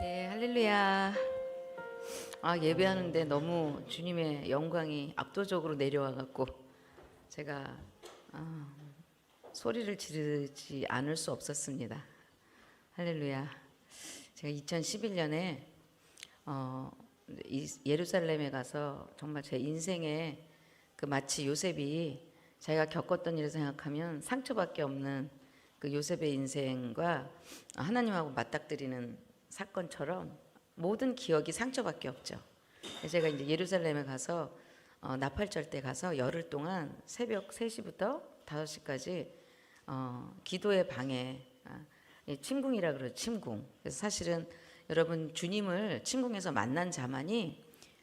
네, 할렐루야. 예배하는데 너무 주님의 영광이 압도적으로 내려와 갖고 제가 소리를 지르지 않을 수 없었습니다. 할렐루야. 제가 2011년에 예루살렘에 가서 정말 제 인생에 그 마치 요셉이 자기가 겪었던 일을 생각하면 상처밖에 없는 그 요셉의 인생과 하나님하고 맞닥뜨리는 사건처럼 모든 기억이 상처밖에 없죠. 제가 이제 예루살렘에 가서 나팔절 때 가서 열흘 동안 새벽 3시부터 5시까지 기도의 방에 침궁이라 그러죠. 침궁. 그래서 사실은 여러분 주님을 침궁에서 만난 자만이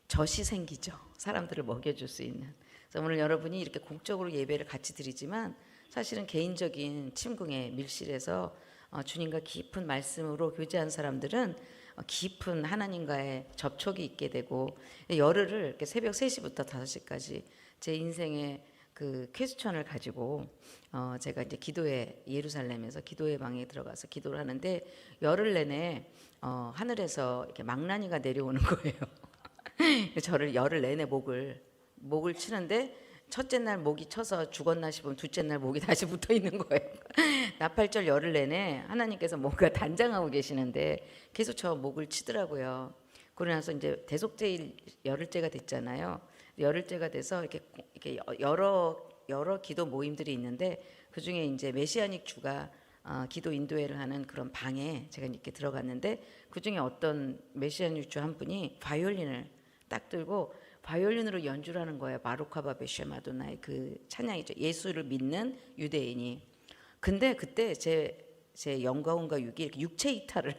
젖이 생기죠. 사람들을 먹여줄 수 있는. 그래서 오늘 여러분이 이렇게 공적으로 예배를 같이 드리지만 사실은 개인적인 침궁의 밀실에서 주님과 깊은 말씀으로 교제한 사람들은 깊은 하나님과의 접촉이 있게 되고 열흘을 이렇게 새벽 3시부터 5시까지 제 인생의 그 퀘스천을 가지고 제가 이제 기도회 예루살렘에서 기도회 방에 들어가서 기도를 하는데 열흘 내내 하늘에서 이렇게 망나니가 내려오는 거예요. 저를 열흘 내내 목을 치는데 첫째 날 목이 쳐서 죽었나 싶으면 둘째 날 목이 다시 붙어 있는 거예요. 나팔절 열흘 내내 하나님께서 뭔가 단장하고 계시는데 계속 저 목을 치더라고요. 그러고 나서 이제 대속제일 열흘째가 됐잖아요. 열흘째가 돼서 이렇게 여러 기도 모임들이 있는데 그 중에 이제 메시아닉 주가 기도 인도회를 하는 그런 방에 제가 이렇게 들어갔는데 그 중에 어떤 메시아닉 주 한 분이 바이올린을 딱 들고 바이올린으로 연주를 하는 거예요. 바루카바 베쉐마도나의 그 찬양이죠. 예수를 믿는 유대인이. 근데 그때 제 영광과 육이 이렇게 육체 이탈을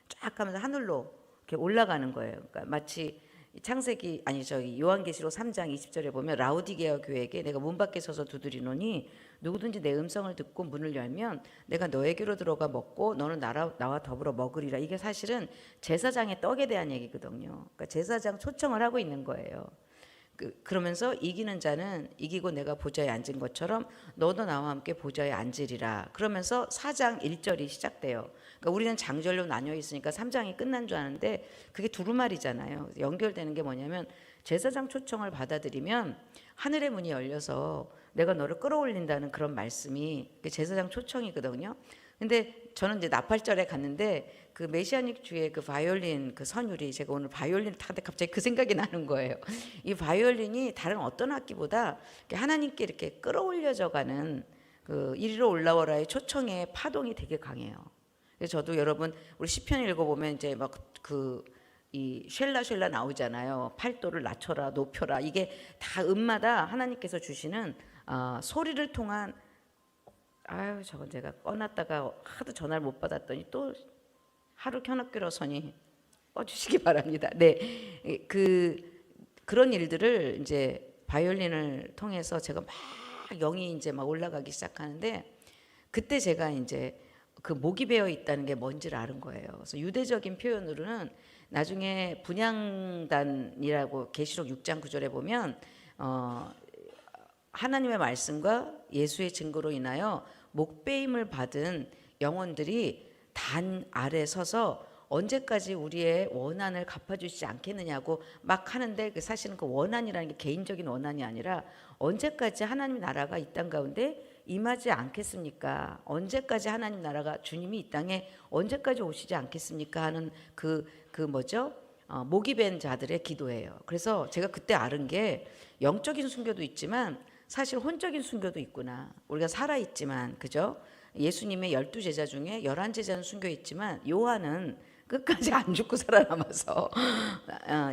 쫙 하면서 하늘로 이렇게 올라가는 거예요. 그러니까 마치 창세기 요한계시록 3장 20절에 보면 라우디게아 교회에게 내가 문 밖에 서서 두드리노니 누구든지 내 음성을 듣고 문을 열면 내가 너에게로 들어가 먹고 너는 나와 더불어 먹으리라. 이게 사실은 제사장의 떡에 대한 얘기거든요. 그러니까 제사장 초청을 하고 있는 거예요. 그러면서 이기는 자는 이기고 내가 보좌에 앉은 것처럼 너도 나와 함께 보좌에 앉으리라. 그러면서 4장 1절이 시작돼요. 그러니까 우리는 장절로 나뉘어 있으니까 3장이 끝난 줄 아는데 그게 두루마리잖아요. 연결되는 게 뭐냐면 제사장 초청을 받아들이면 하늘의 문이 열려서 내가 너를 끌어올린다는 그런 말씀이 제사장 초청이거든요. 근데 저는 이제 나팔절에 갔는데 그 메시아닉 주의 그 바이올린 그 선율이 제가 오늘 바이올린을 타는데 갑자기 그 생각이 나는 거예요. 이 바이올린이 다른 어떤 악기보다 하나님께 이렇게 끌어올려져 가는 그 이리로 올라오라의 초청의 파동이 되게 강해요. 그래서 저도 여러분 우리 시편 읽어보면 이제 막 이 쉘라 나오잖아요. 팔도를 낮춰라 높여라. 이게 다 음마다 하나님께서 주시는 소리를 통한 저건 제가 꺼놨다가 하도 전화를 못 받았더니 또 하루 켜놓기로서니 꺼주시기 바랍니다. 네, 그런 일들을 이제 바이올린을 통해서 제가 막 영이 이제 막 올라가기 시작하는데 그때 제가 이제 그 목이 베어 있다는 게 뭔지를 아는 거예요. 그래서 유대적인 표현으로는 나중에 분향단이라고 계시록 6장 9절에 보면 하나님의 말씀과 예수의 증거로 인하여 목베임을 받은 영혼들이 단 아래 서서 언제까지 우리의 원한을 갚아주시지 않겠느냐고 막 하는데 사실은 그 원한이라는 게 개인적인 원한이 아니라 언제까지 하나님 나라가 이 땅 가운데 임하지 않겠습니까? 언제까지 하나님 나라가 주님이 이 땅에 언제까지 오시지 않겠습니까? 하는 목이 벤 자들의 기도예요. 그래서 제가 그때 아는 게 영적인 순교도 있지만 사실 혼적인 순교도 있구나. 우리가 살아있지만 그죠? 예수님의 12제자 중에 11제자는 순교했지만 요한은 끝까지 안 죽고 살아남아서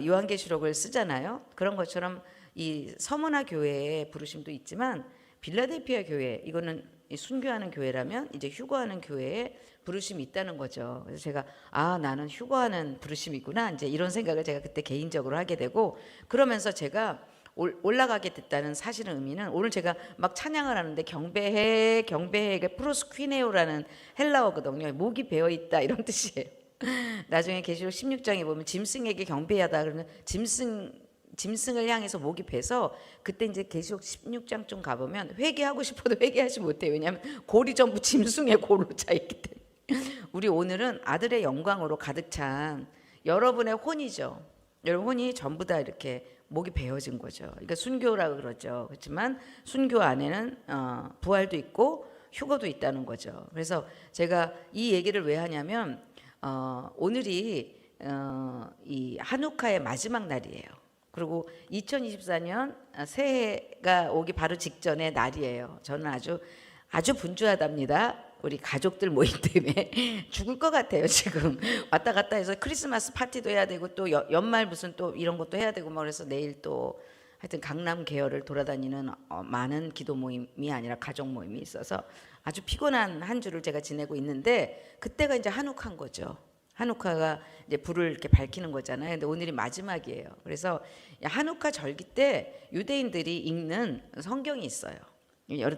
요한계시록을 쓰잖아요. 그런 것처럼 이 서머나 교회의 부르심도 있지만 빌라델피아 교회, 이거는 순교하는 교회라면 이제 휴거하는 교회에 부르심이 있다는 거죠. 그래서 제가 나는 휴거하는 부르심이구나 이제 이런 생각을 제가 그때 개인적으로 하게 되고 그러면서 제가 올라가게 됐다는 사실은 의미는 오늘 제가 막 찬양을 하는데 경배해 프로스퀴네오라는 헬라어거든요. 목이 베어 있다 이런 뜻이에요. 나중에 계시록 16장에 보면 짐승에게 경배하다 그러면 짐승을 향해서 목이 베서 그때 이제 계시록 16장쯤 가보면 회개하고 싶어도 회개하지 못해요. 왜냐하면 골이 전부 짐승의 골로 차 있기 때문에 우리 오늘은 아들의 영광으로 가득 찬 여러분의 혼이죠. 여러분 혼이 전부 다 이렇게 목이 베어진 거죠. 그러니까 순교라고 그러죠. 그렇지만 순교 안에는 부활도 있고 휴거도 있다는 거죠. 그래서 제가 이 얘기를 왜 하냐면 오늘이 이 한우카의 마지막 날이에요. 그리고 2024년 새해가 오기 바로 직전의 날이에요. 저는 아주 분주하답니다. 우리 가족들 모임 때문에 죽을 것 같아요. 지금 왔다 갔다 해서 크리스마스 파티도 해야 되고 또 연말 무슨 또 이런 것도 해야 되고 뭐 그래서 내일 또 하여튼 강남 계열을 돌아다니는 많은 기도 모임이 아니라 가족 모임이 있어서 아주 피곤한 한 주를 제가 지내고 있는데 그때가 이제 한욱한 거죠. 한우카가 이제 불을 이렇게 밝히는 거잖아요. 근데 오늘이 마지막이에요. 그래서 한우카 절기 때 유대인들이 읽는 성경이 있어요.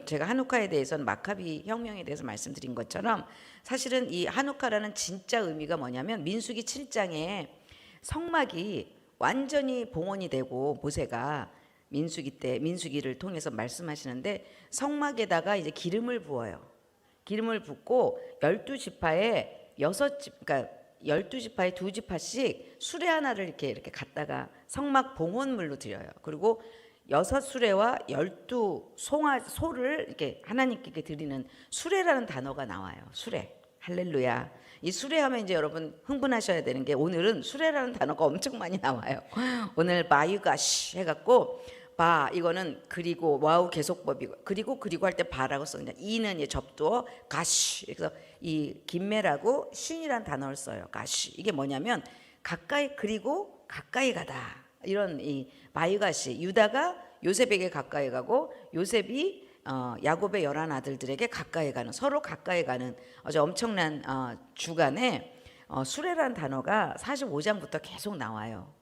제가 한우카에 대해서는 마카비 혁명에 대해서 말씀드린 것처럼 사실은 이 한우카라는 진짜 의미가 뭐냐면 민수기 7장에 성막이 완전히 봉헌이 되고 모세가 민수기를 통해서 말씀하시는데 성막에다가 이제 기름을 부어요. 기름을 붓고 12지파에 12지파에 2지파씩 수레 하나를 이렇게 갖다가 성막 봉헌물로 드려요. 그리고 6수레와 12소를 이렇게 하나님께 드리는 수레라는 단어가 나와요. 수레. 할렐루야. 이 수레하면 이제 여러분 흥분하셔야 되는 게 오늘은 수레라는 단어가 엄청 많이 나와요. 오늘 바유가시 해갖고 바 이거는 그리고 와우 계속법이고 그리고 할 때 바라고 써요. 이는 접두어 가시. 그래서 이 김매라고 쉰이란 단어를 써요. 가시. 이게 뭐냐면 가까이 그리고 가까이 가다. 이런 이 바유가시. 유다가 요셉에게 가까이 가고 요셉이 야곱의 11 아들들에게 가까이 가는 서로 가까이 가는 아주 엄청난 주간에 수레라는 단어가 45장부터 계속 나와요.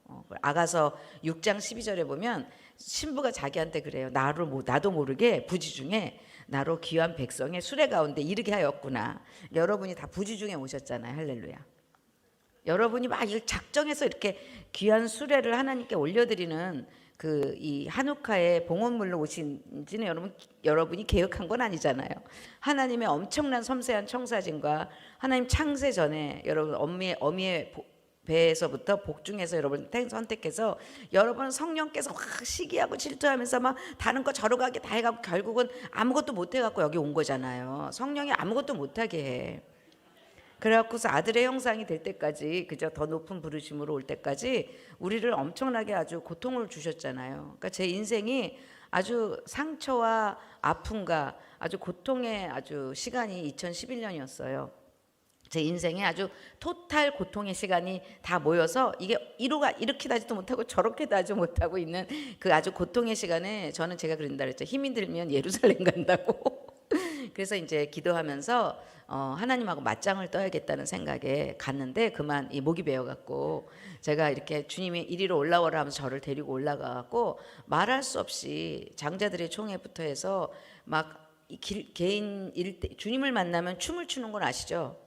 아가서 6장 12절에 보면 신부가 자기한테 그래요. 나도 모르게 부지 중에 나로 귀한 백성의 수레 가운데 이르게 하였구나. 여러분이 다 부지 중에 오셨잖아요. 할렐루야. 여러분이 막 작정해서 이렇게 귀한 수레를 하나님께 올려드리는 이 한우카의 봉헌물로 오신지는 여러분이 계획한 건 아니잖아요. 하나님의 엄청난 섬세한 청사진과 하나님 창세 전에 여러분 어미의 배에서부터 복중에서 여러분 선택해서 여러분 성령께서 확 시기하고 질투하면서 막 다른 거 저러 가게 다 해가고 결국은 아무것도 못 해갖고 여기 온 거잖아요. 성령이 아무것도 못하게 해. 그래갖고서 아들의 형상이 될 때까지 그저 더 높은 부르심으로 올 때까지 우리를 엄청나게 아주 고통을 주셨잖아요. 그러니까 제 인생이 아주 상처와 아픔과 아주 고통의 아주 시간이 2011년이었어요. 제 인생에 아주 토탈 고통의 시간이 다 모여서 이게 이렇게도 하지도 못하고 저렇게도 하지 못하고 있는 그 아주 고통의 시간에 저는 제가 그런다 그랬죠. 힘이 들면 예루살렘 간다고. 그래서 이제 기도하면서 하나님하고 맞짱을 떠야겠다는 생각에 갔는데 그만 이 목이 베어갖고 제가 이렇게 주님이 이리로 올라오라 하면서 저를 데리고 올라가갖고 말할 수 없이 장자들의 총회부터 해서 막 개인 주님을 만나면 춤을 추는 건 아시죠?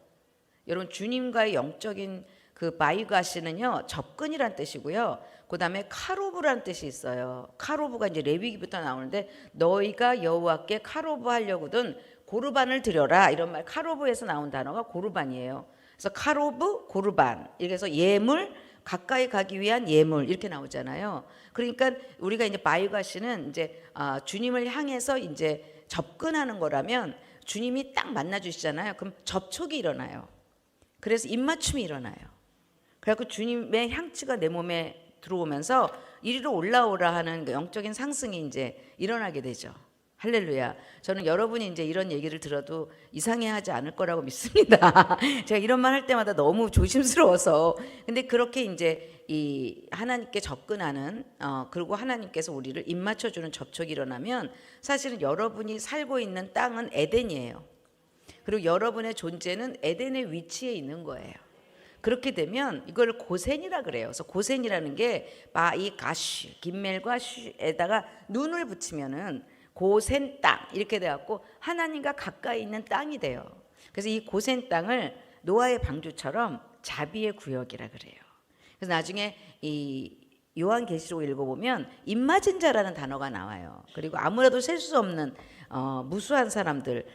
여러분 주님과의 영적인 그 바이가시는요 접근이란 뜻이고요. 그 다음에 카로브라는 뜻이 있어요. 카로브가 이제 레위기부터 나오는데 너희가 여호와께 카로브 하려거든 고르반을 드려라 이런 말. 카로브에서 나온 단어가 고르반이에요. 그래서 카로브 고르반 이렇게 해서 예물 가까이 가기 위한 예물 이렇게 나오잖아요. 그러니까 우리가 이제 바이가시는 이제 주님을 향해서 이제 접근하는 거라면 주님이 딱 만나 주시잖아요. 그럼 접촉이 일어나요. 그래서 입맞춤이 일어나요. 그래갖고 주님의 향취가 내 몸에 들어오면서 이리로 올라오라 하는 그 영적인 상승이 이제 일어나게 되죠. 할렐루야. 저는 여러분이 이제 이런 얘기를 들어도 이상해하지 않을 거라고 믿습니다. 제가 이런 말 할 때마다 너무 조심스러워서. 근데 그렇게 이제 이 하나님께 접근하는 그리고 하나님께서 우리를 입맞춰주는 접촉이 일어나면 사실은 여러분이 살고 있는 땅은 에덴이에요. 그리고 여러분의 존재는 에덴의 위치에 있는 거예요. 그렇게 되면 이걸 고센이라 그래요. 그래서 고센이라는 게 이 가시, 김멜과 쉬에다가 눈을 붙이면은 고센 땅 이렇게 돼갖고 하나님과 가까이 있는 땅이 돼요. 그래서 이 고센 땅을 노아의 방주처럼 자비의 구역이라 그래요. 그래서 나중에 이 요한계시록 읽어보면 입맞은 자라는 단어가 나와요. 그리고 아무래도 셀 수 없는 무수한 사람들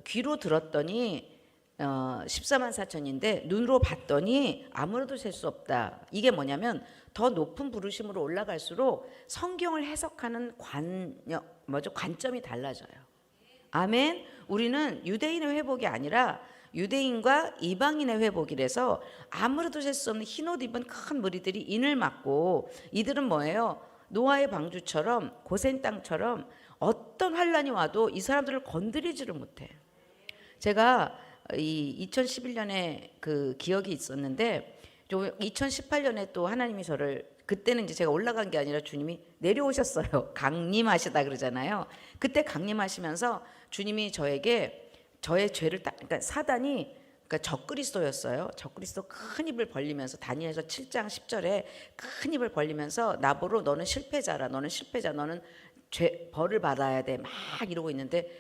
귀로 들었더니 14만 4천인데 눈으로 봤더니 아무래도 셀 수 없다. 이게 뭐냐면 더 높은 부르심으로 올라갈수록 성경을 해석하는 관점이 달라져요. 아멘. 우리는 유대인의 회복이 아니라 유대인과 이방인의 회복이라서 아무래도 셀 수 없는 흰옷 입은 큰 무리들이 인을 맞고, 이들은 뭐예요? 노아의 방주처럼 고센 땅처럼 어떤 환란이 와도 이 사람들을 건드리지를 못해. 제가 이 2011년에 그 기억이 있었는데 2018년에 또 하나님이 저를, 그때는 이제 제가 올라간 게 아니라 주님이 내려오셨어요. 강림하시다 그러잖아요. 그때 강림하시면서 주님이 저에게 저의 죄를 그러니까 사단이, 그러니까 적그리스도였어요. 적그리스도 큰 입을 벌리면서, 다니엘서 7장 10절에 큰 입을 벌리면서 나보러 너는 실패자라, 너는 실패자, 너는 벌을 받아야 돼, 막 이러고 있는데,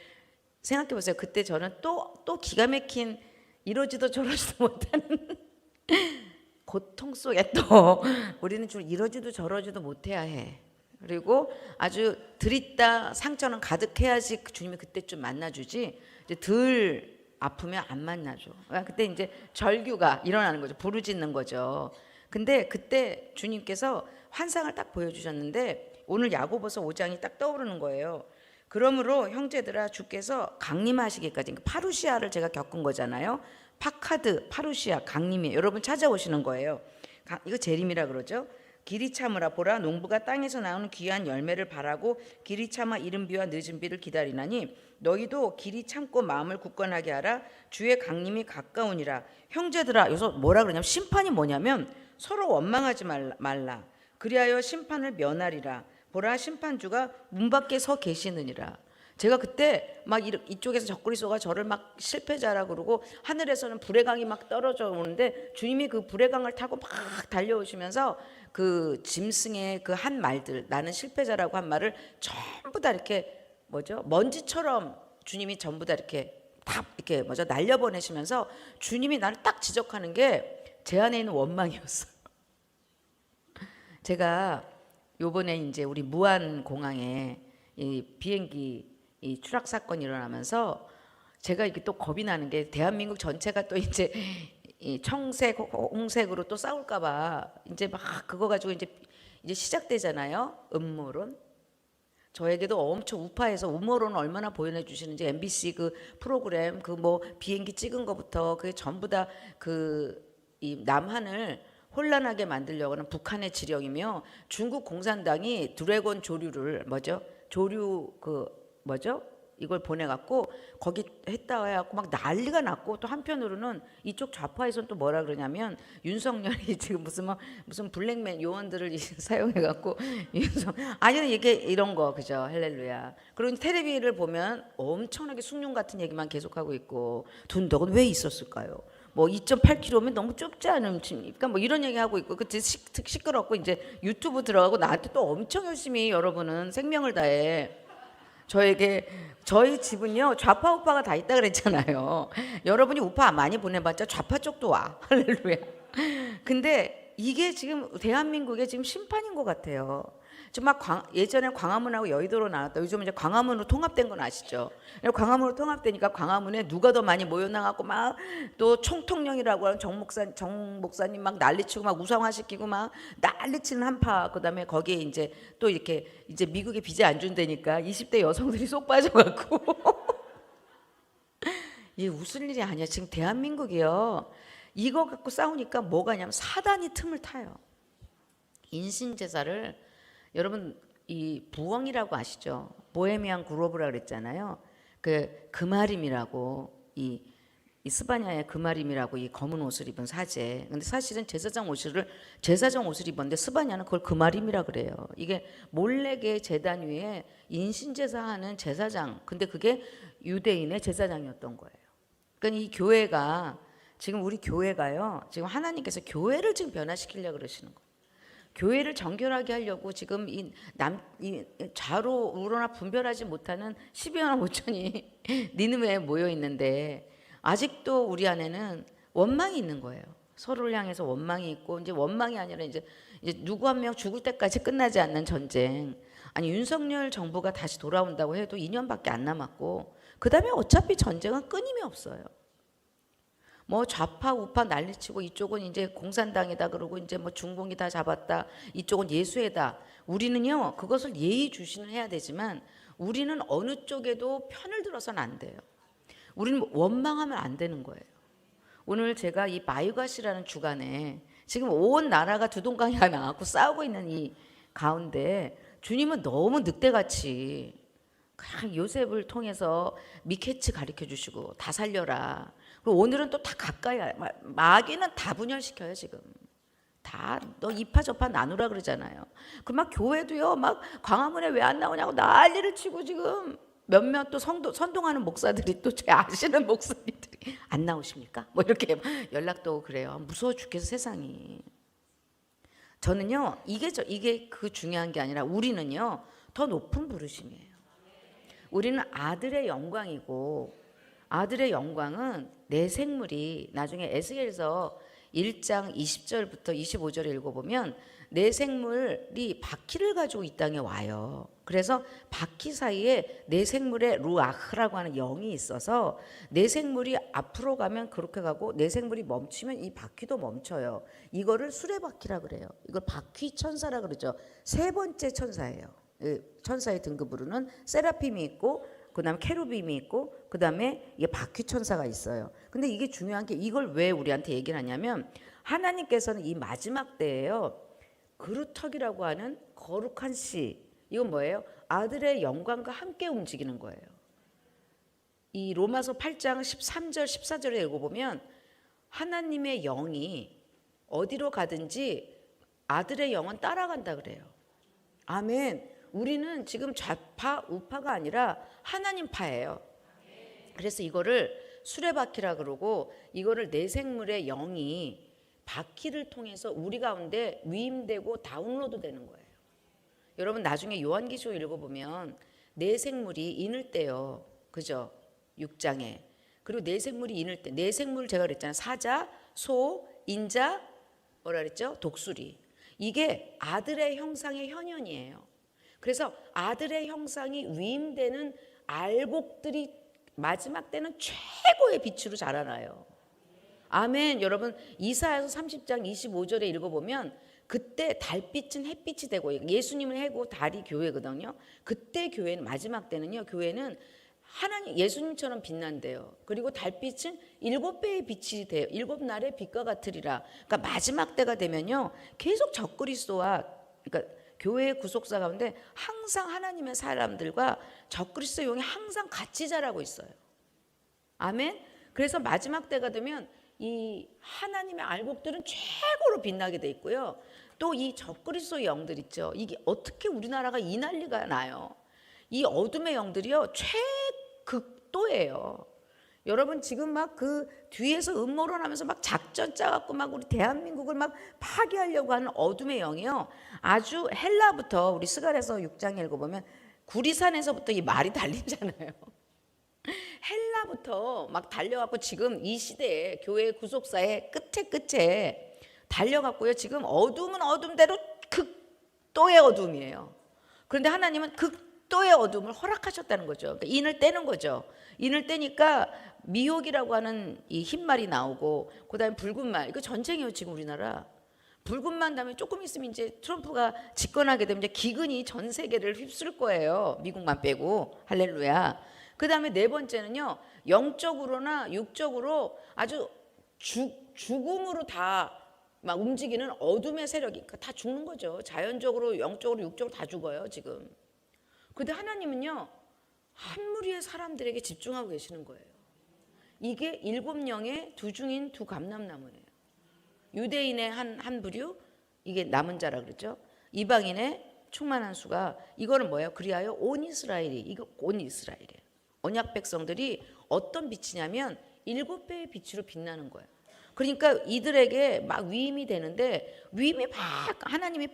생각해 보세요. 그때 저는 또 기가 막힌 이러지도 저러지도 못하는 고통 속에 또 우리는 좀 이러지도 저러지도 못해야 해. 그리고 아주 들있다 상처는 가득해야지 주님이 그때쯤 만나주지, 이제 덜 아프면 안 만나줘. 그때 이제 절규가 일어나는 거죠. 부르짖는 거죠. 근데 그때 주님께서 환상을 딱 보여주셨는데 오늘 야고보서 5장이 딱 떠오르는 거예요. 그러므로 형제들아 주께서 강림하시기까지, 그러니까 파루시아를 제가 겪은 거잖아요. 파카드, 파루시아, 강림이 여러분 찾아오시는 거예요. 이거 재림이라 그러죠. 길이 참으라, 보라 농부가 땅에서 나오는 귀한 열매를 바라고 길이 참아 이른 비와 늦은 비를 기다리나니 너희도 길이 참고 마음을 굳건하게 하라. 주의 강림이 가까우니라. 형제들아, 여기서 뭐라 그러냐면, 심판이 뭐냐면 서로 원망하지 말라. 그리하여 심판을 면하리라. 보라 심판주가 문 밖에 서 계시느니라. 제가 그때 막 이쪽에서 적그리스도가 저를 막 실패자라 그러고 하늘에서는 불의 강이 막 떨어져 오는데 주님이 그 불의 강을 타고 막 달려오시면서 그 짐승의 그 한 말들, 나는 실패자라고 한 말을 전부 다 이렇게 먼지처럼 주님이 전부 다 이렇게 다 이렇게 날려보내시면서 주님이 나를 딱 지적하는 게 제 안에 있는 원망이었어요. 제가 요번에 이제 우리 무안 공항에 이 비행기 이 추락 사건이 일어나면서 제가 이게 또 겁이 나는 게, 대한민국 전체가 또 이제 이 청색, 홍색으로 또 싸울까봐 이제 막 그거 가지고 이제 시작되잖아요. 음모론. 저에게도 엄청 우파해서 음모론을 얼마나 보여내 주시는지, MBC 그 프로그램 그 뭐 비행기 찍은 거부터 그게 전부 다 그 이 남한을 혼란하게 만들려고 하는 북한의 지령이며, 중국 공산당이 드래곤 조류를 이걸 보내갖고 거기 했다 해갖고 막 난리가 났고, 또 한편으로는 이쪽 좌파에서는 또 뭐라 그러냐면 윤석열이 지금 무슨 블랙맨 요원들을 사용해갖고 아니 이게 이런 거, 그죠? 할렐루야. 그리고 텔레비를 보면 엄청나게 숭늉 같은 얘기만 계속하고 있고, 둔덕은 왜 있었을까요? 뭐 2.8km면 너무 좁지 않습니까? 뭐 이런 얘기하고 있고, 그때 시끄럽고 이제 유튜브 들어가고 나한테 또 엄청 열심히 여러분은 생명을 다해 저희 집은요 좌파 우파가 다 있다 그랬잖아요. 여러분이 우파 많이 보내봤자 좌파 쪽도 와. 할렐루야. 근데 이게 지금 대한민국의 지금 심판인 것 같아요. 지금 막 예전에 광화문하고 여의도로 나왔다. 요즘 이제 광화문으로 통합된 건 아시죠? 광화문으로 통합되니까 광화문에 누가 더 많이 모여나갖고 막 또 총통령이라고 하는 정 목사님 막 난리치고 막 우상화시키고 막 난리치는 한파. 그다음에 거기에 이제 또 이렇게 이제 미국에 비자 안 준다니까 20대 여성들이 쏙 빠져갖고 이게 웃을 일이 아니야. 지금 대한민국이요. 이거 갖고 싸우니까 뭐가 냐면 사단이 틈을 타요. 인신제사를, 여러분 이 부엉이라고 아시죠? 보헤미안 그로브라 그랬잖아요. 그 마림이라고 이 스바냐의 그마림이라고 이 검은 옷을 입은 사제. 근데 사실은 제사장 옷을 입었는데 스바냐는 그걸 그마림이라 그래요. 이게 몰래게 제단 위에 인신제사하는 제사장. 근데 그게 유대인의 제사장이었던 거예요. 그러니까 이 교회가 지금 우리 교회가요. 지금 하나님께서 교회를 지금 변화시키려고 그러시는 거예요. 교회를 정결하게 하려고 지금 이 좌로 우로나 분별하지 못하는 12만 5천이 니느웨에 모여 있는데 아직도 우리 안에는 원망이 있는 거예요. 서로를 향해서 원망이 있고, 이제 원망이 아니라 이제 누구 한 명 죽을 때까지 끝나지 않는 전쟁. 아니 윤석열 정부가 다시 돌아온다고 해도 2년밖에 안 남았고, 그다음에 어차피 전쟁은 끊임이 없어요. 뭐 좌파 우파 난리치고 이쪽은 이제 공산당이다 그러고 이제 뭐 중공이 다 잡았다, 이쪽은 예수회다. 우리는요 그것을 예의주시는 해야 되지만 우리는 어느 쪽에도 편을 들어서는 안 돼요. 우리는 원망하면 안 되는 거예요. 오늘 제가 이 마유갓이라는 주간에 지금 온 나라가 두동강이가 나갖고 싸우고 있는 이 가운데 주님은 너무 늑대같이 그냥 요셉을 통해서 미케츠 가르쳐 주시고 다 살려라. 그리고 오늘은 또 다 가까이 마귀는 다 분열시켜요. 지금 다 너 이파 저파 나누라 그러잖아요. 그 막 교회도요 막 광화문에 왜 안 나오냐고 난리를 치고 지금 몇몇 또 선동하는 목사들이 또 제 아시는 목사님들이 안 나오십니까? 뭐 이렇게 연락도 오고 그래요. 무서워 죽겠어 세상이. 저는요 이게 그 중요한 게 아니라 우리는요 더 높은 부르심이에요. 우리는 아들의 영광이고 아들의 영광은 내 생물이 나중에 에스겔서 1장 20절부터 25절에 읽어보면 내 생물이 바퀴를 가지고 이 땅에 와요. 그래서 바퀴 사이에 내 생물의 루아흐라고 하는 영이 있어서 내 생물이 앞으로 가면 그렇게 가고 내 생물이 멈추면 이 바퀴도 멈춰요. 이거를 수레바퀴라 그래요. 이걸 바퀴 천사라 그러죠. 세 번째 천사예요. 천사의 등급으로는 세라핌이 있고 그다음에 케루빔이 있고 그다음에 이게 바퀴 천사가 있어요. 근데 이게 중요한 게 이걸 왜 우리한테 얘기를 하냐면 하나님께서는 이 마지막 때에요. 그루터기라고 하는 거룩한 씨. 이건 뭐예요? 아들의 영광과 함께 움직이는 거예요. 이 로마서 8장 13절 14절에 읽어보면 하나님의 영이 어디로 가든지 아들의 영은 따라간다 그래요. 아멘. 우리는 지금 좌파 우파가 아니라 하나님파예요. 그래서 이거를 수레바퀴라 그러고 이거를 내 생물의 영이 바퀴를 통해서 우리 가운데 위임되고 다운로드 되는 거예요. 여러분 나중에 요한계시록 읽어보면 내 생물이 인을 때요. 그죠? 6장에. 그리고 내 생물이 인을 때 내 생물 제가 그랬잖아요. 사자, 소, 인자, 뭐라 그랬죠? 독수리. 이게 아들의 형상의 현현이에요. 그래서 아들의 형상이 위임되는 알곡들이 마지막 때는 최고의 빛으로 자라나요. 아멘. 여러분 이사야서 30장 25절에 읽어보면 그때 달빛은 햇빛이 되고 예수님은 해고 달이 교회거든요. 그때 교회는 마지막 때는요. 교회는 하나님 예수님처럼 빛난대요. 그리고 달빛은 7배의 빛이 돼요. 7날의 빛과 같으리라. 그러니까 마지막 때가 되면요. 계속 적그리스도와 그러니까 교회의 구속사 가운데 항상 하나님의 사람들과 적그리스도 영이 항상 같이 자라고 있어요. 아멘. 그래서 마지막 때가 되면 이 하나님의 알곡들은 최고로 빛나게 돼 있고요. 또 이 적그리스도 영들 있죠. 이게 어떻게 우리나라가 이 난리가 나요. 이 어둠의 영들이요 최극도예요. 여러분 지금 막 그 뒤에서 음모론하면서 막 작전 짜갖고 막 우리 대한민국을 막 파괴하려고 하는 어둠의 영이요. 아주 헬라부터 우리 스가랴서 6장에 읽어보면 구리산에서부터 이 말이 달리잖아요. 헬라부터 막 달려갖고 지금 이 시대에 교회 구속사의 끝에 달려갖고요. 지금 어둠은 어둠대로 극도의 어둠이에요. 그런데 하나님은 극도의 어둠을 허락하셨다는 거죠. 그러니까 인을 떼는 거죠. 인을 떼니까 미혹이라고 하는 이 흰말이 나오고 그다음에 붉은 말. 이거 전쟁이에요 지금 우리나라. 붉은 말 다음에 조금 있으면 이제 트럼프가 집권하게 되면 이제 기근이 전 세계를 휩쓸 거예요. 미국만 빼고. 할렐루야. 그다음에 네 번째는요. 영적으로나 육적으로 아주 죽음으로 다 막 움직이는 어둠의 세력이 그러니까 다 죽는 거죠. 자연적으로 영적으로 육적으로 다 죽어요 지금. 그런데 하나님은요. 한 무리의 사람들에게 집중하고 계시는 거예요. 이게 7영의 두 중인 두 감람나무예요. 유대인의 한 부류, 이게 남은 자라 그러죠. 이방인의 충만한 수가 이거는 뭐예요? 그리하여 온 이스라엘이 이거 온 이스라엘이에요. 언약 백성들이 어떤 빛이냐면 7배의 빛으로 빛나는 거예요. 그러니까 이들에게 막 위임이 되는데 위임이 막 하나님이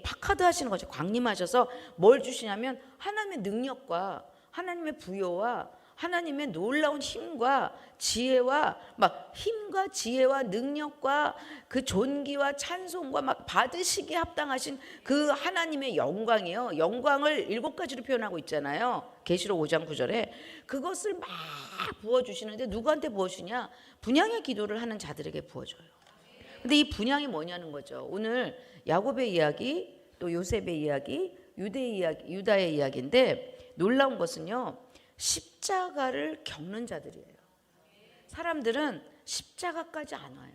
파카드 하시는 거죠. 광림하셔서 뭘 주시냐면 하나님의 능력과 하나님의 부여와 하나님의 놀라운 힘과 지혜와 막 힘과 지혜와 능력과 그 존귀와 찬송과 막 받으시기에 합당하신 그 하나님의 영광이요. 영광을 7가지로 표현하고 있잖아요. 계시록 5장 9절에 그것을 막 부어주시는데 누구한테 부어주냐? 분향의 기도를 하는 자들에게 부어줘요. 근데 이 분향이 뭐냐는 거죠. 오늘 야곱의 이야기, 또 요셉의 이야기, 유다의 이야기인데 놀라운 것은요. 십자가를 겪는 자들이에요. 사람들은 십자가까지 안 와요.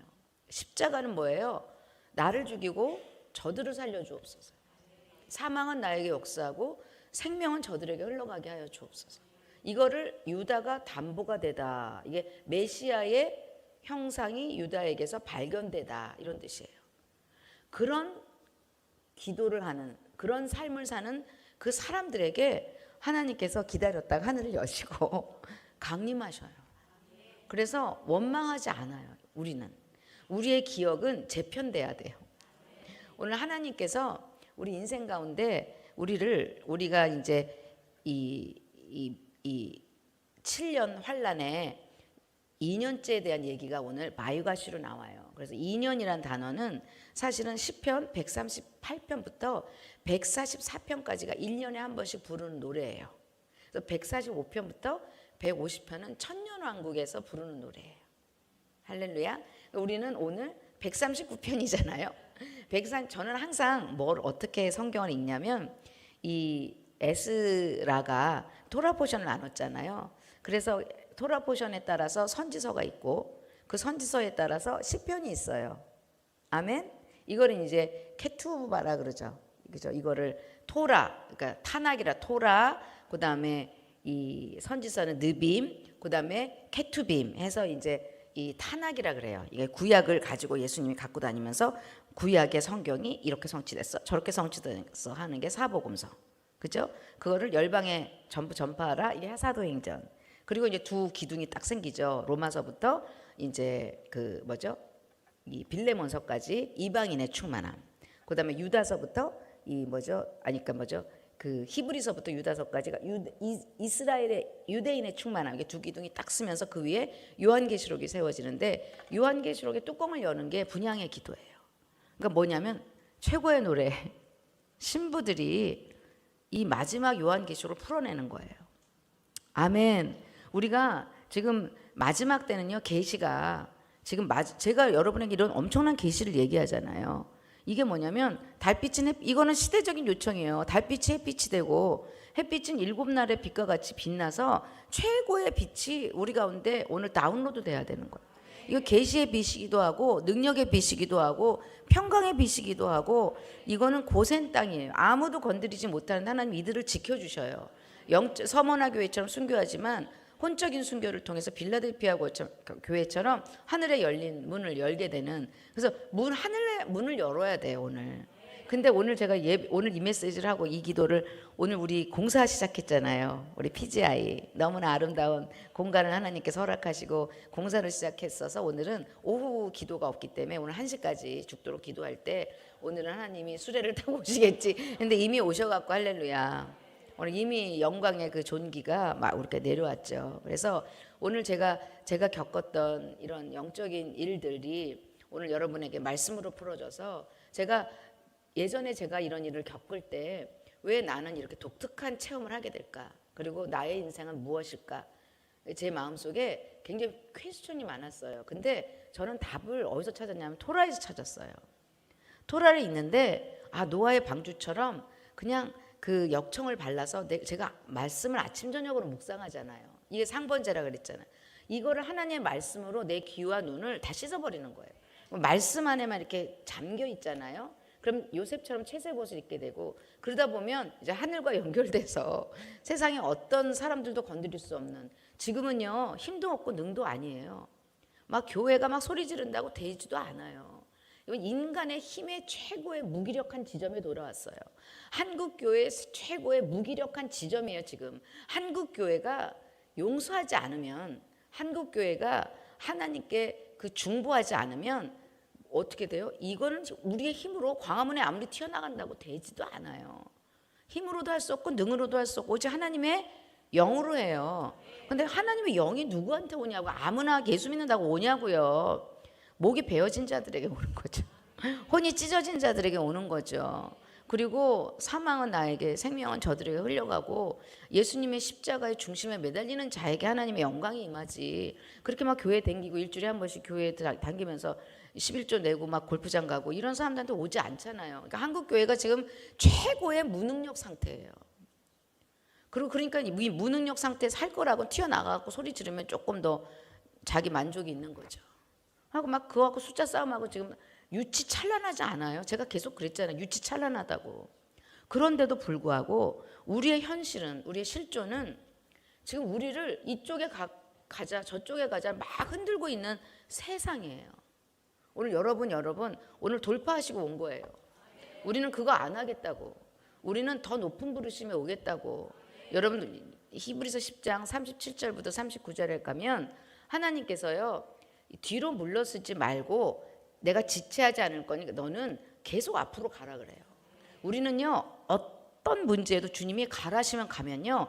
십자가는 뭐예요? 나를 죽이고 저들을 살려주옵소서. 사망은 나에게 역사하고 생명은 저들에게 흘러가게 하여 주옵소서. 이거를 유다가 담보가 되다. 이게 메시아의 형상이 유다에게서 발견되다. 이런 뜻이에요. 그런 기도를 하는, 그런 삶을 사는 그 사람들에게 하나님께서 기다렸다가 하늘을 여시고 강림하셔요. 그래서 원망하지 않아요. 우리는 우리의 기억은 재편돼야 돼요. 오늘 하나님께서 우리 인생 가운데 우리가 이제 이 7년 환란에 2년째에 대한 얘기가 오늘 마유가시로 나와요. 그래서 2년이란 단어는 사실은 시편 138편부터 144편까지가 1년에 한 번씩 부르는 노래예요. 그래서 145편부터 150편은 천년왕국에서 부르는 노래예요. 할렐루야. 우리는 오늘 139편이잖아요. 저는 항상 뭘 어떻게 성경을 읽냐면 이 에스라가 토라 포션을 나눴잖아요. 그래서 토라 포션에 따라서 선지서가 있고 그 선지서에 따라서 시편이 있어요. 아멘. 이거를 이제 케투바라 그러죠. 그죠? 이거를 토라, 그러니까 타낙이라 토라, 그다음에 이 선지서는 느빔, 그다음에 케투빔 해서 이제 이 타낙이라 그래요. 이게 구약을 가지고 예수님이 갖고 다니면서 구약의 성경이 이렇게 성취됐어, 저렇게 성취됐어 하는 게 사복음서. 그죠? 그거를 열방에 전부 전파하라. 이게 사도행전. 그리고 이제 두 기둥이 딱 생기죠. 로마서부터 이제 그 뭐죠? 이 빌레몬서까지 이방인의 충만함. 그다음에 유다서부터 이 뭐죠? 아니까 뭐죠? 그 히브리서부터 유다서까지가 이스라엘의 유대인의 충만함. 이게 두 기둥이 딱 쓰면서 그 위에 요한계시록이 세워지는데 요한계시록의 뚜껑을 여는 게 분향의 기도예요. 그러니까 뭐냐면 최고의 노래 신부들이 이 마지막 요한계시록을 풀어내는 거예요. 아멘. 우리가 지금 마지막 때는요, 계시가 지금 제가 여러분에게 이런 엄청난 계시를 얘기하잖아요. 이게 뭐냐면 달빛은 이거는 시대적인 요청이에요. 달빛이 햇빛이 되고 햇빛은 7날의 빛과 같이 빛나서 최고의 빛이 우리 가운데 오늘 다운로드 돼야 되는 거예요. 이거 계시의 빛이기도 하고 능력의 빛이기도 하고 평강의 빛이기도 하고 이거는 고센 땅이에요. 아무도 건드리지 못하는 하나님 이들을 지켜주셔요. 서머나 교회처럼 순교하지만 혼적인 순교를 통해서 빌라델피아 교회처럼 하늘에 열린 문을 열게 되는, 그래서 하늘의 문을 열어야 돼요 오늘. 근데 오늘 제가 오늘 이 메시지를 하고 이 기도를 오늘 우리 공사 시작했잖아요. 우리 PGI 너무나 아름다운 공간을 하나님께서 허락하시고 공사를 시작했어서 오늘은 오후 기도가 없기 때문에 오늘 1시까지 죽도록 기도할 때 오늘은 하나님이 수레를 타고 오시겠지. 근데 이미 오셔갖고 할렐루야. 오늘 이미 영광의 그 존귀가 막 우리가 내려왔죠. 그래서 오늘 제가 겪었던 이런 영적인 일들이 오늘 여러분에게 말씀으로 풀어져서 예전에 제가 이런 일을 겪을 때 왜 나는 이렇게 독특한 체험을 하게 될까? 그리고 나의 인생은 무엇일까? 제 마음속에 굉장히 퀘스천이 많았어요. 근데 저는 답을 어디서 찾았냐면 토라에서 찾았어요. 토라를 읽는데 노아의 방주처럼 그냥 그 역청을 발라서 제가 말씀을 아침 저녁으로 묵상하잖아요. 이게 상번제라 그랬잖아요. 이거를 하나님의 말씀으로 내 귀와 눈을 다 씻어버리는 거예요. 말씀 안에만 이렇게 잠겨 있잖아요. 그럼 요셉처럼 채색옷을 입게 되고 그러다 보면 이제 하늘과 연결돼서 세상에 어떤 사람들도 건드릴 수 없는, 지금은요 힘도 없고 능도 아니에요. 막 교회가 막 소리 지른다고 되지도 않아요. 이건 인간의 힘의 최고의 무기력한 지점에 돌아왔어요. 한국교회의 최고의 무기력한 지점이에요. 지금 한국교회가 용서하지 않으면, 한국교회가 하나님께 그 중보하지 않으면 어떻게 돼요? 이거는 우리의 힘으로 광화문에 아무리 튀어나간다고 되지도 않아요. 힘으로도 할 수 없고 능으로도 할 수 없고 오직 하나님의 영으로 해요. 근데 하나님의 영이 누구한테 오냐고. 아무나 예수 믿는다고 오냐고요. 목이 베어진 자들에게 오는 거죠. 혼이 찢어진 자들에게 오는 거죠. 그리고 사망은 나에게, 생명은 저들에게 흘려가고 예수님의 십자가의 중심에 매달리는 자에게 하나님의 영광이 임하지. 그렇게 막 교회 댕기고 일주일에 한 번씩 교회에 다니면서 11조 내고 막 골프장 가고 이런 사람들한테 오지 않잖아요. 그러니까 한국 교회가 지금 최고의 무능력 상태예요. 그리고 그러니까 이 무능력 상태에 살 거라고 튀어나가고 소리 지르면 조금 더 자기 만족이 있는 거죠. 하고 막 그거하고 숫자 싸움하고 지금 유치찬란하지 않아요? 제가 계속 그랬잖아요. 유치찬란하다고. 그런데도 불구하고 우리의 현실은, 우리의 실존은 지금 우리를 이쪽에 가자 저쪽에 가자 막 흔들고 있는 세상이에요. 오늘 여러분 오늘 돌파하시고 온 거예요. 우리는 그거 안 하겠다고. 우리는 더 높은 부르심에 오겠다고. 여러분 히브리서 10장 37절부터 39절에 가면 하나님께서요 뒤로 물러서지 말고 내가 지체하지 않을 거니까 너는 계속 앞으로 가라 그래요. 우리는요 어떤 문제에도 주님이 가라시면 가면요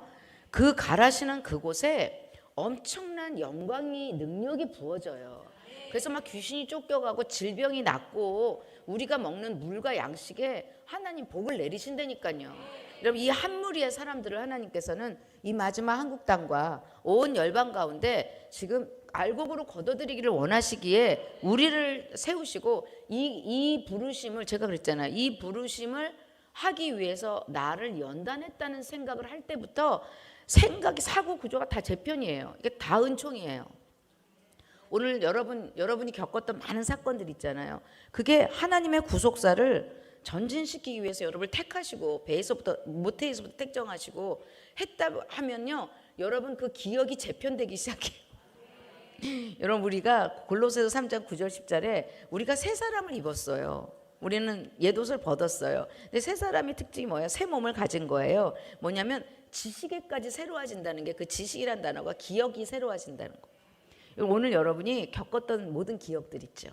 그 가라시는 그곳에 엄청난 영광이 능력이 부어져요. 그래서 막 귀신이 쫓겨가고 질병이 낫고 우리가 먹는 물과 양식에 하나님 복을 내리신다니까요. 여러분 이 한 무리의 사람들을 하나님께서는 이 마지막 한국 땅과 온 열방 가운데 지금 알곡으로 거둬들이기를 원하시기에 우리를 세우시고 이 부르심을 제가 그랬잖아요. 이 부르심을 하기 위해서 나를 연단했다는 생각을 할 때부터 생각이 사고 구조가 다 제 편이에요. 이게 다 은총이에요. 오늘 여러분이 겪었던 많은 사건들 있잖아요. 그게 하나님의 구속사를 전진시키기 위해서 여러분을 택하시고 배에서부터 모태에서부터 택정하시고 했다 하면요. 여러분 그 기억이 재편되기 시작해요. 여러분 우리가 골로새서 3장 9절 10절에 우리가 새 사람을 입었어요. 우리는 옛옷을 벗었어요. 근데 새 사람의 특징이 뭐예요? 새 몸을 가진 거예요. 뭐냐면 지식에까지 새로워진다는 게 그 지식이란 단어가 기억이 새로워진다는 거. 오늘 여러분이 겪었던 모든 기억들 있죠.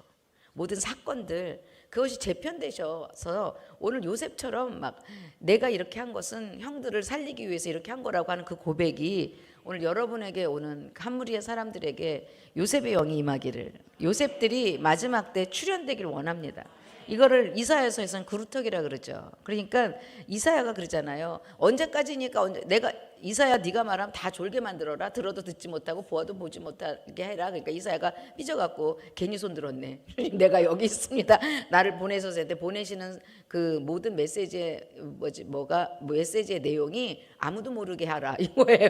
모든 사건들 그것이 재편되셔서 오늘 요셉처럼 막 내가 이렇게 한 것은 형들을 살리기 위해서 이렇게 한 거라고 하는 그 고백이 오늘 여러분에게 오는 한 무리의 사람들에게 요셉의 영이 임하기를 요셉들이 마지막 때 출현되기를 원합니다. 이거를 이사야서에서는 그루터기라 그러죠. 그러니까 이사야가 그러잖아요. 언제까지니까 내가 이사야 네가 말하면 다 졸게 만들어라. 들어도 듣지 못하고 보아도 보지 못하게 해라. 그러니까 이사야가 삐져갖고 괜히 손 들었네. 내가 여기 있습니다. 나를 보내셔서 보내시는 그 모든 메시지의 메시지의 내용이 아무도 모르게 하라 이거예요.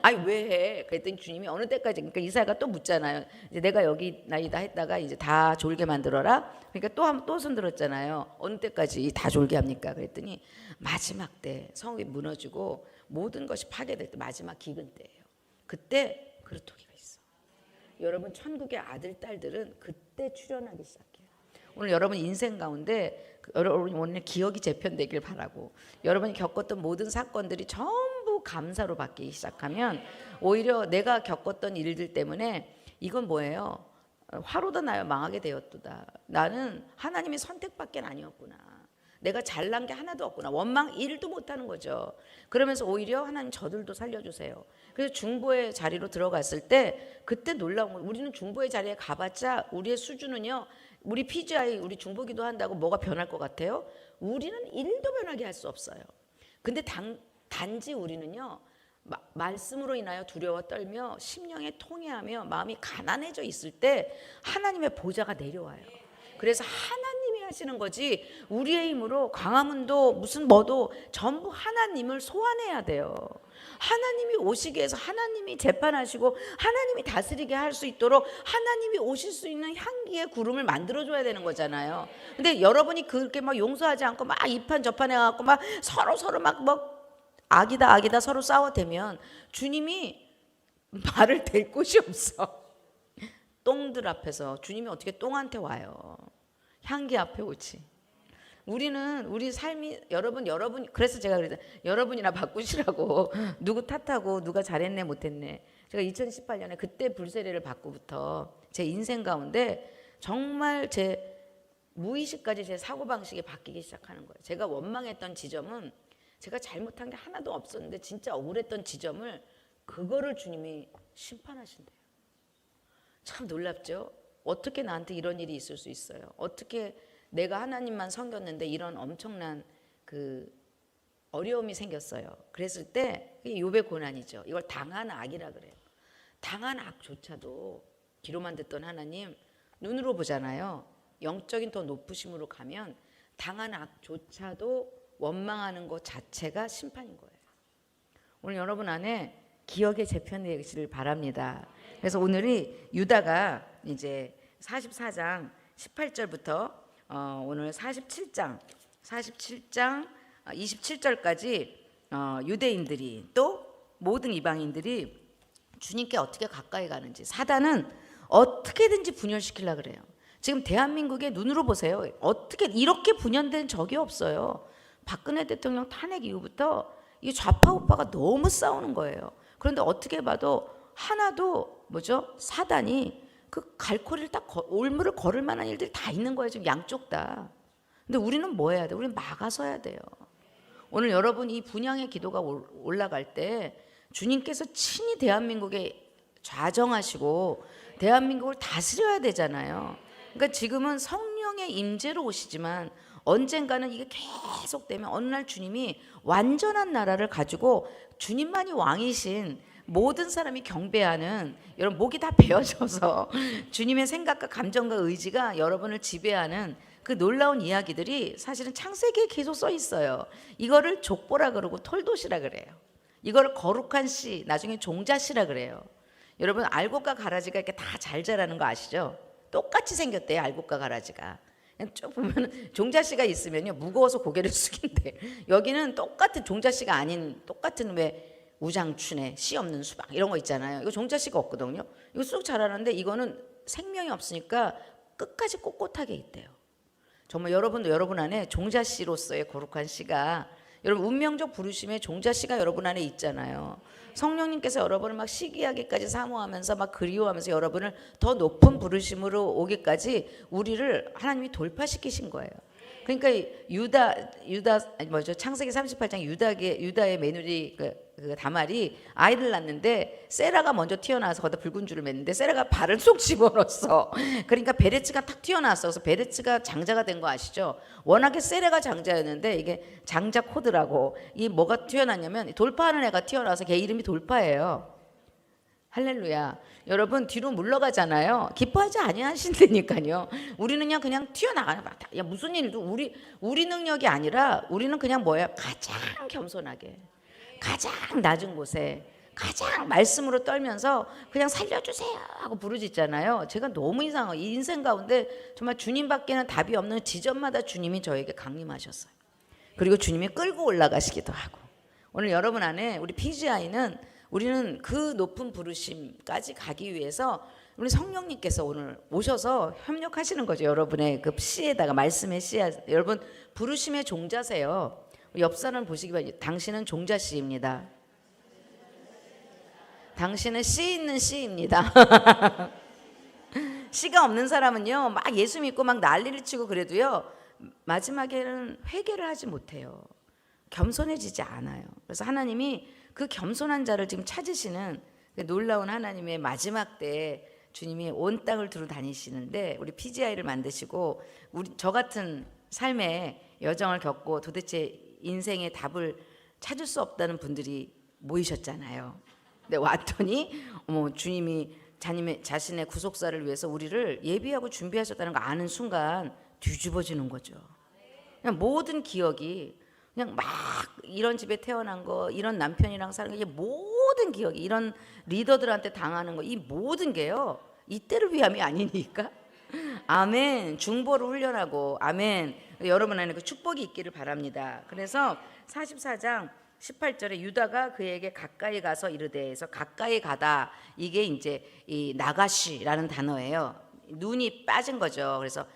아니 왜 해? 그랬더니 주님이 어느 때까지 그러니까 이사야가 또 묻잖아요. 이제 내가 여기 나이다 했다가 이제 다 졸게 만들어라. 그러니까 또 손 들었잖아요. 어느 때까지 다 졸게 합니까? 그랬더니 마지막 때 성읍이 무너지고 모든 것이 파괴될 때 마지막 기근 때예요. 그때 그루터기가 있어. 여러분 천국의 아들 딸들은 그때 출현하기 시작해요. 오늘 여러분 인생 가운데 여러분 오늘 기억이 재편되길 바라고 여러분이 겪었던 모든 사건들이 전부 감사로 바뀌기 시작하면 오히려 내가 겪었던 일들 때문에 이건 뭐예요? 화로다 나여 망하게 되었도다. 나는 하나님의 선택밖에 아니었구나. 내가 잘난 게 하나도 없구나. 원망 1도 못하는 거죠. 그러면서 오히려 하나님 저들도 살려주세요. 그래서 중보의 자리로 들어갔을 때 그때 놀라운 건 우리는 중보의 자리에 가봤자 우리의 수준은요. 우리 PGI 우리 중보기도 한다고 뭐가 변할 것 같아요? 우리는 1도 변하게 할 수 없어요. 근데 단지 우리는요. 말씀으로 인하여 두려워 떨며 심령에 통회하며 마음이 가난해져 있을 때 하나님의 보좌가 내려와요. 그래서 하나님이 하시는 거지 우리의 힘으로 광화문도 무슨 뭐도 전부 하나님을 소환해야 돼요. 하나님이 오시게 해서 하나님이 재판하시고 하나님이 다스리게 할 수 있도록 하나님이 오실 수 있는 향기의 구름을 만들어줘야 되는 거잖아요. 근데 여러분이 그렇게 막 용서하지 않고 막 이판 저판 해갖고 막 서로 막 악이다 서로 싸워대면 주님이 말을 댈 곳이 없어. 똥들 앞에서 주님이 어떻게 똥한테 와요. 향기 앞에 오지. 우리는 우리 삶이 여러분 그래서 제가 그랬어요. 여러분이나 바꾸시라고. 누구 탓하고 누가 잘했네 못했네. 제가 2018년에 그때 불세례를 받고부터 제 인생 가운데 정말 제 무의식까지 제 사고방식이 바뀌기 시작하는 거예요. 제가 원망했던 지점은 제가 잘못한 게 하나도 없었는데 진짜 억울했던 지점을 그거를 주님이 심판하신대요. 참 놀랍죠? 어떻게 나한테 이런 일이 있을 수 있어요? 어떻게 내가 하나님만 섬겼는데 이런 엄청난 그 어려움이 생겼어요. 그랬을 때 이게 욥의 고난이죠. 이걸 당한 악이라 그래요. 당한 악조차도 귀로만 듣던 하나님 눈으로 보잖아요. 영적인 더 높으심으로 가면 당한 악조차도 원망하는 것 자체가 심판인 거예요. 오늘 여러분 안에 기억의 재편되기를 바랍니다. 그래서 오늘이 유다가 이제 44장 18절부터 오늘 47장 27절까지 유대인들이 또 모든 이방인들이 주님께 어떻게 가까이 가는지 사단은 어떻게든지 분열시키려고 그래요. 지금 대한민국의 눈으로 보세요. 어떻게 이렇게 분열된 적이 없어요. 박근혜 대통령 탄핵 이후부터 이 좌파 우파가 너무 싸우는 거예요. 그런데 어떻게 봐도 하나도 뭐죠? 사단이 그 갈고리를 딱 올무를 걸을 만한 일들이 다 있는 거예요. 지금 양쪽 다. 근데 우리는 뭐 해야 돼? 우리는 막아서야 돼요. 오늘 여러분 이 분향의 기도가 올라갈 때 주님께서 친히 대한민국에 좌정하시고 대한민국을 다스려야 되잖아요. 그러니까 지금은 성령의 임재로 오시지만 언젠가는 이게 계속되면 어느 날 주님이 완전한 나라를 가지고 주님만이 왕이신 모든 사람이 경배하는 여러분 목이 다 베어져서 주님의 생각과 감정과 의지가 여러분을 지배하는 그 놀라운 이야기들이 사실은 창세기에 계속 써 있어요. 이거를 족보라 그러고 톨도시라 그래요. 이걸 거룩한 씨, 나중에 종자씨라 그래요. 여러분 알곡과 가라지가 이렇게 다 잘 자라는 거 아시죠? 똑같이 생겼대요. 알곡과 가라지가. 쭉 보면 종자씨가 있으면요 무거워서 고개를 숙인대. 여기는 똑같은 종자씨가 아닌 똑같은 왜 우장춘에 씨 없는 수박 이런 거 있잖아요. 이거 종자씨가 없거든요. 이거 쑥 자라는데 이거는 생명이 없으니까 끝까지 꼿꼿하게 있대요. 정말 여러분도 여러분 안에 종자씨로서의 거룩한 씨가 여러분 운명적 부르심의 종자씨가 여러분 안에 있잖아요. 성령님께서 여러분을 막 시기하기까지 사모하면서 막 그리워하면서 여러분을 더 높은 부르심으로 오기까지 우리를 하나님이 돌파시키신 거예요. 그러니까 창세기 38장 유다의 며느리 그 다말이 아이를 낳는데 세라가 먼저 튀어나와서 거기다 붉은 줄을 맸는데 세라가 발을 쏙 집어넣었어. 그러니까 베레츠가 탁 튀어나왔어. 그래서 베레츠가 장자가 된 거 아시죠? 워낙에 세라가 장자였는데 이게 장자 코드라고 이 뭐가 튀어나왔냐면 돌파하는 애가 튀어나와서 걔 이름이 돌파예요. 할렐루야. 여러분 뒤로 물러가잖아요. 기뻐하지 아니하신다니까요. 우리는 그냥 튀어나가는 거야. 야 무슨 일도 우리 능력이 아니라 우리는 그냥 뭐야? 가장 겸손하게 가장 낮은 곳에 가장 말씀으로 떨면서 그냥 살려주세요 하고 부르짖잖아요. 제가 너무 이상해요. 이 인생 가운데 정말 주님밖에는 답이 없는 지점마다 주님이 저에게 강림하셨어요. 그리고 주님이 끌고 올라가시기도 하고 오늘 여러분 안에 우리 PGI는 우리는 그 높은 부르심까지 가기 위해서 우리 성령님께서 오늘 오셔서 협력하시는 거죠. 여러분의 그 씨에다가 말씀의 씨앗. 여러분 부르심의 종자세요. 옆 사람 보시기 바랍니다. 당신은 종자씨입니다. 당신은 씨 있는 씨입니다. 씨가 없는 사람은요 막 예수 믿고 막 난리를 치고 그래도요 마지막에는 회개를 하지 못해요. 겸손해지지 않아요. 그래서 하나님이 그 겸손한 자를 지금 찾으시는 놀라운 하나님의 마지막 때 주님이 온 땅을 두루 다니시는데 우리 PGI를 만드시고 저 같은 삶의 여정을 겪고 도대체 인생의 답을 찾을 수 없다는 분들이 모이셨잖아요. 근데 왔더니 주님이 자신의 구속사를 위해서 우리를 예비하고 준비하셨다는 거 아는 순간 뒤집어지는 거죠. 그냥 모든 기억이 그냥 막 이런 집에 태어난 거, 이런 남편이랑 사는 거, 이게 모든 기억이 이런 리더들한테 당하는 거, 이 모든 게요 이때를 위함이 아니니까. 아멘. 중보를 훈련하고 아멘. 여러분 안에 그 축복이 있기를 바랍니다. 그래서 44장 18절에 유다가 그에게 가까이 가서 이르되 해서 가까이 가다 이게 이제 이 나가시라는 단어예요. 눈이 빠진 거죠. 그래서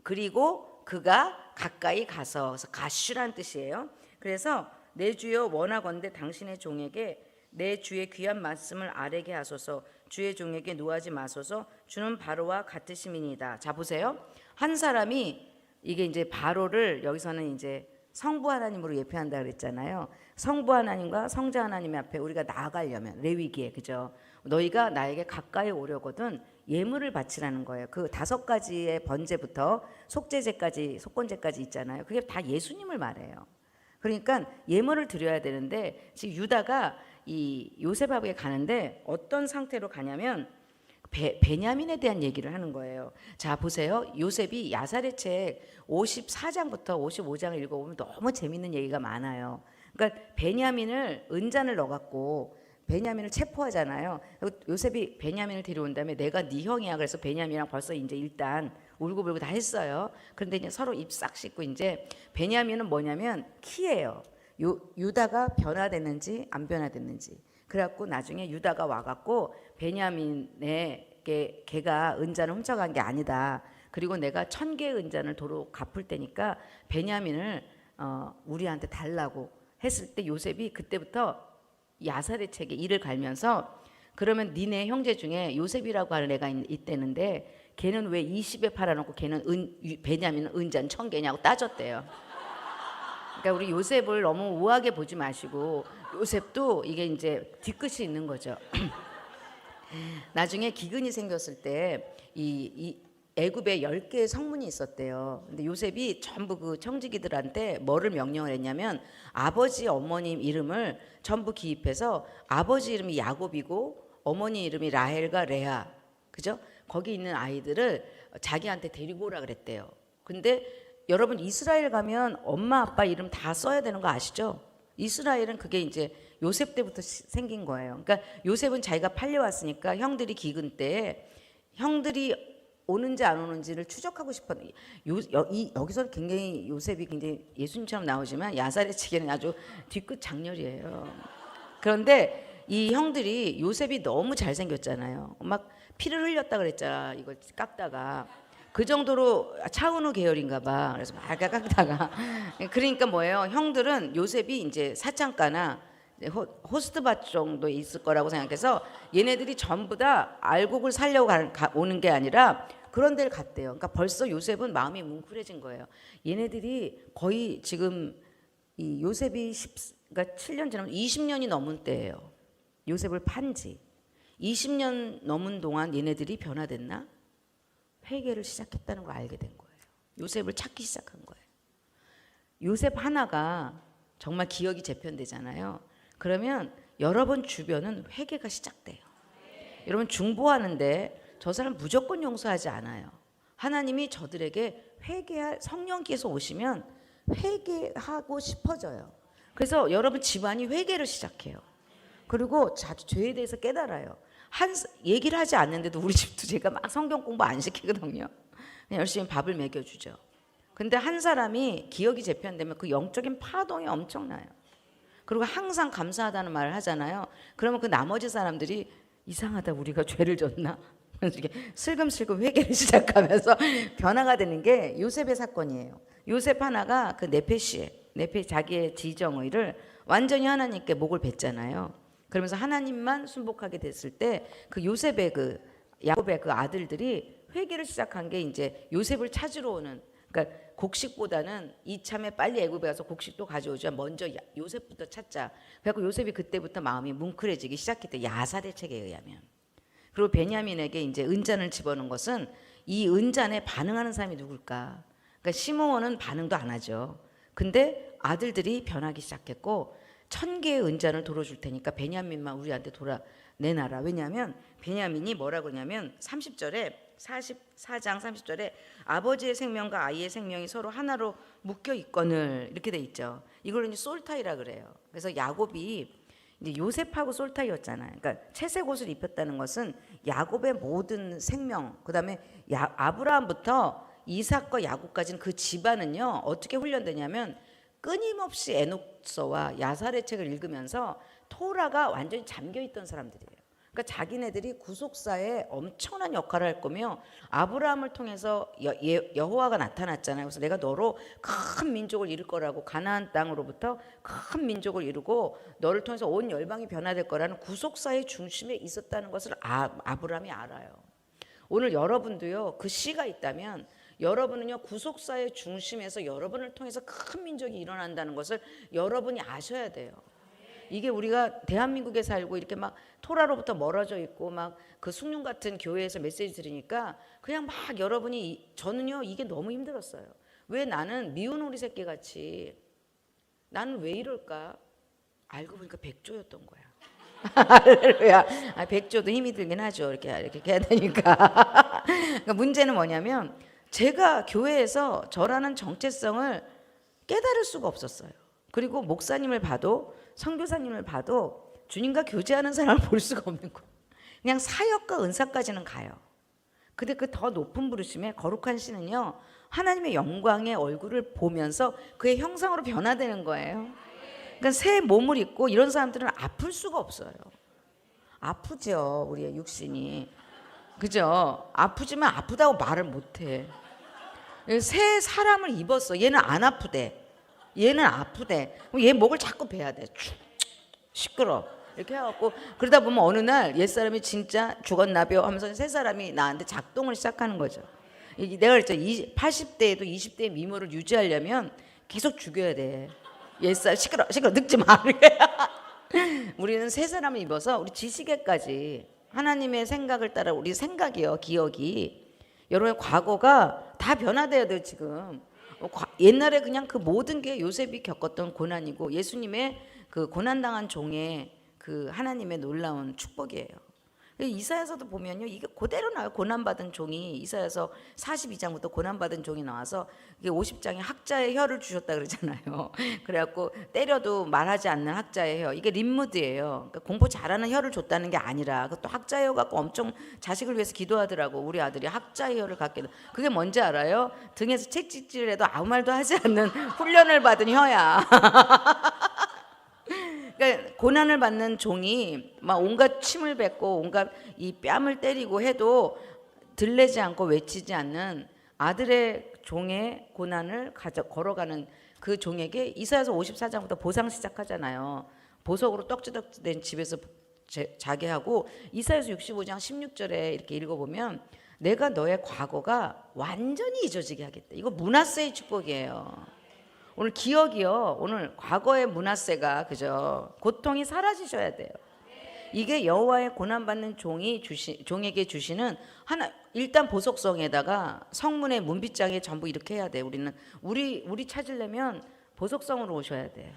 그리고 그가 가까이 가서 그래서 가슈란 뜻이에요. 그래서 내 주여 원하건대 당신의 종에게 내 주의 귀한 말씀을 아뢰게 하소서. 주의 종에게 노하지 마소서. 주는 바로와 같으심이니이다. 자 보세요. 한 사람이 이게 이제 바로를 여기서는 이제 성부 하나님으로 예표한다 그랬잖아요. 성부 하나님과 성자 하나님 앞에 우리가 나아가려면 레위기에 그죠? 너희가 나에게 가까이 오려거든 예물을 바치라는 거예요. 그 5가지의 번제부터 속죄제까지 속건제까지 있잖아요. 그게 다 예수님을 말해요. 그러니까 예물을 드려야 되는데 지금 유다가 이 요셉 아버지에 가는데 어떤 상태로 가냐면 베냐민에 대한 얘기를 하는 거예요. 자 보세요. 요셉이 야사렛 책 54장부터 55장을 읽어보면 너무 재밌는 얘기가 많아요. 그러니까 베냐민을 은잔을 넣어갖고 베냐민을 체포하잖아요. 요셉이 베냐민을 데려온 다음에 내가 네 형이야. 그래서 베냐민이랑 벌써 이제 일단 울고불고 다 했어요. 그런데 이제 서로 입 싹 씻고 이제 베냐민은 뭐냐면 키예요. 유다가 변화됐는지 안 변화됐는지. 그래갖고 나중에 유다가 와갖고 베냐민에게 걔가 은잔을 훔쳐간 게 아니다. 그리고 내가 1000개의 은잔을 도로 갚을 테니까 베냐민을 우리한테 달라고 했을 때 요셉이 그때부터 야사렛 책에 이를 갈면서 그러면 니네 형제 중에 요셉이라고 하는 애가 있대는데 걔는 왜 20에 팔아놓고 걔는 베냐민은 은잔 1000개냐고 따졌대요. 그러니까 우리 요셉을 너무 우아하게 보지 마시고 요셉도 이게 이제 뒤끝이 있는 거죠. 나중에 기근이 생겼을 때 이 애굽에 10개의 성문이 있었대요. 근데 요셉이 전부 그 청지기들한테 뭐를 명령을 했냐면 아버지 어머님 이름을 전부 기입해서 아버지 이름이 야곱이고 어머니 이름이 라헬과 레아, 그죠? 거기 있는 아이들을 자기한테 데리고 오라 그랬대요. 근데 여러분 이스라엘 가면 엄마 아빠 이름 다 써야 되는 거 아시죠? 이스라엘은 그게 이제 요셉 때부터 생긴 거예요. 그러니까 요셉은 자기가 팔려왔으니까 형들이 기근 때에 형들이 오는지 안 오는지를 추적하고 싶었는데 여기서 굉장히 요셉이 굉장히 예수님처럼 나오지만 야사렛 책에는 아주 뒤끝 장렬이에요. 그런데 이 형들이 요셉이 너무 잘생겼잖아요. 막 피를 흘렸다 그랬잖아. 이걸 깎다가 그 정도로 차은우 계열인가 봐. 그래서 막 깎다가 그러니까 뭐예요? 형들은 요셉이 이제 사창가나 호스트밭 정도에 있을 거라고 생각해서 얘네들이 전부 다 알곡을 살려고 오는 게 아니라 그런 데를 갔대요. 그러니까 벌써 요셉은 마음이 뭉클해진 거예요. 얘네들이 거의 지금 이 요셉이 그러니까 7년 지나면 20년이 넘은 때예요. 요셉을 판지 20년 넘은 동안 얘네들이 변화됐나? 회개를 시작했다는 걸 알게 된 거예요. 요셉을 찾기 시작한 거예요. 요셉 하나가 정말 기억이 재편되잖아요. 그러면 여러분 주변은 회개가 시작돼요. 여러분 중보하는데 저 사람 무조건 용서하지 않아요. 하나님이 저들에게 회개할 성령께서 오시면 회개하고 싶어져요. 그래서 여러분 집안이 회개를 시작해요. 그리고 자주 죄에 대해서 깨달아요. 얘기를 하지 않는데도 우리 집도 제가 막 성경 공부 안 시키거든요. 그냥 열심히 밥을 먹여주죠. 근데 한 사람이 기억이 재편되면 그 영적인 파동이 엄청나요. 그리고 항상 감사하다는 말을 하잖아요. 그러면 그 나머지 사람들이 이상하다 우리가 죄를 졌나? 이렇게 슬금슬금 회개를 시작하면서 변화가 되는 게 요셉의 사건이에요. 요셉 하나가 그 네페 자기의 지정의를 완전히 하나님께 목을 뱉잖아요. 그러면서 하나님만 순복하게 됐을 때 그 요셉의 그 야곱의 그 아들들이 회개를 시작한 게 이제 요셉을 찾으러 오는, 그러니까 곡식보다는 이참에 빨리 애굽에 가서 곡식도 가져오자 먼저 요셉부터 찾자. 그래서 요셉이 그때부터 마음이 뭉클해지기 시작했대. 야사렛 책에 의하면. 그리고 베냐민에게 이제 은잔을 집어넣은 것은 이 은잔에 반응하는 사람이 누굴까? 그러니까 시므온은 반응도 안 하죠. 근데 아들들이 변하기 시작했고 1000개의 은잔을 도로 줄 테니까 베냐민만 우리한테 내놔라. 왜냐하면 베냐민이 뭐라고 하냐면 30절에 44장 30절에 아버지의 생명과 아이의 생명이 서로 하나로 묶여 있거늘 이렇게 돼 있죠. 이걸 이제 솔타이라 그래요. 그래서 야곱이 이제 요셉하고 솔타이였잖아요. 그러니까 채색 옷을 입혔다는 것은 야곱의 모든 생명, 그다음에 아브라함부터 이삭과 야곱까지는 그 집안은요 어떻게 훈련되냐면 끊임없이 에녹서와 야사렛 책을 읽으면서 토라가 완전히 잠겨있던 사람들이에요. 그러니까 자기네들이 구속사에 엄청난 역할을 할 거며 아브라함을 통해서 여호와가 나타났잖아요. 그래서 내가 너로 큰 민족을 이룰 거라고 가나안 땅으로부터 큰 민족을 이루고 너를 통해서 온 열방이 변화될 거라는 구속사의 중심에 있었다는 것을 아브라함이 알아요. 오늘 여러분도요 그 씨가 있다면 여러분은요 구속사의 중심에서 여러분을 통해서 큰 민족이 일어난다는 것을 여러분이 아셔야 돼요. 이게 우리가 대한민국에 살고 이렇게 막 토라로부터 멀어져 있고 막 그 숭늉 같은 교회에서 메시지 들으니까 그냥 막 여러분이 저는요 이게 너무 힘들었어요. 왜 나는 미운 오리 새끼 같이 나는 왜 이럴까? 알고 보니까 백조였던 거야. 할렐루야. 백조도 힘이 들긴 하죠. 이렇게 해야 되니까. 그러니까 문제는 뭐냐면 제가 교회에서 저라는 정체성을 깨달을 수가 없었어요. 그리고 목사님을 봐도 선교사님을 봐도 주님과 교제하는 사람을 볼 수가 없는 거예요. 그냥 사역과 은사까지는 가요. 근데 그 더 높은 부르심에 거룩한 씨는요 하나님의 영광의 얼굴을 보면서 그의 형상으로 변화되는 거예요. 그러니까 새 몸을 입고 이런 사람들은 아플 수가 없어요. 아프죠 우리의 육신이. 그죠? 아프지만 아프다고 말을 못해. 새 사람을 입었어. 얘는 안 아프대. 얘는 아프대. 얘 목을 자꾸 베야 돼. 시끄러. 이렇게 해갖고 그러다 보면 어느 날 옛사람이 진짜 죽었나벼 하면서 새 사람이 나한테 작동을 시작하는 거죠. 내가 그랬죠. 80대에도 20대의 미모를 유지하려면 계속 죽여야 돼. 옛사람 시끄러 늙지 마. 우리는 새 사람을 입어서 우리 지식에까지 하나님의 생각을 따라 우리 생각이요 기억이 여러분의 과거가 다 변화돼야 돼요. 지금 옛날에 그냥 그 모든 게 요셉이 겪었던 고난이고 예수님의 그 고난당한 종의 그 하나님의 놀라운 축복이에요. 이사야서도 보면요 이게 그대로 나와요. 고난받은 종이 이사야서 42장부터 고난받은 종이 나와서 이게 50장에 학자의 혀를 주셨다 그러잖아요. 그래갖고 때려도 말하지 않는 학자의 혀, 이게 림무드예요. 그러니까 공부 잘하는 혀를 줬다는 게 아니라 그것도 학자의 혀 갖고 엄청 자식을 위해서 기도하더라고. 우리 아들이 학자의 혀를 갖게 돼. 그게 뭔지 알아요? 등에서 책찍질해도 아무 말도 하지 않는 훈련을 받은 혀야. 그러니까 고난을 받는 종이 막 온갖 침을 뱉고 온갖 이 뺨을 때리고 해도 들레지 않고 외치지 않는 아들의 종의 고난을 걸어가는 그 종에게 이사야서 54장부터 보상 시작하잖아요. 보석으로 떡지덕된 집에서 자게 하고 이사야서 65장 16절에 이렇게 읽어보면 내가 너의 과거가 완전히 잊어지게 하겠다. 이거 므낫세의 축복이에요. 오늘 기억이요. 오늘 과거의 므낫세가 그죠? 고통이 사라지셔야 돼요. 이게 여호와의 고난받는 종에게 주시는 하나 일단 보석성에다가 성문의 문빗장에 전부 이렇게 해야 돼. 우리는 우리 찾으려면 보석성으로 오셔야 돼.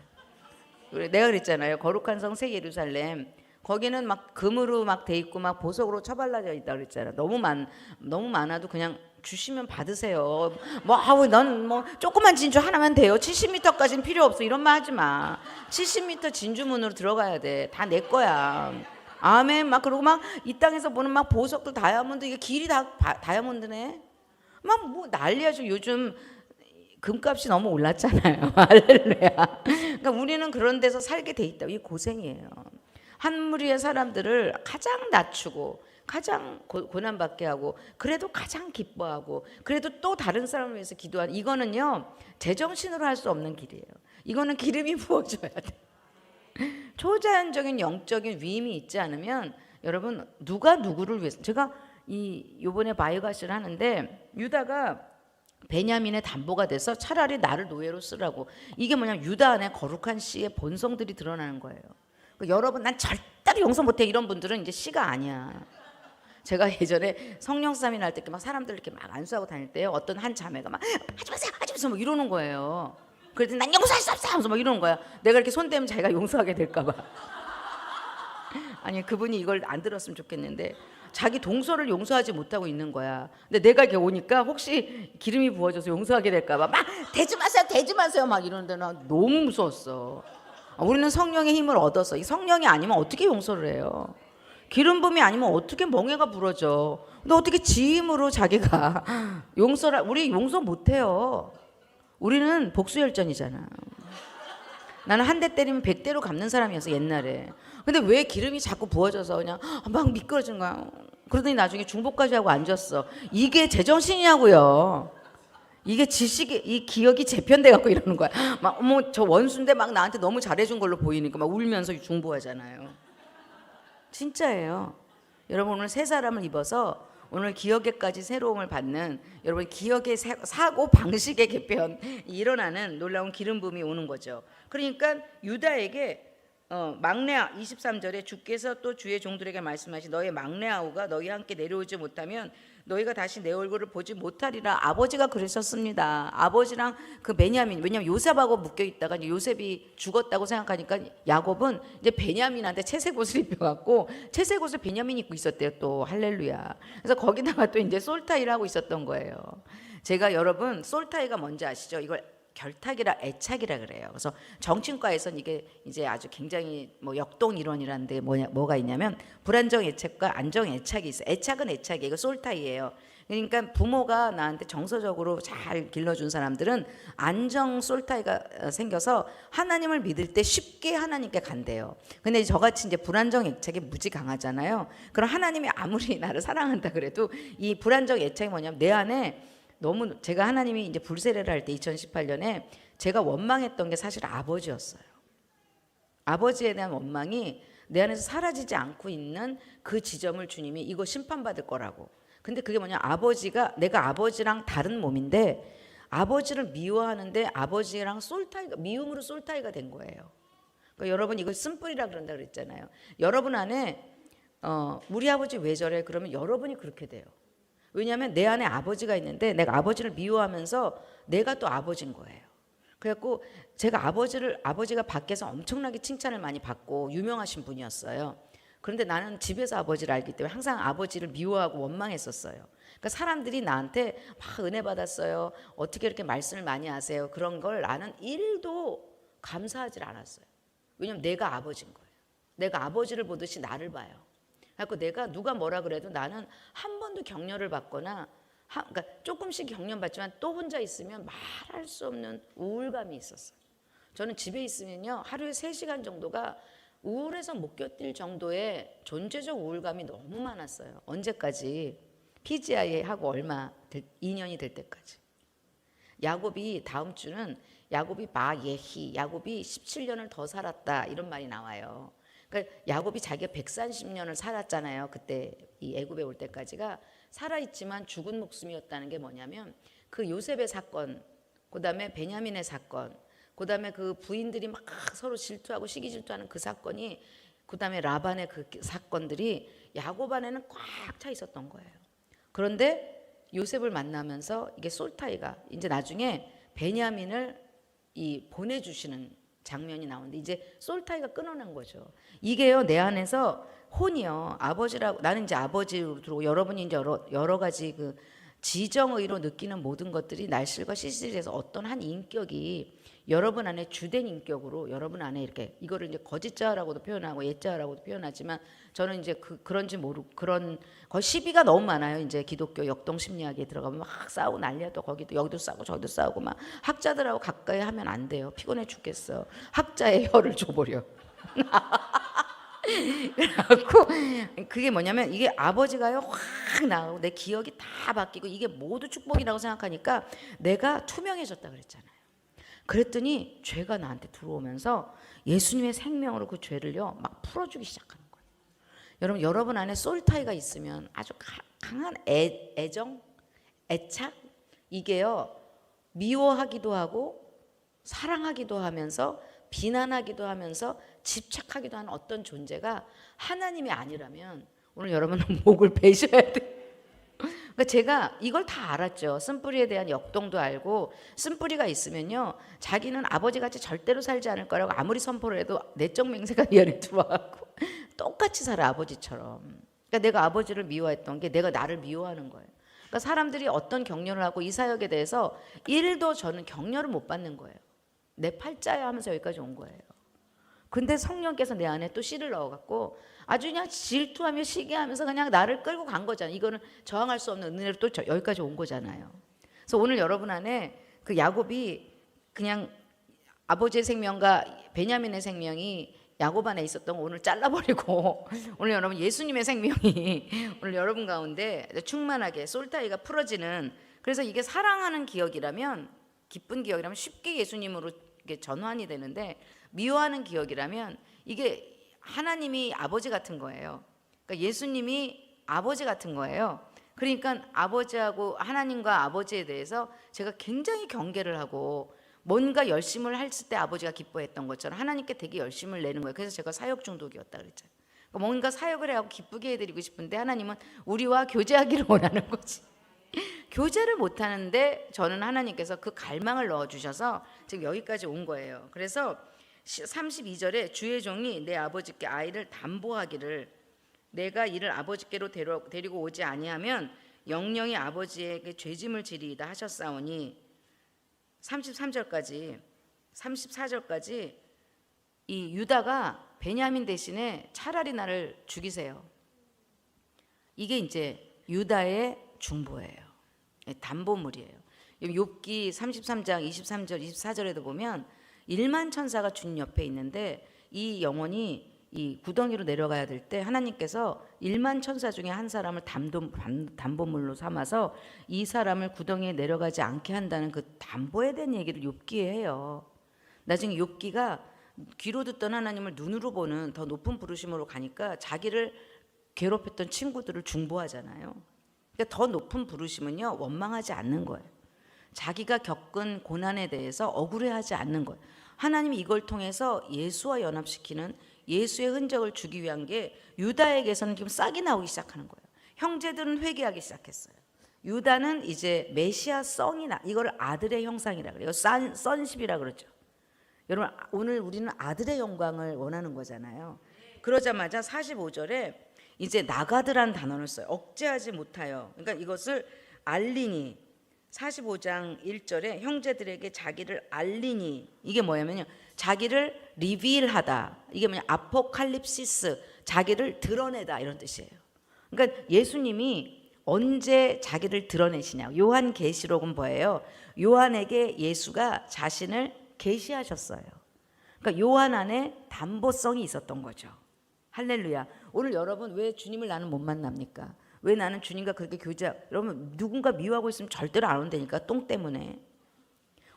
내가 그랬잖아요. 거룩한 성 새 예루살렘. 거기는 막 금으로 막 돼 있고 막 보석으로 처발라져 있다 그랬잖아. 너무 많아도 그냥 주시면 받으세요. 넌 조그만 진주 하나만 돼요. 70m까지는 필요 없어. 이런 말 하지 마. 70m 진주문으로 들어가야 돼. 다 내 거야. 아멘. 막 그러고 막 이 땅에서 보는 막 보석도 다이아몬드 이게 길이 다 다이아몬드네. 막 뭐 난리야. 지금 요즘 금값이 너무 올랐잖아요. 할렐루야. 그러니까 우리는 그런 데서 살게 돼 있다. 이게 고생이에요. 한 무리의 사람들을 가장 낮추고 가장 고난받게 하고 그래도 가장 기뻐하고 그래도 또 다른 사람을 위해서 기도하는 이거는요 제정신으로 할 수 없는 길이에요. 이거는 기름이 부어져야 돼. 초자연적인 영적인 위임이 있지 않으면 여러분 누가 누구를 위해서 제가 요번에 바이오가스를 하는데 유다가 베냐민의 담보가 돼서 차라리 나를 노예로 쓰라고. 이게 뭐냐면 유다 안에 거룩한 씨의 본성들이 드러나는 거예요. 여러분 난 절대로 용서 못해 이런 분들은 이제 씨가 아니야. 제가 예전에 성령싸움이 날 때 막 사람들 이렇게 막 안수하고 다닐 때요 어떤 한 자매가 막 하지 마세요 막 이러는 거예요. 그랬더니 난 용서할 수 없어 하면서 막 이러는 거야. 내가 이렇게 손 대면 자기가 용서하게 될까 봐. 아니 그분이 이걸 안 들었으면 좋겠는데 자기 동서를 용서하지 못하고 있는 거야. 근데 내가 이렇게 오니까 혹시 기름이 부어져서 용서하게 될까 봐 막 대지 마세요 막 이러는데 나 너무 무서웠어. 우리는 성령의 힘을 얻어서 이 성령이 아니면 어떻게 용서를 해요? 기름 부음이 아니면 어떻게 멍에가 부러져? 근데 어떻게 지 힘으로 자기가 우리 용서 못해요. 우리는 복수열전이잖아. 나는 한 대 때리면 100대로 갚는 사람이었어 옛날에. 근데 왜 기름이 자꾸 부어져서 그냥 막 미끄러진 거야. 그러더니 나중에 중보까지 하고 앉았어. 이게 제정신이냐고요. 이게 지식이 이 기억이 재편돼 갖고 이러는 거야. 막 저 원수인데 막 나한테 너무 잘해준 걸로 보이니까 막 울면서 중보하잖아요. 진짜예요. 여러분 오늘 새 사람을 입어서 오늘 기억에까지 새로움을 받는 여러분 기억의 사고 방식의 개편이 일어나는 놀라운 기름 부음이 오는 거죠. 그러니까 유다에게 막내 23절에 주께서 또 주의 종들에게 말씀하시 너의 막내 아우가 너희와 함께 내려오지 못하면 너희가 다시 내 얼굴을 보지 못하리라. 아버지가 그러셨습니다. 아버지랑 그 베냐민, 왜냐하면 요셉하고 묶여 있다가 이제 요셉이 죽었다고 생각하니까 야곱은 이제 베냐민한테 채색 옷을 입혀갖고 채색 옷을 베냐민이 입고 있었대요. 또 할렐루야. 그래서 거기다가 또 이제 솔타이를 하고 있었던 거예요. 제가 여러분 솔타이가 뭔지 아시죠? 이걸 결탁이라 애착이라 그래요. 그래서 정신과에서는 이게 이제 아주 굉장히 뭐 역동 이론이라는데 뭐가 있냐면 불안정 애착과 안정 애착이 있어요. 애착은 애착이에요. 이거 솔타이예요. 그러니까 부모가 나한테 정서적으로 잘 길러준 사람들은 안정 솔타이가 생겨서 하나님을 믿을 때 쉽게 하나님께 간대요. 근데 저같이 이제 불안정 애착이 무지 강하잖아요. 그럼 하나님이 아무리 나를 사랑한다 그래도 이 불안정 애착이 뭐냐면 내 안에 너무 제가 하나님이 이제 불세례를 할 때 2018년에 제가 원망했던 게 사실 아버지였어요. 아버지에 대한 원망이 내 안에서 사라지지 않고 있는 그 지점을 주님이 이거 심판받을 거라고. 근데 그게 뭐냐, 내가 아버지랑 다른 몸인데 아버지를 미워하는데 아버지랑 미움으로 솔타이가 된 거예요. 그러니까 여러분 이걸 쓴뿌리라 그런다 그랬잖아요. 여러분 안에 우리 아버지 왜 저래? 그러면 여러분이 그렇게 돼요. 왜냐하면 내 안에 아버지가 있는데 내가 아버지를 미워하면서 내가 또 아버지인 거예요. 그래갖고 제가 아버지가 밖에서 엄청나게 칭찬을 많이 받고 유명하신 분이었어요. 그런데 나는 집에서 아버지를 알기 때문에 항상 아버지를 미워하고 원망했었어요. 그러니까 사람들이 나한테 막 은혜 받았어요. 어떻게 이렇게 말씀을 많이 하세요. 그런 걸 나는 1도 감사하지 않았어요. 왜냐하면 내가 아버지인 거예요. 내가 아버지를 보듯이 나를 봐요. 그래서 내가 누가 뭐라 그래도 나는 한 번도 격려를 받거나 그러니까 조금씩 격려받지만 또 혼자 있으면 말할 수 없는 우울감이 있었어요. 저는 집에 있으면요 하루에 3시간 정도가 우울해서 못 견딜 정도의 존재적 우울감이 너무 많았어요. 언제까지? PGI 하고 2년이 될 때까지. 야곱이 다음 주는 야곱이 야곱이 17년을 더 살았다 이런 말이 나와요. 그러니까 야곱이 자기가 130년을 살았잖아요. 그때 이 애굽에 올 때까지가 살아있지만 죽은 목숨이었다는 게 뭐냐면 그 요셉의 사건, 그다음에 베냐민의 사건, 그다음에 그 부인들이 막 서로 질투하고 시기 질투하는 그 사건이, 그다음에 라반의 그 사건들이 야곱 안에는 꽉 차 있었던 거예요. 그런데 요셉을 만나면서 이게 솔타이가 이제 나중에 베냐민을 보내주시는 장면이 나오는데 이제 솔타이가 끊어낸 거죠. 이게요 내 안에서 혼이요 아버지라고, 나는 이제 아버지로 들어오고 여러분이 이제 여러 가지 그 지정의로 느끼는 모든 것들이 날실과 시실에서 어떤 한 인격이 여러분 안에 주된 인격으로 여러분 안에 이렇게 이거를 이제 거짓자라고도 표현하고 옛자라고도 표현하지만 저는 이제 그런지 모르고 거의 시비가 너무 많아요. 이제 기독교 역동 심리학에 들어가면 막 싸우고 난리야. 또 거기도 여기도 싸우고 저기도 싸우고 막 학자들하고 가까이 하면 안 돼요. 피곤해 죽겠어. 학자의 혀를 줘버려. 그래갖고 그게 뭐냐면 이게 아버지가요 확 나오고 내 기억이 다 바뀌고 이게 모두 축복이라고 생각하니까 내가 투명해졌다 그랬잖아요. 그랬더니 죄가 나한테 들어오면서 예수님의 생명으로 그 죄를요 막 풀어주기 시작하는 거예요. 여러분 안에 솔타이가 있으면 아주 강한 애정, 애착, 이게요 미워하기도 하고 사랑하기도 하면서 비난하기도 하면서 집착하기도 하는 어떤 존재가 하나님이 아니라면 오늘 여러분은 목을 베셔야 돼요. 그러니까 제가 이걸 다 알았죠. 쓴뿌리에 대한 역동도 알고, 쓴뿌리가 있으면요 자기는 아버지같이 절대로 살지 않을 거라고 아무리 선포를 해도 내적 맹세가 이 안에 들어와갖고 똑같이 살아 아버지처럼. 그러니까 내가 아버지를 미워했던 게 내가 나를 미워하는 거예요. 그러니까 사람들이 어떤 격려를 하고 이 사역에 대해서 1도 저는 격려를 못 받는 거예요. 내 팔자야 하면서 여기까지 온 거예요. 근데 성령께서 내 안에 또 씨를 넣어갖고 아주 그냥 질투하며 시기하면서 그냥 나를 끌고 간 거잖아요. 이거는 저항할 수 없는 은혜로 또 여기까지 온 거잖아요. 그래서 오늘 여러분 안에 그 야곱이 그냥 아버지의 생명과 베냐민의 생명이 야곱 안에 있었던 거 오늘 잘라버리고 오늘 여러분 예수님의 생명이 오늘 여러분 가운데 충만하게 솔타이가 풀어지는, 그래서 이게 사랑하는 기억이라면, 기쁜 기억이라면 쉽게 예수님으로 이게 전환이 되는데, 미워하는 기억이라면 이게 하나님이 아버지 같은 거예요. 그러니까 예수님이 아버지 같은 거예요. 그러니까 아버지하고 하나님과 아버지에 대해서 제가 굉장히 경계를 하고 뭔가 열심을 했을 때 아버지가 기뻐했던 것처럼 하나님께 되게 열심을 내는 거예요. 그래서 제가 사역 중독이었다 그랬잖아요. 그러니까 뭔가 사역을 해하고 기쁘게 해드리고 싶은데 하나님은 우리와 교제하기를 원하는 거지. 교제를 못하는데 저는 하나님께서 그 갈망을 넣어주셔서 지금 여기까지 온 거예요. 그래서 32절에 주의 종이 내 아버지께 아이를 담보하기를 내가 이를 아버지께로 데리고 오지 아니하면 영영이 아버지에게 죄짐을 지리이다 하셨사오니 33절까지 34절까지 이 유다가 베냐민 대신에 차라리 나를 죽이세요. 이게 이제 유다의 중보예요. 담보물이에요. 욥기 33장 23절 24절에도 보면 1만 천사가 주님 옆에 있는데 이 영혼이 이 구덩이로 내려가야 될 때 하나님께서 1만 천사 중에 한 사람을 담보물로 삼아서 이 사람을 구덩이에 내려가지 않게 한다는 그 담보에 대한 얘기를 욥기에 해요. 나중에 욥기가 귀로 듣던 하나님을 눈으로 보는 더 높은 부르심으로 가니까 자기를 괴롭혔던 친구들을 중보하잖아요. 그러니까 더 높은 부르심은요, 원망하지 않는 거예요. 자기가 겪은 고난에 대해서 억울해하지 않는 거예요. 하나님이 이걸 통해서 예수와 연합시키는 예수의 흔적을 주기 위한 게 유다에게서는 지금 싹이 나오기 시작하는 거예요. 형제들은 회개하기 시작했어요. 유다는 이제 메시아 성이나 이거를 아들의 형상이라 그래요. 선십이라 그러죠. 여러분 오늘 우리는 아들의 영광을 원하는 거잖아요. 그러자마자 45절에 이제 나가드란 단어를 써요. 억제하지 못하여. 그러니까 이것을 알리니 45장 1절에 형제들에게 자기를 알리니 이게 뭐냐면요. 자기를 리빌하다. 이게 뭐냐? 아포칼립시스. 자기를 드러내다 이런 뜻이에요. 그러니까 예수님이 언제 자기를 드러내시냐? 요한계시록은 뭐예요? 요한에게 예수가 자신을 계시하셨어요. 그러니까 요한 안에 담보성이 있었던 거죠. 할렐루야. 오늘 여러분 왜 주님을 나는 못 만납니까? 왜 나는 주님과 그렇게 여러분 누군가 미워하고 있으면 절대로 안 온다니까. 똥 때문에.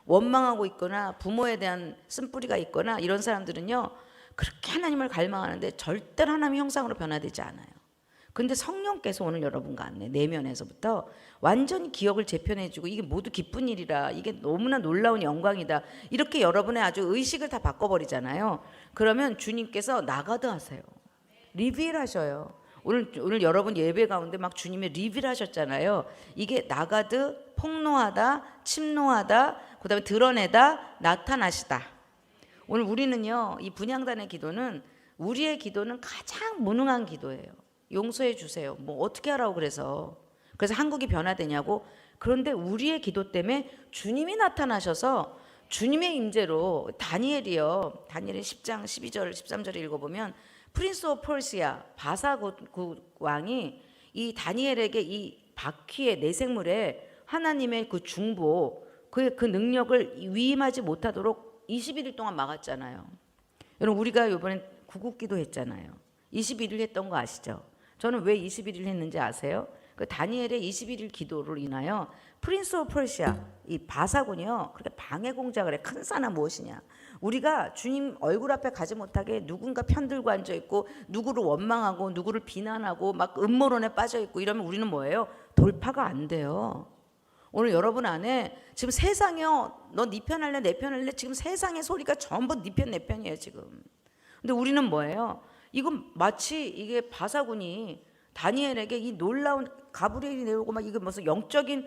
원망하고 있거나 부모에 대한 쓴뿌리가 있거나 이런 사람들은요 그렇게 하나님을 갈망하는데 절대로 하나님의 형상으로 변화되지 않아요. 근데 성령께서 오늘 여러분과 안에 내면에서부터 완전히 기억을 재편해주고 이게 모두 기쁜 일이라 이게 너무나 놀라운 영광이다 이렇게 여러분의 아주 의식을 다 바꿔버리잖아요. 그러면 주님께서 나가드 하세요. 리빌 하셔요. 오늘 여러분 예배 가운데 막 주님의 리빌 하셨잖아요. 이게 나가드, 폭로하다, 침노하다, 그 다음에 드러내다, 나타나시다. 오늘 우리는요 이 분향단의 기도는 우리의 기도는 가장 무능한 기도예요. 용서해 주세요. 뭐 어떻게 하라고 그래서 한국이 변화되냐고. 그런데 우리의 기도 때문에 주님이 나타나셔서 주님의 임재로 다니엘이요. 다니엘 10장 12절 13절을 읽어보면 프린스 오브 퍼시아 바사 왕이 이 다니엘에게 이 바퀴의 내생물에 하나님의 그 중보 그 능력을 위임하지 못하도록 21일 동안 막았잖아요. 여러분 우리가 이번에 구국기도 했잖아요. 21일 했던 거 아시죠? 저는 왜 21일 했는지 아세요? 그 다니엘의 21일 기도로 인하여 프린스 오브 퍼시아 이 바사군이요 그렇게 방해 공작을 해. 큰 사나 무엇이냐. 우리가 주님 얼굴 앞에 가지 못하게 누군가 편들고 앉아있고 누구를 원망하고 누구를 비난하고 막 음모론에 빠져있고 이러면 우리는 뭐예요? 돌파가 안 돼요. 오늘 여러분 안에 지금 세상이요 너 네 편 할래 내 편 할래 지금 세상의 소리가 전부 네 편 내 편이에요 지금. 근데 우리는 뭐예요? 이건 마치 이게 바사군이 다니엘에게 이 놀라운 가브리엘이 내려오고 막 이게 무슨 영적인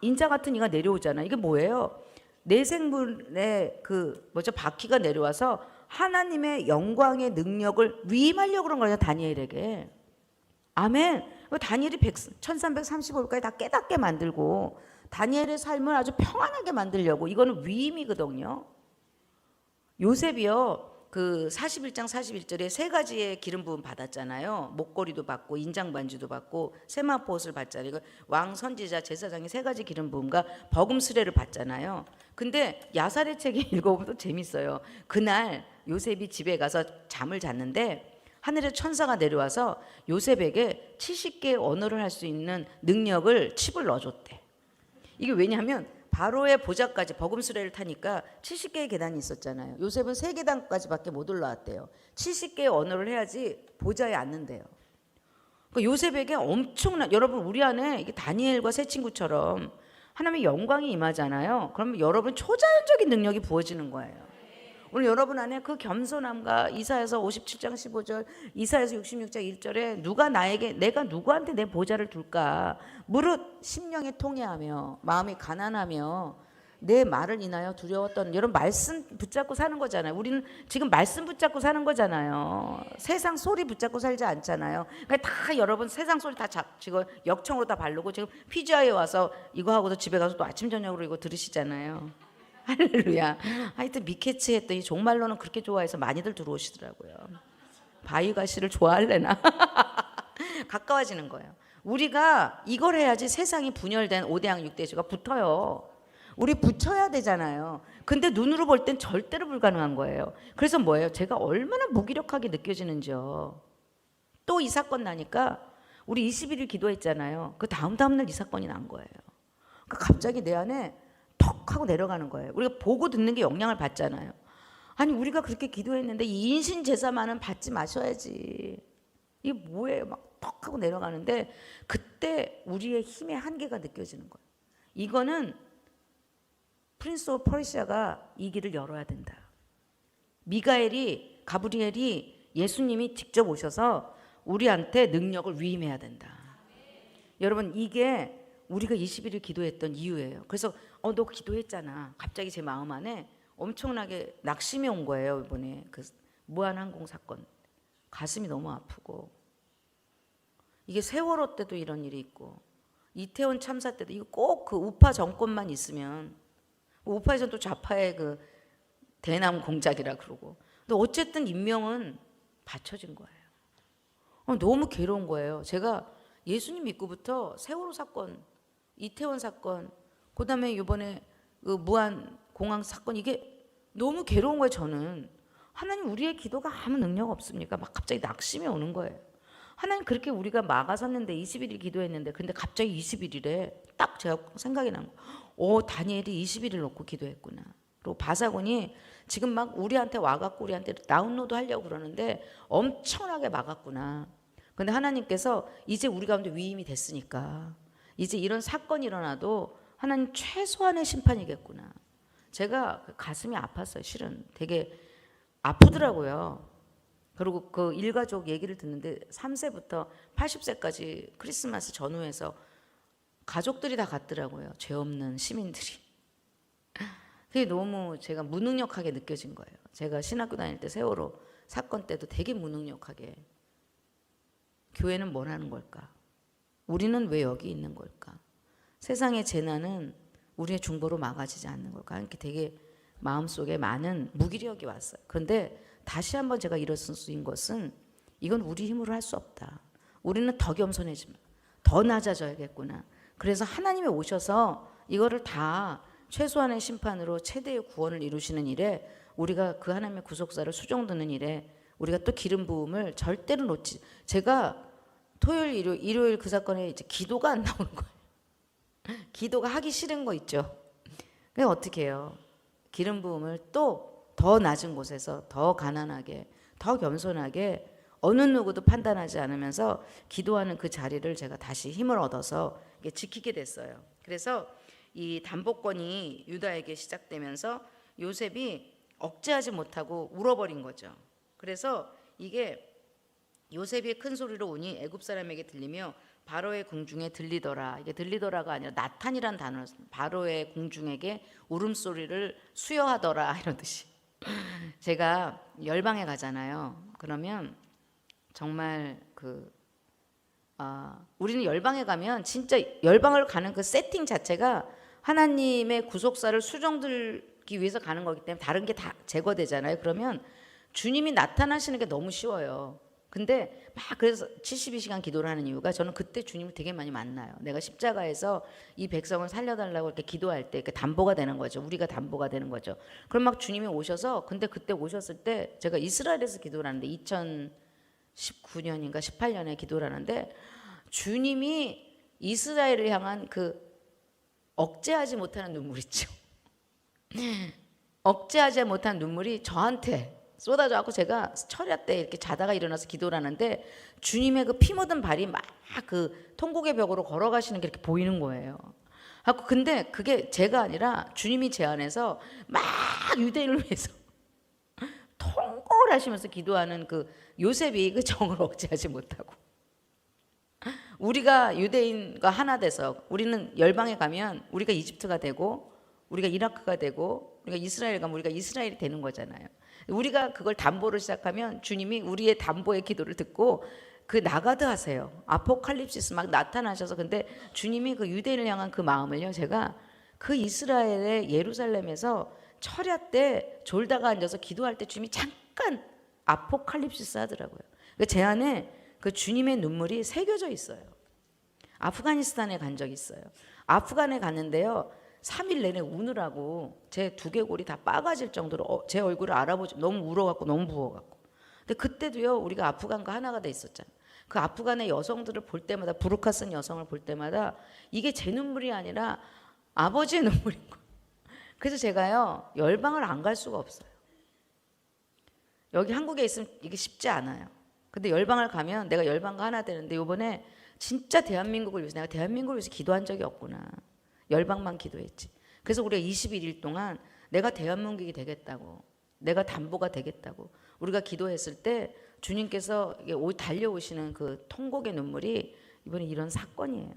인자 같은 이가 내려오잖아. 이게 뭐예요? 내생물의 바퀴가 내려와서 하나님의 영광의 능력을 위임하려고 그런 거예요 다니엘에게. 아멘. 다니엘이 1335일까지 다 깨닫게 만들고 다니엘의 삶을 아주 평안하게 만들려고. 이거는 위임이거든요. 요셉이요 그 41장 41절에 세 가지의 기름 부음 받았잖아요. 목걸이도 받고 인장 반지도 받고 세마포옷을 받잖아요. 왕, 선지자, 제사장이 세 가지 기름 부음과 버금 수레를 받잖아요. 근데 야살의 책에 읽어보면 또 재밌어요. 그날 요셉이 집에 가서 잠을 잤는데 하늘의 천사가 내려와서 요셉에게 70개의 언어를 할 수 있는 능력을 칩을 넣어줬대. 이게 왜냐하면 바로의 보좌까지 버금수레를 타니까 70개의 계단이 있었잖아요. 요셉은 3계단까지밖에 못 올라왔대요. 70개의 언어를 해야지 보좌에 앉는데요. 그 요셉에게 엄청난, 여러분 우리 안에 이게 다니엘과 새 친구처럼 하나님의 영광이 임하잖아요. 그러면 여러분 초자연적인 능력이 부어지는 거예요. 오늘 여러분 안에 그 겸손함과 이사야서 57장 15절, 이사야서 66장 1절에 누가 나에게, 내가 누구한테 내 보좌를 둘까? 무릇 심령이 통회하며 마음이 가난하며 내 말을 인하여 두려웠던, 여러분 말씀 붙잡고 사는 거잖아요. 우리는 지금 말씀 붙잡고 사는 거잖아요. 세상 소리 붙잡고 살지 않잖아요. 그러니까 다 여러분 세상 소리 다 지금 역청으로 다 바르고 지금 피자에 와서 이거 하고도 집에 가서 또 아침 저녁으로 이거 들으시잖아요. 할렐루야. 하여튼 미케츠 했더니 정말로는 그렇게 좋아해서 많이들 들어오시더라고요. 바위가시를 좋아할래나? 가까워지는 거예요. 우리가 이걸 해야지 세상이 분열된 5대양 6대주가 붙어요. 우리 붙여야 되잖아요. 근데 눈으로 볼 땐 절대로 불가능한 거예요. 그래서 뭐예요? 제가 얼마나 무기력하게 느껴지는지요. 또 이 사건 나니까 우리 21일 기도했잖아요. 그 다음 날 이 사건이 난 거예요. 그러니까 갑자기 내 안에 턱 하고 내려가는 거예요. 우리가 보고 듣는 게 영향을 받잖아요. 아니 우리가 그렇게 기도했는데 이 인신 제사만은 받지 마셔야지. 이게 뭐예요? 막 턱 하고 내려가는데 그때 우리의 힘의 한계가 느껴지는 거예요. 이거는 프린스 오브 퍼시아가 이 길을 열어야 된다. 미가엘이, 가브리엘이, 예수님이 직접 오셔서 우리한테 능력을 위임해야 된다. 여러분 이게 우리가 21일 기도했던 이유예요. 그래서 너 기도했잖아. 갑자기 제 마음 안에 엄청나게 낙심이 온 거예요. 이번에 그 무한항공 사건. 가슴이 너무 아프고, 이게 세월호 때도 이런 일이 있고 이태원 참사 때도, 이거 꼭 그 우파 정권만 있으면, 우파에서는 또 좌파의 그 대남 공작이라 그러고, 근데 어쨌든 인명은 받쳐진 거예요. 너무 괴로운 거예요. 제가 예수님 믿고부터 세월호 사건, 이태원 사건, 그다음에 이번에 그 무한 공항 사건, 이게 너무 괴로운 거예요. 저는 하나님 우리의 기도가 아무 능력 없습니까? 막 갑자기 낙심이 오는 거예요. 하나님 그렇게 우리가 막아섰는데 21일 기도했는데, 근데 갑자기 21일에 딱 제가 생각이 난 거예요. 다니엘이 21일 놓고 기도했구나. 그리고 바사곤이 지금 막 우리한테 와갖고 우리한테 다운로드 하려고 그러는데 엄청나게 막았구나. 근데 하나님께서 이제 우리 가운데 위임이 됐으니까 이제 이런 사건이 일어나도 하나님 최소한의 심판이겠구나. 제가 가슴이 아팠어요. 실은 되게 아프더라고요. 그리고 그 일가족 얘기를 듣는데 3세부터 80세까지 크리스마스 전후에서 가족들이 다 갔더라고요. 죄 없는 시민들이. 그게 너무 제가 무능력하게 느껴진 거예요. 제가 신학교 다닐 때 세월호 사건 때도 되게 무능력하게, 교회는 뭘 하는 걸까? 우리는 왜 여기 있는 걸까? 세상의 재난은 우리의 중보로 막아지지 않는 걸까? 이렇게 되게 마음속에 많은 무기력이 왔어요. 그런데 다시 한번 제가 일어선 것은, 이건 우리 힘으로 할 수 없다. 우리는 더 겸손해지면 더 낮아져야겠구나. 그래서 하나님이 오셔서 이거를 다 최소한의 심판으로 최대의 구원을 이루시는 일에, 우리가 그 하나님의 구속사를 수종드는 일에 우리가 또 기름 부음을 절대로 놓지. 제가 토요일, 일요일 그 사건에 이제 기도가 안 나오는 거예요. 기도가 하기 싫은 거 있죠. 그냥 어떻게 해요? 기름 부음을 또 더 낮은 곳에서 더 가난하게, 더 겸손하게, 어느 누구도 판단하지 않으면서 기도하는 그 자리를 제가 다시 힘을 얻어서 지키게 됐어요. 그래서 이 담보권이 유다에게 시작되면서 요셉이 억제하지 못하고 울어버린 거죠. 그래서 이게 요셉이 큰 소리로 우니 애굽 사람에게 들리며 바로의 궁중에 들리더라. 이게 들리더라가 아니라 나탄이란 단어, 바로의 궁중에게 울음소리를 수여하더라 이런 뜻이. 제가 열방에 가잖아요. 그러면 정말 우리는 열방에 가면 진짜 열방을 가는 그 세팅 자체가 하나님의 구속사를 수종들기 위해서 가는 거기 때문에 다른 게 다 제거되잖아요. 그러면 주님이 나타나시는 게 너무 쉬워요. 근데 막 그래서 72시간 기도를 하는 이유가, 저는 그때 주님을 되게 많이 만나요. 내가 십자가에서 이 백성을 살려달라고 이렇게 기도할 때 담보가 되는 거죠. 우리가 담보가 되는 거죠. 그럼 막 주님이 오셔서, 근데 그때 오셨을 때 제가 이스라엘에서 기도를 하는데 2019년인가 18년에 기도를 하는데, 주님이 이스라엘을 향한 그 억제하지 못하는 눈물 있죠. 억제하지 못한 눈물이 저한테 쏟아져갖고 제가 철야 때 이렇게 자다가 일어나서 기도를 하는데 주님의 그 피 묻은 발이 막 그 통곡의 벽으로 걸어가시는 게 이렇게 보이는 거예요. 근데 그게 제가 아니라 주님이 제 안에서 막 유대인을 위해서 통곡을 하시면서 기도하는 그 요셉이 그 정을 억제하지 못하고, 우리가 유대인과 하나 돼서 우리는 열방에 가면 우리가 이집트가 되고 우리가 이라크가 되고 우리가 이스라엘 가면 우리가 이스라엘이 되는 거잖아요. 우리가 그걸 담보를 시작하면 주님이 우리의 담보의 기도를 듣고 그 나가드 하세요. 아포칼립시스 막 나타나셔서, 근데 주님이 그 유대인을 향한 그 마음을요, 제가 그 이스라엘의 예루살렘에서 철야 때 졸다가 앉아서 기도할 때 주님이 잠깐 아포칼립시스 하더라고요. 제 안에 그 주님의 눈물이 새겨져 있어요. 아프가니스탄에 간 적이 있어요. 아프간에 갔는데요, 3일 내내 우느라고 제 두개골이 다 빠가질 정도로 제 얼굴을 알아보지, 너무 울어갖고 너무 부어갖고. 근데 그때도요, 우리가 아프간과 하나가 돼 있었잖아요. 그 아프간의 여성들을 볼 때마다, 부르카 쓴 여성을 볼 때마다 이게 제 눈물이 아니라 아버지의 눈물인 거예요. 그래서 제가요, 열방을 안 갈 수가 없어요. 여기 한국에 있으면 이게 쉽지 않아요. 근데 열방을 가면 내가 열방과 하나 되는데, 이번에 진짜 대한민국을 위해서, 내가 대한민국을 위해서 기도한 적이 없구나. 열방만 기도했지. 그래서 우리가 21일 동안 내가 대한민국이 되겠다고, 내가 담보가 되겠다고 우리가 기도했을 때 주님께서 달려오시는 그 통곡의 눈물이 이번에 이런 사건이에요.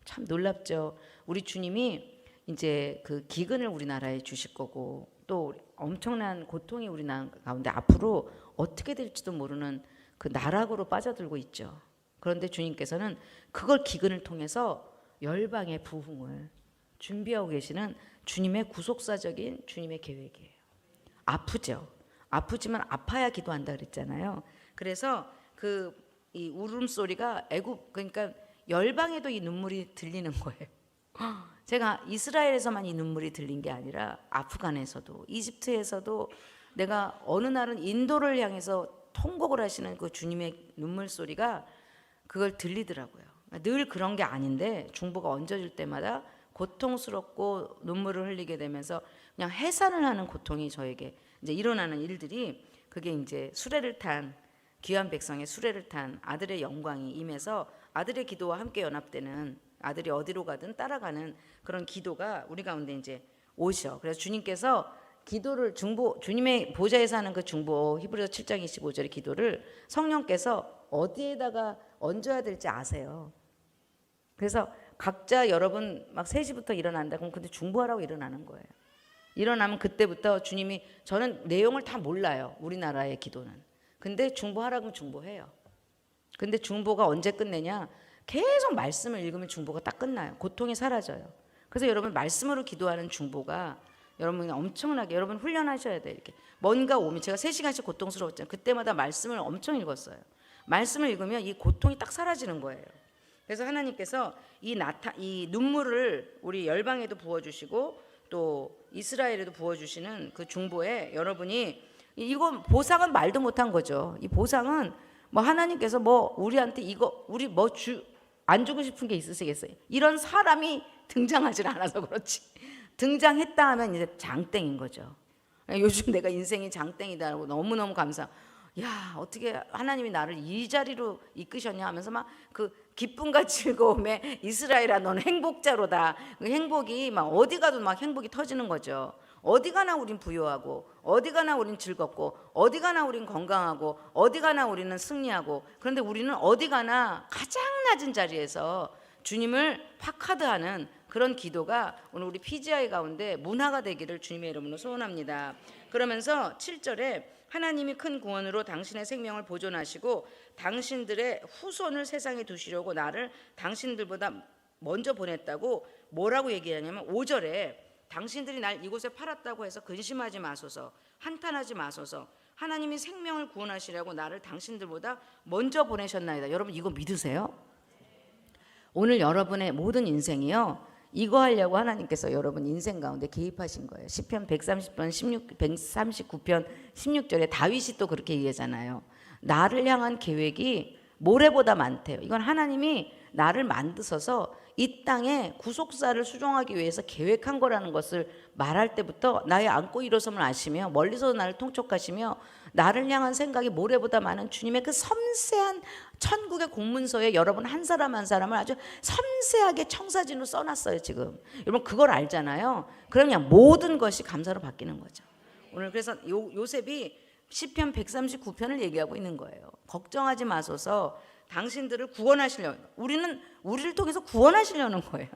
참 놀랍죠. 우리 주님이 이제 그 기근을 우리나라에 주실 거고, 또 엄청난 고통이 우리 나라 가운데 앞으로 어떻게 될지도 모르는 그 나락으로 빠져들고 있죠. 그런데 주님께서는 그걸 기근을 통해서 열방의 부흥을 준비하고 계시는 주님의 구속사적인 주님의 계획이에요. 아프죠. 아프지만 아파야 기도한다 그랬잖아요. 그래서 이 울음소리가 그러니까 열방에도 이 눈물이 들리는 거예요. 제가 이스라엘에서만 이 눈물이 들린 게 아니라 아프간에서도, 이집트에서도, 내가 어느 날은 인도를 향해서 통곡을 하시는 그 주님의 눈물 소리가 그걸 들리더라고요. 늘 그런 게 아닌데 중보가 얹어질 때마다 고통스럽고 눈물을 흘리게 되면서 그냥 해산을 하는 고통이 저에게 이제 일어나는 일들이, 그게 이제 수레를 탄 귀한 백성의 수레를 탄 아들의 영광이 임해서 아들의 기도와 함께 연합되는, 아들이 어디로 가든 따라가는 그런 기도가 우리 가운데 이제 오셔. 그래서 주님께서 기도를 주님의 보좌에서 하는 그 중보, 히브리서 7장 25절의 기도를 성령께서 어디에다가 얹어야 될지 아세요. 그래서 각자 여러분 막 3시부터 일어난다 그럼 근데 중보하라고 일어나는 거예요. 일어나면 그때부터 주님이, 저는 내용을 다 몰라요, 우리나라의 기도는. 근데 중보하라고 하면 중보해요. 근데 중보가 언제 끝내냐, 계속 말씀을 읽으면 중보가 딱 끝나요. 고통이 사라져요. 그래서 여러분 말씀으로 기도하는 중보가 여러분 엄청나게, 여러분 훈련하셔야 돼요. 이렇게 뭔가 오면, 제가 3시간씩 고통스러웠잖아요. 그때마다 말씀을 엄청 읽었어요. 말씀을 읽으면 이 고통이 딱 사라지는 거예요. 그래서 하나님께서 이 눈물을 우리 열방에도 부어주시고 또 이스라엘에도 부어주시는 그 중보에, 여러분이 이거 보상은 말도 못한 거죠. 이 보상은 뭐 하나님께서 뭐 우리한테 이거 우리 뭐 안 주고 싶은 게 있으시겠어요? 이런 사람이 등장하지 않아서 그렇지. 등장했다 하면 이제 장땡인 거죠. 요즘 내가 인생이 장땡이다라고 너무너무 감사. 야, 어떻게 하나님이 나를 이 자리로 이끄셨냐 하면서 막 그 기쁨과 즐거움에 이스라엘아 너는 행복자로다. 그 행복이 막 어디 가도 막 행복이 터지는 거죠. 어디 가나 우린 부유하고, 어디 가나 우린 즐겁고, 어디 가나 우린 건강하고, 어디 가나 우리는 승리하고, 그런데 우리는 어디 가나 가장 낮은 자리에서 주님을 파카드하는 그런 기도가 오늘 우리 PGI 가운데 문화가 되기를 주님의 이름으로 소원합니다. 그러면서 7절에 하나님이 큰 구원으로 당신의 생명을 보존하시고 당신들의 후손을 세상에 두시려고 나를 당신들보다 먼저 보냈다고 뭐라고 얘기하냐면, 5절에 당신들이 날 이곳에 팔았다고 해서 근심하지 마소서, 한탄하지 마소서, 하나님이 생명을 구원하시려고 나를 당신들보다 먼저 보내셨나이다. 여러분 이거 믿으세요? 오늘 여러분의 모든 인생이요, 이거 하려고 하나님께서 여러분 인생 가운데 개입하신 거예요. 시편 139편 16절에 다윗이 또 그렇게 얘기하잖아요. 나를 향한 계획이 모래보다 많대요. 이건 하나님이 나를 만드셔서 이 땅에 구속사를 수종하기 위해서 계획한 거라는 것을 말할 때부터 나의 안고 일어섬을 아시며 멀리서 나를 통촉하시며 나를 향한 생각이 모래보다 많은 주님의 그 섬세한 천국의 공문서에 여러분 한 사람 한 사람을 아주 섬세하게 청사진으로 써놨어요. 지금 여러분 그걸 알잖아요. 그러면 모든 것이 감사로 바뀌는 거죠. 오늘 그래서 요셉이 시편 139편을 얘기하고 있는 거예요. 걱정하지 마소서, 당신들을 구원하시려고, 우리를 통해서 구원하시려는 거예요.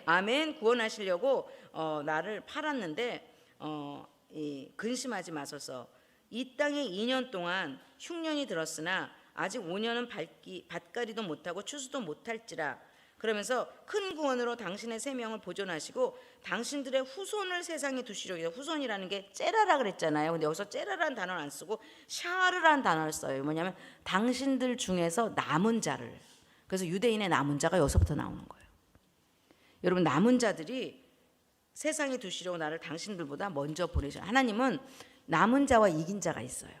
아멘. 구원하시려고 나를 팔았는데 근심하지 마소서. 이 땅에 2년 동안 흉년이 들었으나 아직 5년은 밭가리도 못하고 추수도 못할지라. 그러면서 큰 구원으로 당신의 생명을 보존하시고 당신들의 후손을 세상에 두시려고. 후손이라는 게 째라라 그랬잖아요. 근데 여기서 째라라는 단어를 안 쓰고 샤르라는 단어를 써요. 뭐냐면 당신들 중에서 남은 자를. 그래서 유대인의 남은 자가 여기서부터 나오는 거예요. 여러분 남은 자들이 세상에 두시려고 나를 당신들보다 먼저 보내셔. 하나님은 남은 자와 이긴 자가 있어요.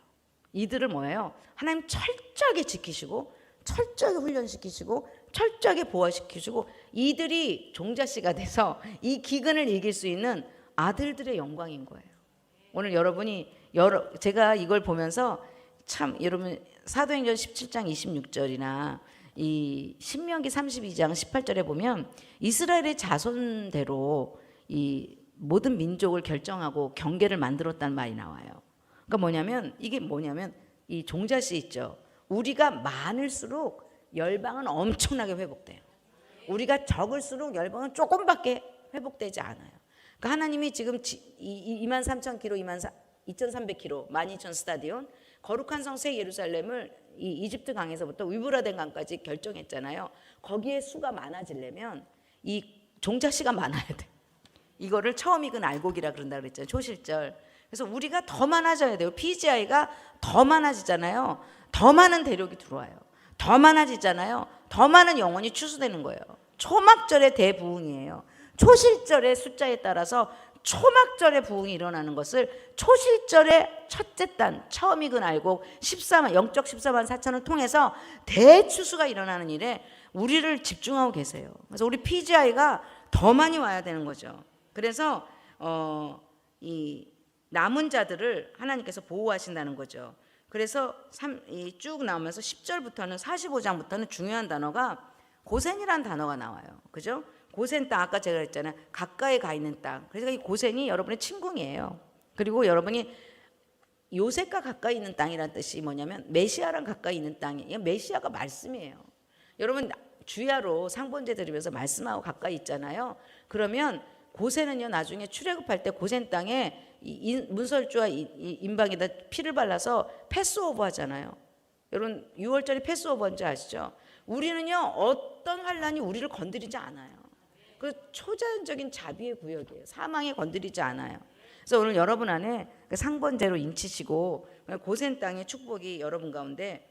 이들을 뭐예요? 하나님 철저하게 지키시고 철저하게 훈련시키시고 철저하게 보호시키시고 이들이 종자씨가 돼서 이 기근을 이길 수 있는 아들들의 영광인 거예요. 오늘 여러분이 제가 이걸 보면서 참 여러분 사도행전 17장 26절이나 이 신명기 32장 18절에 보면 이스라엘의 자손대로 이 모든 민족을 결정하고 경계를 만들었다는 말이 나와요. 그러니까 뭐냐면 이게 뭐냐면 이 종자씨 있죠. 우리가 많을수록 열방은 엄청나게 회복돼요. 우리가 적을수록 열방은 조금밖에 회복되지 않아요. 그러니까 하나님이 지금 23,000km, 2,300km, 12,000 스타디온, 거룩한 성 새 예루살렘을 이 이집트 강에서부터 위브라덴 강까지 결정했잖아요. 거기에 수가 많아지려면 이 종자씨가 많아야 돼. 이거를 처음 익은 알곡이라 그런다 그랬잖아요. 초실절. 그래서 우리가 더 많아져야 돼요. PGI가 더 많아지잖아요. 더 많은 대력이 들어와요. 더 많아지잖아요. 더 많은 영혼이 추수되는 거예요. 초막절의 대부흥이에요. 초실절의 숫자에 따라서 초막절의 부흥이 일어나는 것을 초실절의 첫째 단 처음 익은 알곡 영적 14만 4천을 통해서 대추수가 일어나는 일에 우리를 집중하고 계세요. 그래서 우리 PGI가 더 많이 와야 되는 거죠. 그래서 이 남은 자들을 하나님께서 보호하신다는 거죠. 그래서 쭉 나오면서 10절부터는 45장부터는 중요한 단어가 고센이라는 단어가 나와요. 그죠? 고센 땅, 아까 제가 그랬잖아요. 가까이 가 있는 땅. 그래서 이 고센이 여러분의 친궁이에요. 그리고 여러분이 요셉과 가까이 있는 땅이라는 뜻이 뭐냐면 메시아랑 가까이 있는 땅이에요. 메시아가 말씀이에요. 여러분 주야로 상번제 드리면서 말씀하고 가까이 있잖아요. 그러면 고센은요 나중에 출애굽할 때 고센 땅에 문설주와 인방에다 피를 발라서 패스오버 하잖아요. 여러분 6월절이 패스오버인지 아시죠? 우리는요 어떤 환란이 우리를 건드리지 않아요. 그 초자연적인 자비의 구역이에요. 사망에 건드리지 않아요. 그래서 오늘 여러분 안에 상번제로 인치시고 고센 땅의 축복이 여러분 가운데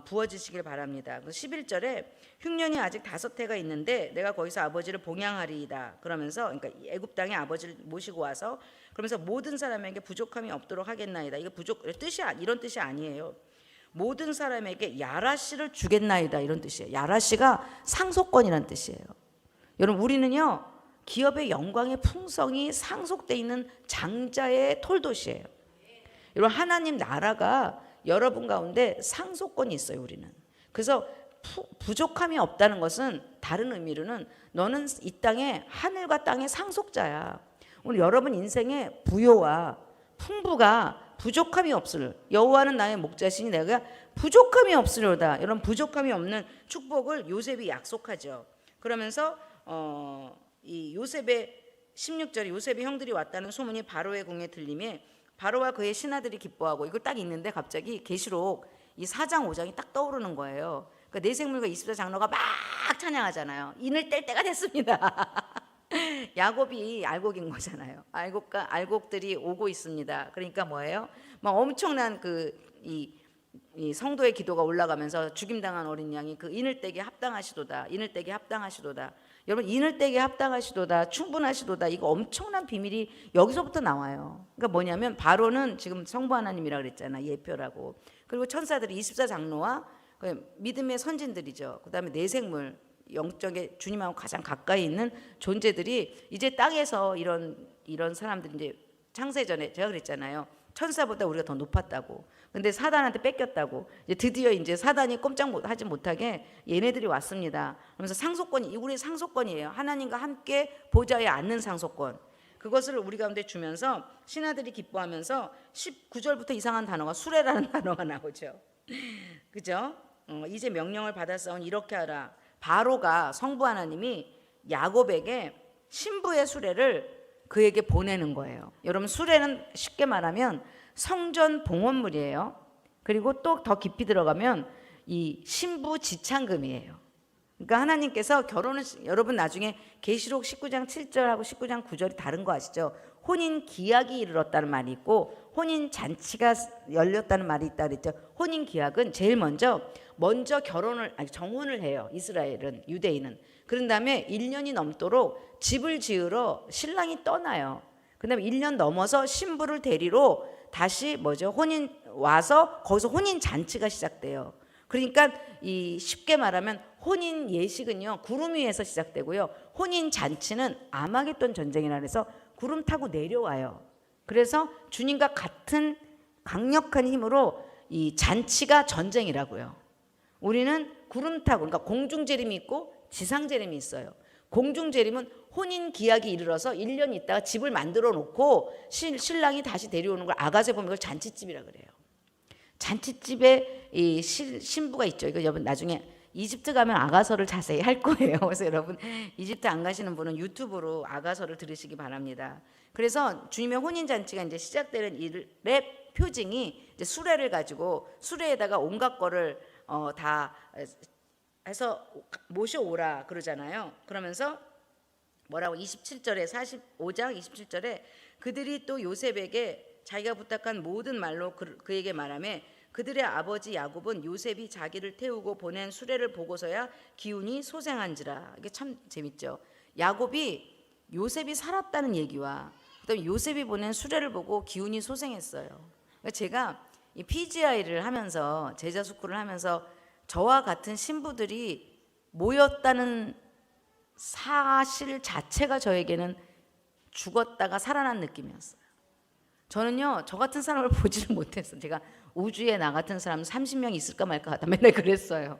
부어지시길 바랍니다. 11절에 흉년이 아직 5해가 있는데 내가 거기서 아버지를 봉양하리이다. 그러면서 그러니까 애굽 땅에 아버지를 모시고 와서 그러면서 모든 사람에게 부족함이 없도록 하겠나이다. 이게 이런 뜻이 아니에요. 모든 사람에게 야라씨를 주겠나이다 이런 뜻이에요. 야라씨가 상속권이라는 뜻이에요. 여러분 우리는요 기업의 영광의 풍성이 상속되어 있는 장자의 톨도시예요. 여러분 하나님 나라가 여러분 가운데 상속권이 있어요. 우리는. 그래서 부족함이 없다는 것은 다른 의미로는 너는 이 땅에 하늘과 땅의 상속자야. 오늘 여러분 인생의 부요와 풍부가 부족함이 없을 여호와는 나의 목자시니 내가 부족함이 없으려다. 여러분 부족함이 없는 축복을 요셉이 약속하죠. 그러면서 이 요셉의 16절에 요셉의 형들이 왔다는 소문이 바로의 궁에 들림에 바로와 그의 신하들이 기뻐하고 이걸 딱 읽는데 갑자기 계시록 이 4장 5장이 딱 떠오르는 거예요. 그러니까 내생물과 24장로가 막 찬양하잖아요. 인을 뗄 때가 됐습니다. 야곱이 알곡인 거잖아요. 알곡들이 오고 있습니다. 그러니까 뭐예요? 막 엄청난 이 성도의 기도가 올라가면서 죽임당한 어린 양이 그 인을 떼기 합당하시도다. 인을 떼기 합당하시도다. 여러분 인을 떼기 합당하시도다. 충분하시도다. 이거 엄청난 비밀이 여기서부터 나와요. 그러니까 뭐냐면 바로는 지금 성부 하나님이라 그랬잖아. 예표라고. 그리고 천사들이 24장로와 믿음의 선진들이죠. 그다음에 내생물 영적의 주님하고 가장 가까이 있는 존재들이 이제 땅에서 이런 사람들이 이제 창세전에 제가 그랬잖아요. 천사보다 우리가 더 높았다고. 근데 사단한테 뺏겼다고. 이제 드디어 이제 사단이 꼼짝하지 못하게 얘네들이 왔습니다. 그러면서 상속권이 우리 상속권이에요. 하나님과 함께 보좌에 앉는 상속권. 그것을 우리 가운데 주면서 신하들이 기뻐하면서 19절부터 이상한 단어가 수레라는 단어가 나오죠. 그죠? 이제 명령을 받았사오니 이렇게 하라. 바로가 성부 하나님이 야곱에게 신부의 수레를 그에게 보내는 거예요. 여러분 수레는 쉽게 말하면 성전 봉헌물이에요. 그리고 또 더 깊이 들어가면 이 신부 지창금이에요. 그러니까 하나님께서 결혼을 여러분 나중에 계시록 19장 7절하고 19장 9절이 다른 거 아시죠? 혼인 기약이 이르렀다는 말이 있고 혼인 잔치가 열렸다는 말이 있다 그랬죠. 혼인 기약은 제일 먼저 정혼을 해요. 이스라엘은 유대인은. 그런 다음에 1년이 넘도록 집을 지으러 신랑이 떠나요. 그다음에 1년 넘어서 신부를 데리러 다시 혼인 와서 거기서 혼인 잔치가 시작돼요. 그러니까 이 쉽게 말하면 혼인 예식은요 구름 위에서 시작되고요. 혼인 잔치는 아마겟돈 전쟁이라 해서 구름 타고 내려와요. 그래서 주님과 같은 강력한 힘으로 이 잔치가 전쟁이라고요. 우리는 구름 타고 그러니까 공중 재림이 있고 지상 재림이 있어요. 공중 재림은 혼인 기약이 이르러서 1년 있다가 집을 만들어 놓고 신랑이 다시 데려오는 걸 아가서에 보면 그걸 잔치집이라 그래요. 잔치집에 이 신부가 있죠. 이거 여러분 나중에 이집트 가면 아가서를 자세히 할 거예요. 그래서 여러분 이집트 안 가시는 분은 유튜브로 아가서를 들으시기 바랍니다. 그래서 주님의 혼인 잔치가 이제 시작되는 일의 표징이 이제 수레를 가지고 수레에다가 온갖 거를 다 해서 모셔오라 그러잖아요. 그러면서 뭐라고 27절에 45장 27절에 그들이 또 요셉에게 자기가 부탁한 모든 말로 그에게 말하며 그들의 아버지 야곱은 요셉이 자기를 태우고 보낸 수레를 보고서야 기운이 소생한지라. 이게 참 재밌죠. 야곱이 요셉이 살았다는 얘기와 그다음에 요셉이 보낸 수레를 보고 기운이 소생했어요. 그러니까 제가 이 PGI를 하면서 제자 숙고를 하면서 저와 같은 신부들이 모였다는 사실 자체가 저에게는 죽었다가 살아난 느낌이었어요. 저는요 저 같은 사람을 보지를 못했어요. 제가 우주에 나 같은 사람 30명 있을까 말까 하다 맨날 그랬어요.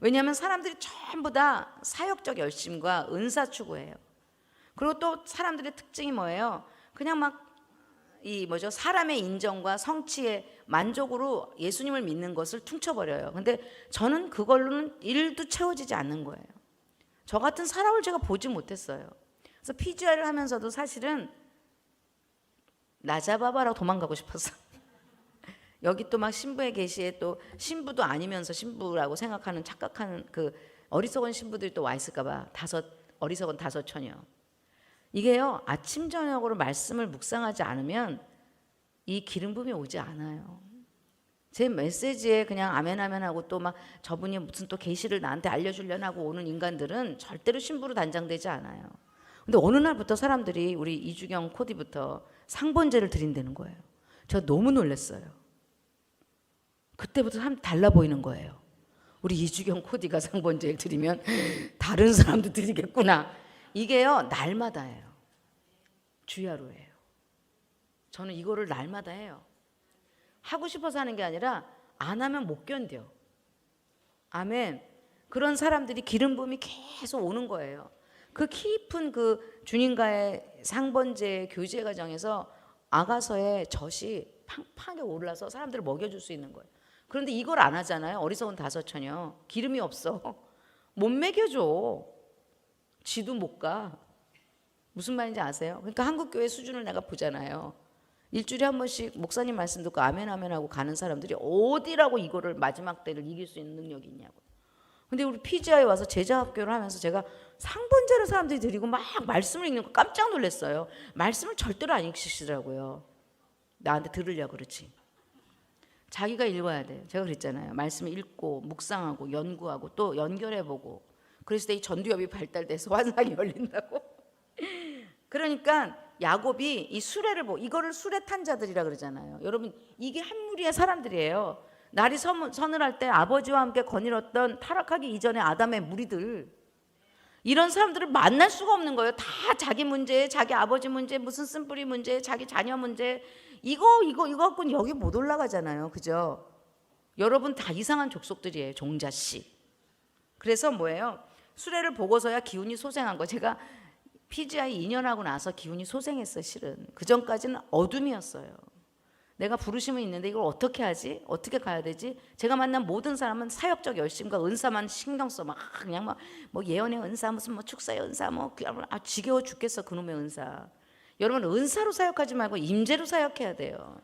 왜냐하면 사람들이 전부 다 사역적 열심과 은사 추구해요. 그리고 또 사람들의 특징이 뭐예요? 그냥 막 사람의 인정과 성취의 만족으로 예수님을 믿는 것을 퉁쳐버려요. 근데 저는 그걸로는 일도 채워지지 않는 거예요. 저 같은 사람을 제가 보지 못했어요. 그래서 PGI를 하면서도 사실은 나 잡아봐라고 도망가고 싶었어. 여기 또 막 신부의 계시에 또 신부도 아니면서 신부라고 생각하는 착각하는 그 어리석은 신부들이 또 와 있을까봐 어리석은 5처녀. 이게요 아침 저녁으로 말씀을 묵상하지 않으면 이 기름 부음이 오지 않아요. 제 메시지에 그냥 아멘 아멘 하고 또 막 저분이 무슨 또 계시를 나한테 알려주려고 하고 오는 인간들은 절대로 신부로 단장되지 않아요. 근데 어느 날부터 사람들이 우리 이주경 코디부터 상번제를 드린다는 거예요. 제가 너무 놀랐어요. 그때부터 참 달라 보이는 거예요. 우리 이주경 코디가 상번제를 드리면 다른 사람도 드리겠구나. 이게요 날마다예요. 주야로예요. 저는 이거를 날마다 해요. 하고 싶어서 하는 게 아니라 안 하면 못 견뎌. 아멘. 그런 사람들이 기름 부음이 계속 오는 거예요. 그 깊은 그 주님과의 상번제 교제 과정에서 아가서의 젖이 팡팡하게 올라서 사람들을 먹여줄 수 있는 거예요. 그런데 이걸 안 하잖아요. 어리석은 5처녀. 기름이 없어. 못 먹여줘. 지도 못 가. 무슨 말인지 아세요? 그러니까 한국교회 수준을 내가 보잖아요. 일주일에 한 번씩 목사님 말씀 듣고 아멘 아멘 하고 가는 사람들이 어디라고 이거를 마지막 때를 이길 수 있는 능력이 있냐고. 근데 우리 PGI에 와서 제자학교를 하면서 제가 상번제를 사람들이 드리고 막 말씀을 읽는 거 깜짝 놀랐어요. 말씀을 절대로 안 읽으시더라고요. 나한테 들으려고 그렇지. 자기가 읽어야 돼요. 제가 그랬잖아요. 말씀을 읽고 묵상하고 연구하고 또 연결해보고 그랬을 때 이 전두엽이 발달돼서 환상이 열린다고. 그러니까 야곱이 이 수레를 이거를 수레 탄 자들이라 그러잖아요. 여러분 이게 한 무리의 사람들이에요. 날이 서늘할 때 아버지와 함께 거닐었던 타락하기 이전의 아담의 무리들. 이런 사람들을 만날 수가 없는 거예요. 다 자기 문제, 자기 아버지 문제, 무슨 쓴뿌리 문제, 자기 자녀 문제 이거 갖고는 여기 못 올라가잖아요. 그죠? 여러분 다 이상한 족속들이에요. 종자씨. 그래서 뭐예요? 수레를 보고서야 기운이 소생한 거. 제가 PGI 2년 하고 나서 기운이 소생했어요. 실은 그 전까지는 어둠이었어요. 내가 부르심은 있는데 이걸 어떻게 하지? 어떻게 가야 되지? 제가 만난 모든 사람은 사역적 열심과 은사만 신경 써. 막 그냥 막 뭐 예언의 은사, 무슨 뭐 축사의 은사, 뭐 지겨워 죽겠어 그놈의 은사. 여러분 은사로 사역하지 말고 임재로 사역해야 돼요.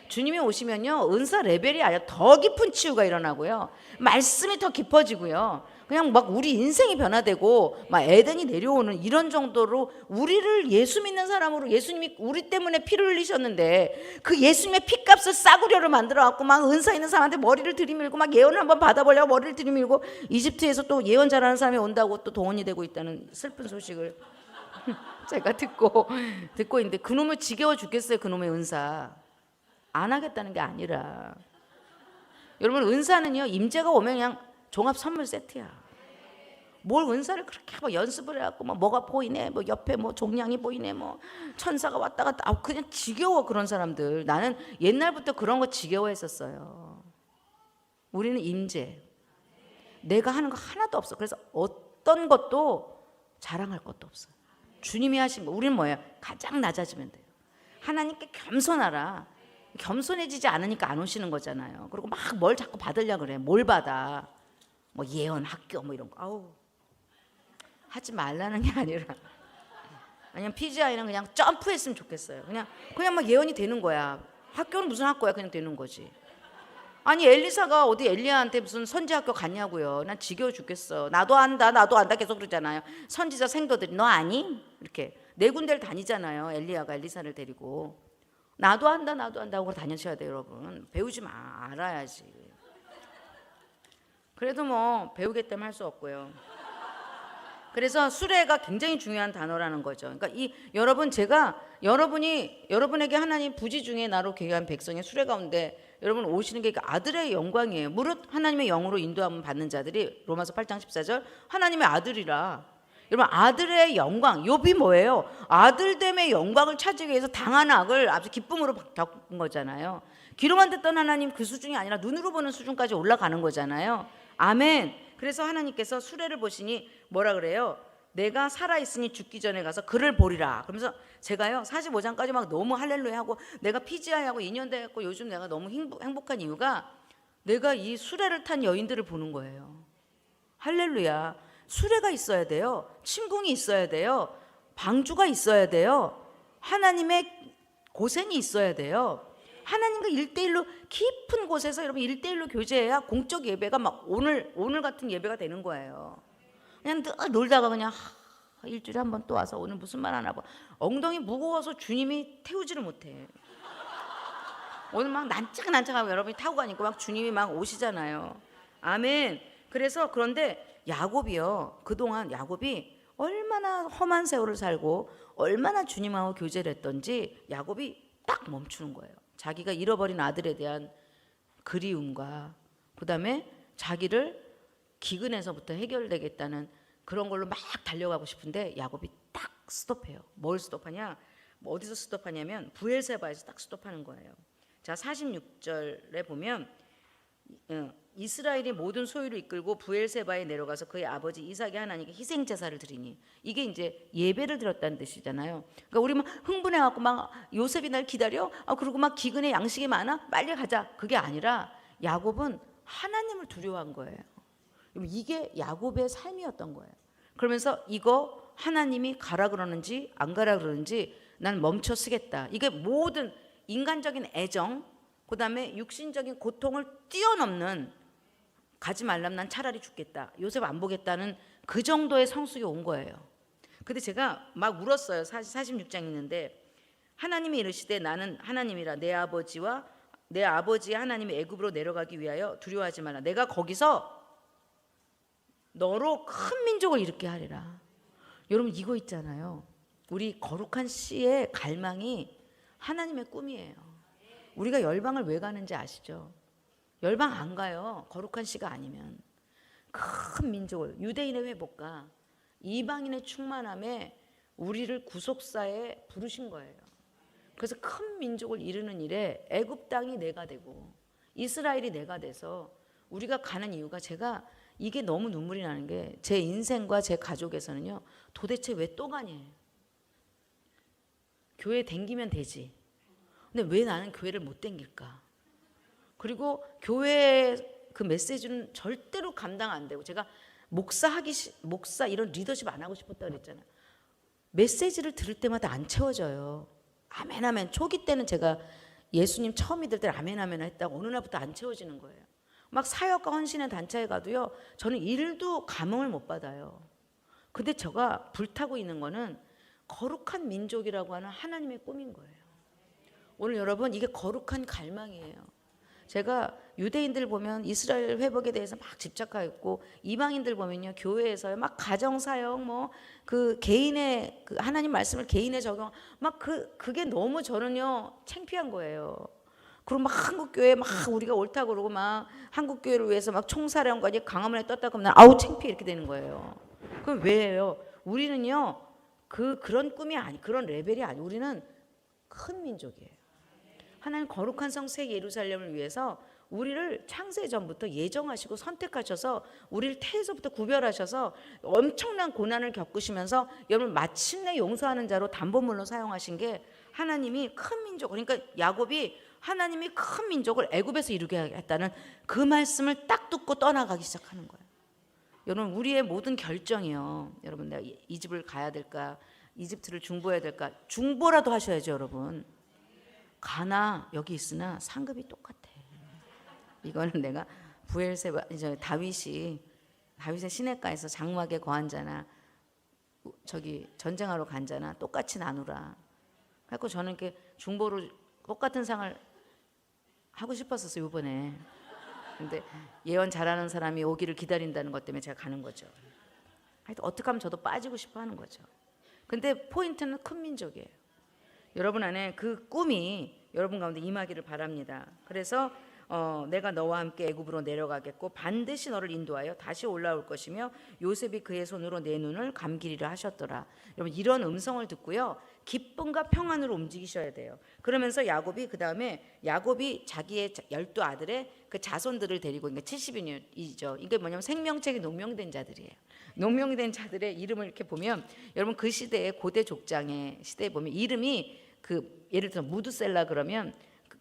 주님이 오시면요 은사 레벨이 아니라 더 깊은 치유가 일어나고요, 말씀이 더 깊어지고요, 그냥 막 우리 인생이 변화되고 막 에덴이 내려오는 이런 정도로 우리를 예수 믿는 사람으로, 예수님이 우리 때문에 피를 흘리셨는데 그 예수님의 피값을 싸구려를 만들어 갖고 막 은사 있는 사람한테 머리를 들이밀고 막 예언을 한번 받아보려고 머리를 들이밀고 이집트에서 또 예언 잘하는 사람이 온다고 또 동원이 되고 있다는 슬픈 소식을 제가 듣고 있는데, 그놈을 지겨워 죽겠어요. 그놈의 은사 안 하겠다는 게 아니라, 여러분 은사는요 임재가 오면 그냥 종합 선물 세트야. 뭘 은사를 그렇게 막 연습을 해갖고 막 뭐가 보이네, 뭐 옆에 뭐 종량이 보이네, 뭐 천사가 왔다 갔다, 그냥 지겨워 그런 사람들. 나는 옛날부터 그런 거 지겨워했었어요. 우리는 임재, 내가 하는 거 하나도 없어. 그래서 어떤 것도 자랑할 것도 없어요. 주님이 하신 거. 우리는 뭐예요? 가장 낮아지면 돼요. 하나님께 겸손하라. 겸손해지지 않으니까 안 오시는 거잖아요. 그리고 막 뭘 자꾸 받으려고 그래. 뭘 받아? 뭐 예언 학교 뭐 이런 거. 아우, 하지 말라는 게 아니라, 아니면 PGI는 그냥 점프했으면 좋겠어요. 그냥 막 예언이 되는 거야. 학교는 무슨 학교야? 그냥 되는 거지. 아니 엘리사가 어디 엘리야한테 무슨 선지학교 갔냐고요. 난 지겨워 죽겠어. 나도 안다 계속 그러잖아요. 선지자 생도들이 너 아니? 이렇게 네 군데를 다니잖아요. 엘리야가 엘리사를 데리고. 나도 안다 하고 다니셔야 돼요. 여러분 배우지 마. 알아야지. 그래도 뭐 배우겠다면 할 수 없고요. 그래서 수레가 굉장히 중요한 단어라는 거죠. 그러니까 여러분, 제가 여러분에게 하나님 부지 중에 나로 귀한 백성의 수레 가운데 여러분 오시는 게 아들의 영광이에요. 무릇 하나님의 영으로 인도함을 받는 자들이, 로마서 8장 14절, 하나님의 아들이라. 여러분 아들의 영광, 욥이 뭐예요? 아들됨의 영광을 찾기 위해서 당한 악을 아주 기쁨으로 겪은 거잖아요. 귀로만 듣던 하나님 그 수준이 아니라 눈으로 보는 수준까지 올라가는 거잖아요. 아멘. 그래서 하나님께서 수레를 보시니 뭐라 그래요? 내가 살아있으니 죽기 전에 가서 그를 보리라. 그러면서 제가요 45장까지 막 너무 할렐루야 하고, 내가 PGI하고 2년 돼갖고 요즘 내가 너무 행복한 이유가 내가 이 수레를 탄 여인들을 보는 거예요. 할렐루야. 수레가 있어야 돼요. 침궁이 있어야 돼요. 방주가 있어야 돼요. 하나님의 고생이 있어야 돼요. 하나님과 1대1로 깊은 곳에서 여러분 1대1로 교제해야 공적 예배가 막 오늘 같은 예배가 되는 거예요. 그냥 늘 놀다가 그냥 일주일에 한 번 또 와서 오늘 무슨 말 하나 봐. 엉덩이 무거워서 주님이 태우지를 못해. 오늘 막 난짝하고 여러분이 타고 가니까 막 주님이 막 오시잖아요. 아멘. 그래서 그런데 야곱이요, 그동안 야곱이 얼마나 험한 세월을 살고 얼마나 주님하고 교제를 했던지 야곱이 딱 멈추는 거예요. 자기가 잃어버린 아들에 대한 그리움과 그 다음에 자기를 기근에서부터 해결되겠다는 그런 걸로 막 달려가고 싶은데 야곱이 딱 스톱해요. 뭘 스톱하냐? 뭐 어디서 스톱하냐면 브엘세바에서 딱 스톱하는 거예요. 자, 46절에 보면 이스라엘이 모든 소유를 이끌고 브엘세바에 내려가서 그의 아버지 이삭의 하나님께 희생 제사를 드리니, 이게 이제 예배를 드렸다는 뜻이잖아요. 그러니까 우리 막 흥분해 갖고 막 요셉이 날 기다려, 그리고 막 기근에 양식이 많아, 빨리 가자, 그게 아니라 야곱은 하나님을 두려워한 거예요. 이게 야곱의 삶이었던 거예요. 그러면서 이거 하나님이 가라 그러는지 안 가라 그러는지 난 멈춰 쓰겠다. 이게 모든 인간적인 애정, 그 다음에 육신적인 고통을 뛰어넘는, 가지 말라면 난 차라리 죽겠다, 요셉 안 보겠다는 그 정도의 성숙이 온 거예요. 근데 제가 막 울었어요. 46장 있는데 하나님이 이르시되 나는 하나님이라 내 아버지와 내 아버지의 하나님의 애굽으로 내려가기 위하여 두려워하지 말라. 내가 거기서 너로 큰 민족을 일으키게 하리라. 여러분 이거 있잖아요. 우리 거룩한 씨의 갈망이 하나님의 꿈이에요. 우리가 열방을 왜 가는지 아시죠? 열방 안 가요. 거룩한 씨가 아니면. 큰 민족을, 유대인의 회복과 이방인의 충만함에 우리를 구속사에 부르신 거예요. 그래서 큰 민족을 이루는 일에 애굽 땅이 내가 되고 이스라엘이 내가 돼서 우리가 가는 이유가, 제가 이게 너무 눈물이 나는 게 제 인생과 제 가족에서는요, 도대체 왜 또 가니? 교회 댕기면 되지. 근데 왜 나는 교회를 못 댕길까? 그리고 교회 그 메시지는 절대로 감당 안 되고, 제가 목사 이런 리더십 안 하고 싶었다 그랬잖아요. 메시지를 들을 때마다 안 채워져요. 아멘 아멘. 초기 때는 제가 예수님 처음 믿을 때 아멘 아멘 했다고 어느 날부터 안 채워지는 거예요. 막 사역과 헌신의 단체에 가도요, 저는 일도 감흥을 못 받아요. 근데 제가 불타고 있는 거는 거룩한 민족이라고 하는 하나님의 꿈인 거예요. 오늘 여러분, 이게 거룩한 갈망이에요. 제가 유대인들 보면 이스라엘 회복에 대해서 막 집착하고, 이방인들 보면요, 교회에서 막 가정사역, 뭐 그 개인의 그 하나님 말씀을 개인에 적용, 막 그게 너무 저는요 창피한 거예요. 그리고 막 한국 교회 막 우리가 옳다고 그러고 막 한국 교회를 위해서 막 총사령관이 강화문에 떴다 그러면 아우 창피해 이렇게 되는 거예요. 그럼 왜예요? 우리는요 그런 꿈이 그런 레벨이 아니. 우리는 큰 민족이에요. 하나님 거룩한 성 새 예루살렘을 위해서 우리를 창세 전부터 예정하시고 선택하셔서 우리를 태에서부터 구별하셔서 엄청난 고난을 겪으시면서 여러분 마침내 용서하는 자로 담보물로 사용하신 게 하나님이 큰 민족, 그러니까 야곱이 하나님이 큰 민족을 애굽에서 이루게 했다는 그 말씀을 딱 듣고 떠나가기 시작하는 거예요. 여러분, 우리의 모든 결정이요, 여러분 내가 이집을 가야 될까, 이집트를 중보해야 될까, 중보라도 하셔야죠. 여러분, 가나 여기 있으나 상급이 똑같아. 이거는 내가 부엘세바, 다윗의 시냇가에서 장막에 거한 자나 저기 전쟁하러 간 자나 똑같이 나누라. 그래서 저는 이렇게 중보로 똑같은 상을 하고 싶었었어요 이번에. 근데 예언 잘하는 사람이 오기를 기다린다는 것 때문에 제가 가는 거죠. 하여튼 어떻게 하면 저도 빠지고 싶어 하는 거죠. 근데 포인트는 큰 민족이에요. 여러분 안에 그 꿈이 여러분 가운데 임하기를 바랍니다. 그래서 내가 너와 함께 애굽으로 내려가겠고 반드시 너를 인도하여 다시 올라올 것이며 요셉이 그의 손으로 내 눈을 감기리라 하셨더라. 여러분, 이런 음성을 듣고요, 기쁨과 평안으로 움직이셔야 돼요. 그러면서 야곱이 그 다음에 야곱이 자기의 12아들의 그 자손들을 데리고, 그러니까 70인이죠. 이게 뭐냐면 생명책에 농명된 자들이에요. 농명된 자들의 이름을 이렇게 보면, 여러분 그 시대의 고대 족장의 시대에 보면 이름이 그 예를 들어 무드셀라 그러면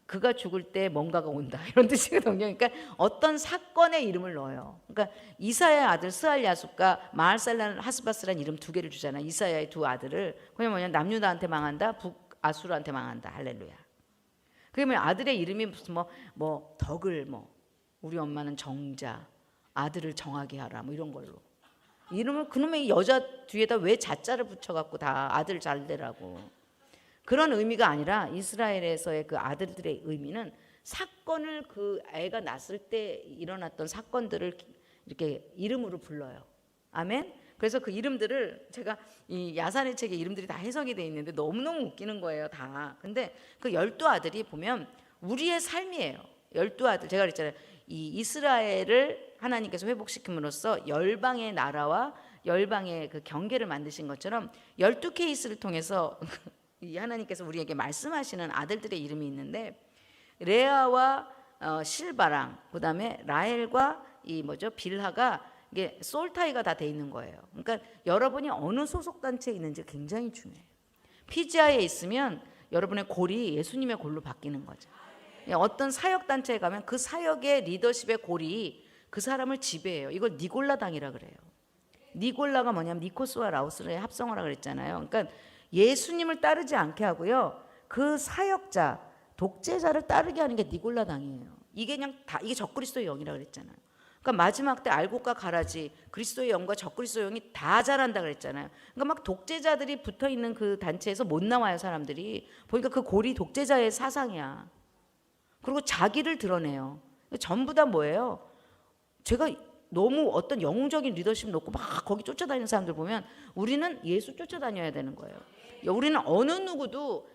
그가 죽을 때 뭔가가 온다 이런 뜻이거든요. 그러니까 어떤 사건의 이름을 넣어요. 그러니까 이사야의 아들 스알야숲과 마알살란 하스바스라는 이름 두 개를 주잖아요. 이사야의 두 아들을. 그냥 뭐냐, 남유다한테 망한다, 북아수르한테 망한다. 할렐루야. 그러면 아들의 이름이 무슨 뭐 덕을, 뭐 우리 엄마는 정자, 아들을 정하게 하라, 뭐 이런 걸로 이름을, 그놈의 여자 뒤에다 왜 자자를 붙여갖고 다 아들 잘 되라고. 그런 의미가 아니라 이스라엘에서의 그 아들들의 의미는 사건을, 그 애가 났을 때 일어났던 사건들을 이렇게 이름으로 불러요. 아멘. 그래서 그 이름들을 제가 이 야산의 책에 이름들이 다 해석이 돼 있는데 너무너무 웃기는 거예요, 다. 근데 그 12아들이 보면 우리의 삶이에요. 12아들, 제가 그랬잖아요. 이 이스라엘을 하나님께서 회복시킴으로써 열방의 나라와 열방의 그 경계를 만드신 것처럼 12케이스를 통해서 이 하나님께서 우리에게 말씀하시는 아들들의 이름이 있는데, 레아와 실바랑 그다음에 라헬과 이 빌하가 이게 솔타이가 다 돼 있는 거예요. 그러니까 여러분이 어느 소속 단체에 있는지 굉장히 중요해요. 피지아에 있으면 여러분의 골이 예수님의 골로 바뀌는 거죠. 어떤 사역 단체에 가면 그 사역의 리더십의 골이 그 사람을 지배해요. 이걸 니골라당이라 그래요. 니골라가 뭐냐면 니코스와 라오스의 합성어라 그랬잖아요. 그러니까 예수님을 따르지 않게 하고요, 그 사역자, 독재자를 따르게 하는 게 니골라당이에요. 이게 그냥 다 이게 적그리스도의 영이라 그랬잖아요. 그러니까 마지막 때 알곡과 가라지, 그리스도의 영과 적그리스도의 영이 다 자란다 그랬잖아요. 그러니까 막 독재자들이 붙어 있는 그 단체에서 못 나와요. 사람들이 보니까 그 골이 독재자의 사상이야. 그리고 자기를 드러내요. 전부 다 뭐예요? 제가 너무 어떤 영웅적인 리더십 놓고 막 거기 쫓아다니는 사람들 보면 우리는 예수 쫓아다녀야 되는 거예요. 우리는 어느 누구도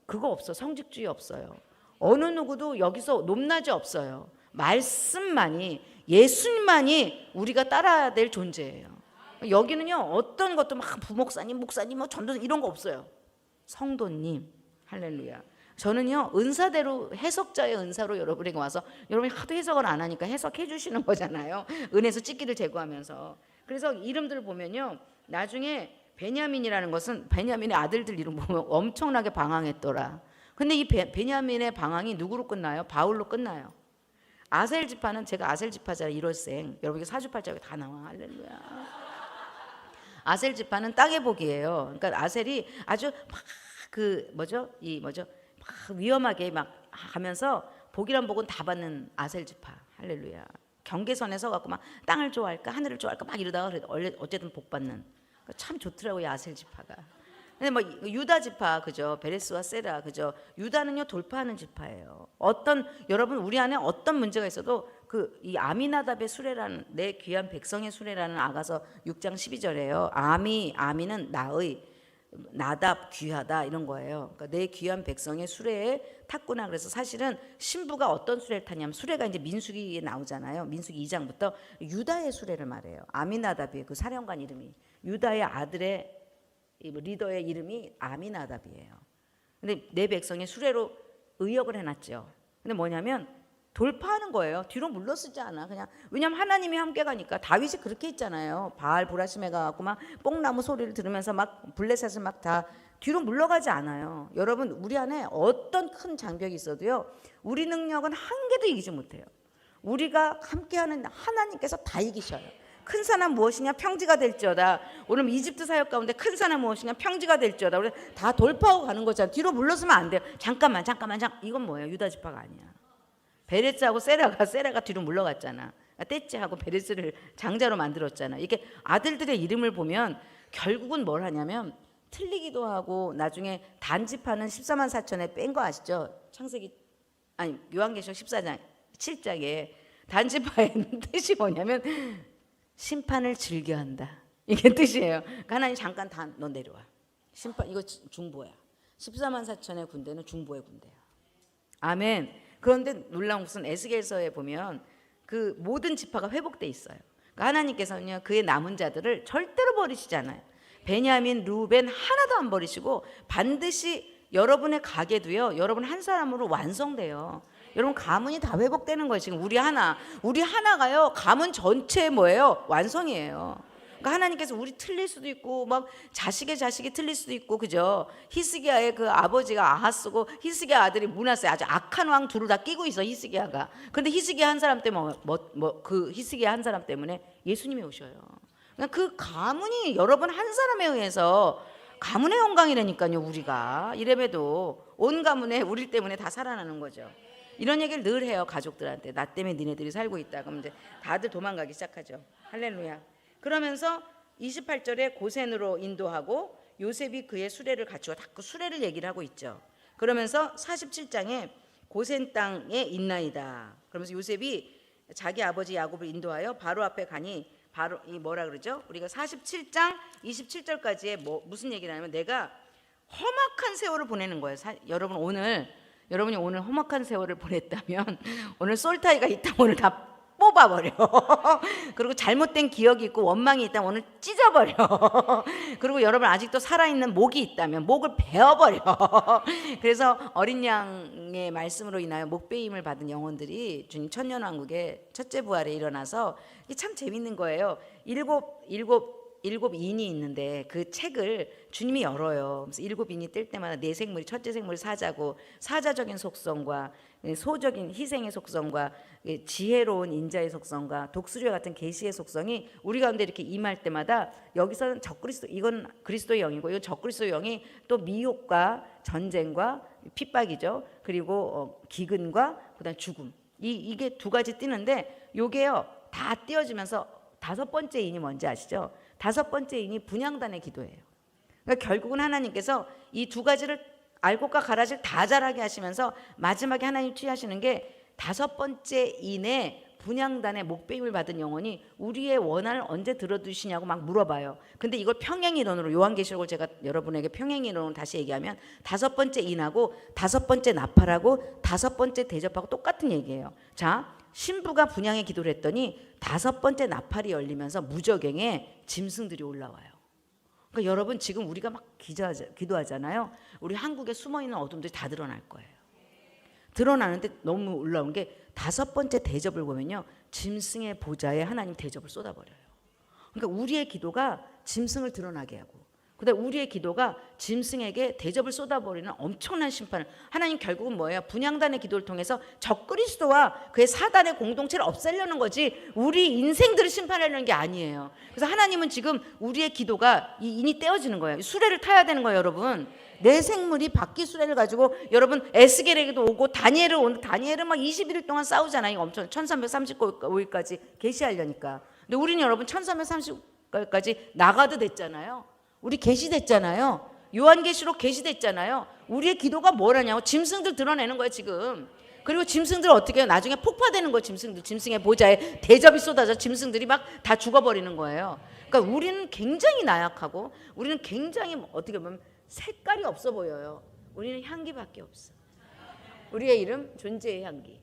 그거 없어. 성직주의 없어요. 어느 누구도 여기서 높낮이 없어요. 말씀만이, 예수님만이 우리가 따라야 될 존재예요. 여기는요, 어떤 것도 막 부목사님, 목사님, 전도사 이런 거 없어요. 성도님, 할렐루야. 저는요 은사대로 해석자의 은사로 여러분에게 와서 여러분이 하도 해석을 안 하니까 해석해 주시는 거잖아요. 은혜에서 찢기를 제거하면서. 그래서 이름들 보면요 나중에 베냐민이라는 것은 베냐민의 아들들 이름 보면 엄청나게 방황했더라. 근데 이 베냐민의 방황이 누구로 끝나요? 바울로 끝나요. 아셀 지파는 제가 아셀 지파자 1월생 여러분에게 사주팔자가 다 나와. 할렐루야. 아셀 지파는 땅의 복이에요. 그러니까 아셀이 아주 막 막 위험하게 막 하면서 복이란 복은 다 받는 아셀 지파. 할렐루야. 경계선에 서갖고 막 땅을 좋아할까 하늘을 좋아할까 막 이러다가 어쨌든 복 받는. 참 좋더라고요 아셀 지파가. 근데 뭐 유다 지파 그죠? 베레스와 세라 그죠? 유다는요 돌파하는 지파예요. 여러분 우리 안에 어떤 문제가 있어도 이 아미나답의 수레라는 내 귀한 백성의 수레라는 아가서 6장 12절에요. 아미는 나의 나답 귀하다 이런 거예요. 그러니까 내 귀한 백성의 수레에 탔구나. 그래서 사실은 신부가 어떤 수레를 타냐면 수레가 이제 민수기에 나오잖아요. 민수기 2장부터 유다의 수레를 말해요. 아미나답이에요. 그 사령관 이름이 유다의 아들의 리더의 이름이 아미나답이에요. 근데 내 백성의 수레로 의역을 해놨죠. 근데 뭐냐면 돌파하는 거예요. 뒤로 물러서지 않아. 그냥 왜냐면 하나님이 함께 가니까. 다윗이 그렇게 했잖아요. 바알 보라심에 가갖고 막 뽕나무 소리를 들으면서 막 블레셋을 막 다 뒤로 물러가지 않아요. 여러분 우리 안에 어떤 큰 장벽이 있어도요 우리 능력은 한 개도 이기지 못해요. 우리가 함께하는 하나님께서 다 이기셔요. 큰 산은 무엇이냐 평지가 될지어다. 오늘 이집트 사역 가운데 큰 산은 무엇이냐 평지가 될지어다. 우리 다 돌파하고 가는 거잖아요. 뒤로 물러서면 안 돼요. 잠깐만 이건 뭐예요? 유다 지파가 아니야. 베레스하고 세라가 뒤로 물러갔잖아. 떼찌하고 베레스를 장자로 만들었잖아. 이게 아들들의 이름을 보면 결국은 뭘 하냐면 틀리기도 하고 나중에 단지파는 14만 4천에 뺀 거 아시죠? 요한계시록 14장 7장에 단지파의 뜻이 뭐냐면 심판을 즐겨한다. 이게 뜻이에요. 그러니까 하나님 잠깐 너 내려와. 심판 이거 중보야. 14만 4천의 군대는 중보의 군대야. 아멘. 그런데 놀라운 것은 에스겔서에 보면 그 모든 지파가 회복돼 있어요. 그러니까 하나님께서는요 그의 남은 자들을 절대로 버리시지 않아요. 베냐민, 루벤 하나도 안 버리시고 반드시 여러분의 가게도요 여러분 한 사람으로 완성돼요. 여러분 가문이 다 회복되는 거예요. 지금 우리 하나가요 가문 전체의 뭐예요? 완성이에요. 그러니까 하나님께서 우리 틀릴 수도 있고 막 자식이 틀릴 수도 있고 그죠? 히스기야의 그 아버지가 아하스고 히스기야 아들이 므낫세 아주 악한 왕 둘을 다 끼고 있어 히스기야가. 그런데 히스기야 한 사람 때문에 그 히스기야 한 사람 때문에 예수님이 오셔요. 그러니까 그 가문이 여러분 한 사람에 의해서 가문의 영광이라니까요. 우리가 이래봬도 온 가문에 우리 때문에 다 살아나는 거죠. 이런 얘기를 늘 해요 가족들한테. 나 때문에 니네들이 살고 있다. 그럼 이제 다들 도망가기 시작하죠. 할렐루야. 그러면서 28절에 고센으로 인도하고 요셉이 그의 수레를 갖추어 다 그 수레를 얘기를 하고 있죠. 그러면서 47장에 고센 땅에 있나이다. 그러면서 요셉이 자기 아버지 야곱을 인도하여 바로 앞에 가니 바로 이 뭐라 그러죠? 우리가 47장 27절까지의 무슨 얘기를 하냐면 내가 험악한 세월을 보내는 거예요. 여러분이 오늘 험악한 세월을 보냈다면 오늘 솔타이가 있다면 오늘 다 뽑아버려. 그리고 잘못된 기억이 있고 원망이 있다면 오늘 찢어버려. 그리고 여러분 아직도 살아있는 목이 있다면 목을 베어버려. 그래서 어린 양의 말씀으로 인하여 목베임을 받은 영혼들이 주님 천년왕국의 첫째 부활에 일어나서 이게 참 재밌는 거예요. 일곱 인이 있는데 그 책을 주님이 열어요. 그래서 일곱 인이 뜰 때마다 네 생물이 첫째 생물이 사자고 사자적인 속성과 소적인 희생의 속성과 지혜로운 인자의 속성과 독수리와 같은 계시의 속성이 우리 가운데 이렇게 임할 때마다 여기서는 적그리스도 이건 그리스도의 영이고 이건 적그리스도의 영이 또 미혹과 전쟁과 핍박이죠. 그리고 기근과 그다음 죽음 이게 두 가지 띄는데 요게요 다 띄어지면서 다섯 번째 인이 뭔지 아시죠? 다섯 번째 인이 분향단의 기도예요. 그러니까 결국은 하나님께서 이 두 가지를 알곡과 가라지를 다 자라게 하시면서 마지막에 하나님 취하시는 게 다섯 번째 인의 분향단의 목배임을 받은 영혼이 우리의 원한을 언제 들어주시냐고 막 물어봐요. 근데 이걸 평행이론으로 요한계시록을 제가 여러분에게 평행이론으로 다시 얘기하면 다섯 번째 인하고 다섯 번째 나팔하고 다섯 번째 대접하고 똑같은 얘기예요. 자, 신부가 분향의 기도를 했더니 다섯 번째 나팔이 열리면서 무저갱에 짐승들이 올라와요. 그러니까 여러분 지금 우리가 막 기도하잖아요. 우리 한국에 숨어있는 어둠들이 다 드러날 거예요. 드러나는데 너무 놀라운 게 5번째 대접을 보면요, 짐승의 보좌에 하나님 대접을 쏟아버려요. 그러니까 우리의 기도가 짐승을 드러나게 하고, 그다음에 우리의 기도가 짐승에게 대접을 쏟아버리는 엄청난 심판을, 하나님 결국은 뭐예요? 분향단의 기도를 통해서 적그리스도와 그의 사단의 공동체를 없애려는 거지 우리 인생들을 심판하려는 게 아니에요. 그래서 하나님은 지금 우리의 기도가 이 인이 떼어지는 거예요. 수레를 타야 되는 거예요, 여러분. 내 생물이 바퀴 수레를 가지고, 여러분 에스겔에게도 오고 다니엘을 오는, 다니엘은 막 21일 동안 싸우잖아요. 이거 엄청 1335일까지 계시하려니까. 근데 우리는 여러분 1330일까지 나가도 됐잖아요. 우리 계시됐잖아요. 요한계시록 계시됐잖아요. 우리의 기도가 뭐라냐고, 짐승들 드러내는 거예요 지금. 그리고 짐승들 어떻게 해요? 나중에 폭파되는 거예요. 짐승들, 짐승의 보좌에 대접이 쏟아져 짐승들이 막 다 죽어버리는 거예요. 그러니까 우리는 굉장히 나약하고, 우리는 굉장히 어떻게 보면 색깔이 없어 보여요. 우리는 향기밖에 없어. 우리의 이름 존재의 향기.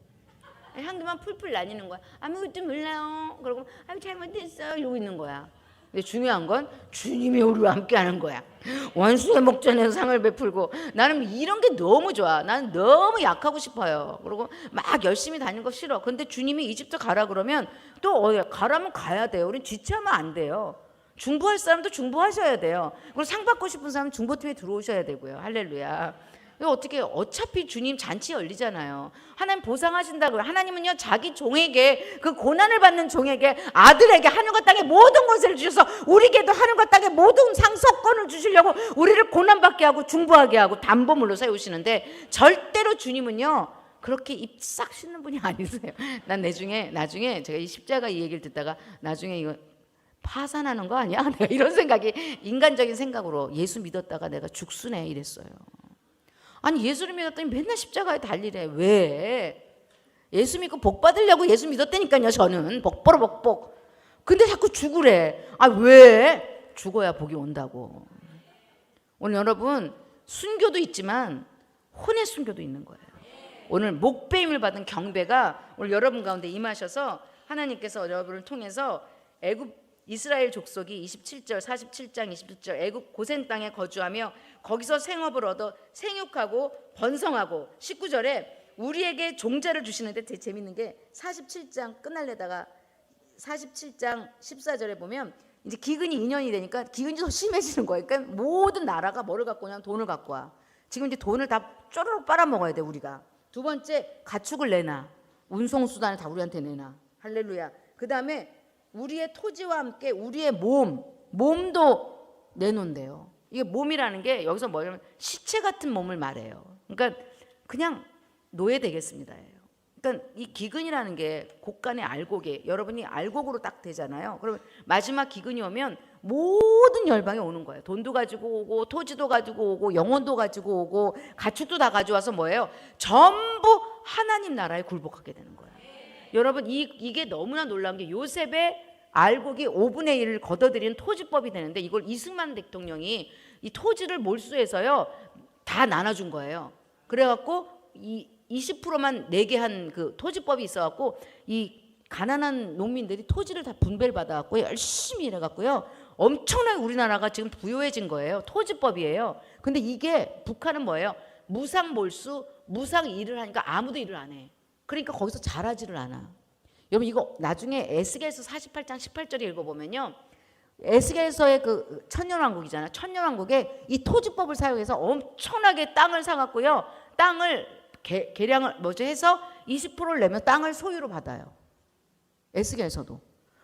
향기만 풀풀 나뉘는 거야. 아무것도 몰라요. 그러고 잘못했어요 이러고 있는 거야. 근데 중요한 건 주님이 우리와 함께 하는 거야. 원수의 목전에서 상을 베풀고. 나는 이런 게 너무 좋아. 나는 너무 약하고 싶어요. 그리고 막 열심히 다니는 거 싫어. 근데 주님이 이집트 가라 그러면 또 가라면 가야 돼요. 우린 지체하면 안 돼요. 중보할 사람도 중보하셔야 돼요. 그리고 상 받고 싶은 사람은 중보팀에 들어오셔야 되고요. 할렐루야. 어떻게, 어차피 주님 잔치 열리잖아요. 하나님 보상하신다고요. 하나님은요 자기 종에게, 그 고난을 받는 종에게, 아들에게 하늘과 땅의 모든 것을 주셔서 우리에게도 하늘과 땅의 모든 상속권을 주시려고 우리를 고난받게 하고 중보하게 하고 담보물로 세우시는데, 절대로 주님은요 그렇게 입 싹 씻는 분이 아니세요. 난 나중에 제가 이 십자가 이 얘기를 듣다가 나중에 이거 파산하는 거 아니야? 내가 이런 생각이, 인간적인 생각으로 예수 믿었다가 내가 죽순해 이랬어요. 아니 예수를 믿었더니 맨날 십자가에 달리래. 왜? 예수 믿고 복 받으려고 예수 믿었다니까요. 저는 복보러 복복. 근데 자꾸 죽으래. 아 왜? 죽어야 복이 온다고. 오늘 여러분 순교도 있지만 혼의 순교도 있는 거예요. 오늘 목배임을 받은 경배가 오늘 여러분 가운데 임하셔서 하나님께서 여러분을 통해서 이스라엘 족속이 27절 47장 27절 애굽 고센 땅에 거주하며 거기서 생업을 얻어 생육하고 번성하고, 19절에 우리에게 종자를 주시는데 되게 재밌는 게 47장 끝날래다가 47장 14절에 보면 이제 기근이 2년이 되니까 기근이 더 심해지는 거예요. 그러니까 모든 나라가 뭐를 갖고 오냐면 돈을 갖고 와. 지금 이제 돈을 다 쪼르륵 빨아먹어야 돼 우리가. 두 번째, 가축을 내놔. 운송수단을 다 우리한테 내놔. 할렐루야. 그 다음에 우리의 토지와 함께 우리의 몸도 내놓는데요. 이게 몸이라는 게 여기서 뭐냐면 시체 같은 몸을 말해요. 그러니까 그냥 노예되겠습니다. 그러니까 이 기근이라는 게 곡간의 알곡이, 여러분이 알곡으로 딱 되잖아요. 그러면 마지막 기근이 오면 모든 열방에 오는 거예요. 돈도 가지고 오고, 토지도 가지고 오고, 영혼도 가지고 오고, 가축도 다 가져와서 뭐예요? 전부 하나님 나라에 굴복하게 되는 거예요. 여러분 이게 너무나 놀라운 게, 요셉의 알곡이 5분의 1을 걷어들이는 토지법이 되는데, 이걸 이승만 대통령이 이 토지를 몰수해서요 다 나눠준 거예요. 그래갖고 이 20%만 내게 한 그 토지법이 있어갖고 이 가난한 농민들이 토지를 다 분배를 받아갖고 열심히 일해갖고요 엄청나게 우리나라가 지금 부유해진 거예요. 토지법이에요. 근데 이게 북한은 뭐예요? 무상 몰수, 무상 일을 하니까 아무도 일을 안 해. 그러니까 거기서 잘하지를 않아. 여러분 이거 나중에 에스겔서 48장 18절에 읽어보면요, 에스겔서의 그 천년왕국이잖아요. 천년왕국에 이 토지법을 사용해서 엄청나게 땅을 사갖고요, 땅을 계량을 해서 20%를 내면 땅을 소유로 받아요. 에스겔서도.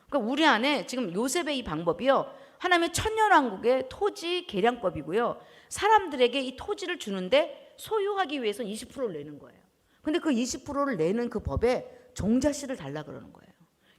그러니까 우리 안에 지금 요셉의 이 방법이요, 하나님의 천년왕국의 토지 계량법이고요, 사람들에게 이 토지를 주는데 소유하기 위해서 20%를 내는 거예요. 근데 그 20%를 내는 그 법에 종자씨를 달라 그러는 거예요.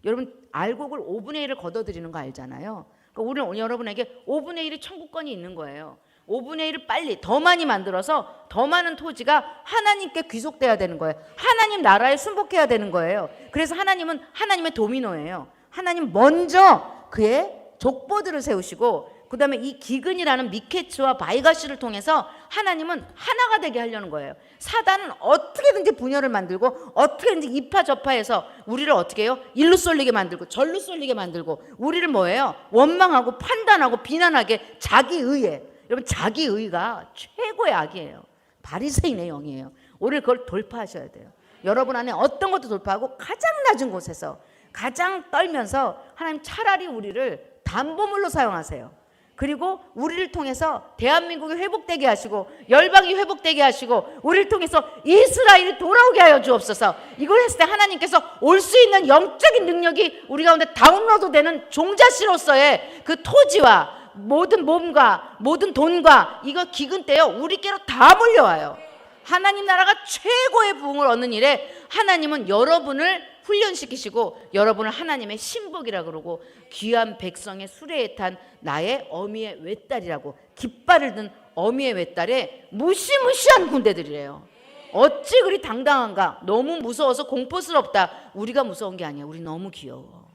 여러분 알곡을 5분의 1을 걷어들이는 거 알잖아요. 그러니까 우리 여러분에게 5분의 1의 청구권이 있는 거예요. 5분의 1을 빨리 더 많이 만들어서 더 많은 토지가 하나님께 귀속돼야 되는 거예요. 하나님 나라에 순복해야 되는 거예요. 그래서 하나님은 하나님의 도미노예요. 하나님 먼저 그의 족보들을 세우시고 그 다음에 이 기근이라는 미케츠와 바이가시를 통해서 하나님은 하나가 되게 하려는 거예요. 사단은 어떻게든지 분열을 만들고 어떻게든지 이파저파해서 우리를 어떻게 해요? 일로 쏠리게 만들고 절로 쏠리게 만들고 우리를 뭐예요? 원망하고 판단하고 비난하게 자기의에. 여러분 자기의가 최고의 악이에요. 바리새인의 영이에요. 오늘 그걸 돌파하셔야 돼요. 여러분 안에 어떤 것도 돌파하고 가장 낮은 곳에서 가장 떨면서 하나님 차라리 우리를 담보물로 사용하세요. 그리고 우리를 통해서 대한민국이 회복되게 하시고 열방이 회복되게 하시고 우리를 통해서 이스라엘이 돌아오게 하여 주옵소서. 이걸 했을 때 하나님께서 올 수 있는 영적인 능력이 우리 가운데 다운로드 되는 종자씨로서의 그 토지와 모든 몸과 모든 돈과 이거 기근 때요 우리께로 다 몰려와요. 하나님 나라가 최고의 부흥을 얻는 일에 하나님은 여러분을 훈련시키시고 여러분을 하나님의 신복이라 그러고 귀한 백성의 수레에 탄 나의 어미의 외딸이라고 깃발을 든 어미의 외딸에 무시무시한 군대들이래요. 어찌 그리 당당한가? 너무 무서워서 공포스럽다. 우리가 무서운 게 아니야. 우리 너무 귀여워.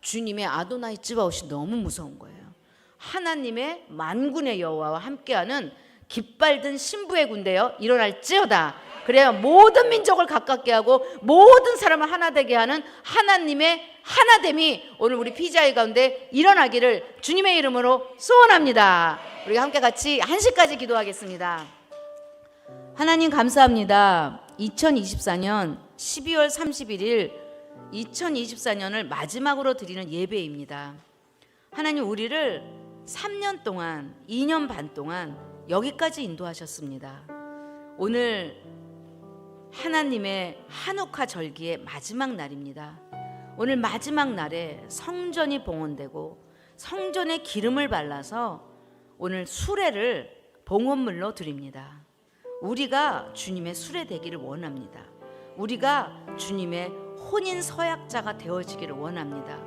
주님의 아도나이 찌바옷이 너무 무서운 거예요. 하나님의 만군의 여호와와 함께하는 깃발 든 신부의 군대여 일어날지어다. 그래야 모든 민족을 가깝게 하고 모든 사람을 하나 되게 하는 하나님의 하나됨이 오늘 우리 PGI 가운데 일어나기를 주님의 이름으로 소원합니다. 우리가 함께 같이 1시까지 기도하겠습니다. 하나님 감사합니다. 2024년 12월 31일 2024년을 마지막으로 드리는 예배입니다. 하나님 우리를 3년 동안 2년 반 동안 여기까지 인도하셨습니다. 오늘 하나님의 한우카 절기의 마지막 날입니다. 오늘 마지막 날에 성전이 봉헌되고 성전에 기름을 발라서 오늘 수레를 봉헌물로 드립니다. 우리가 주님의 수레 되기를 원합니다. 우리가 주님의 혼인 서약자가 되어지기를 원합니다.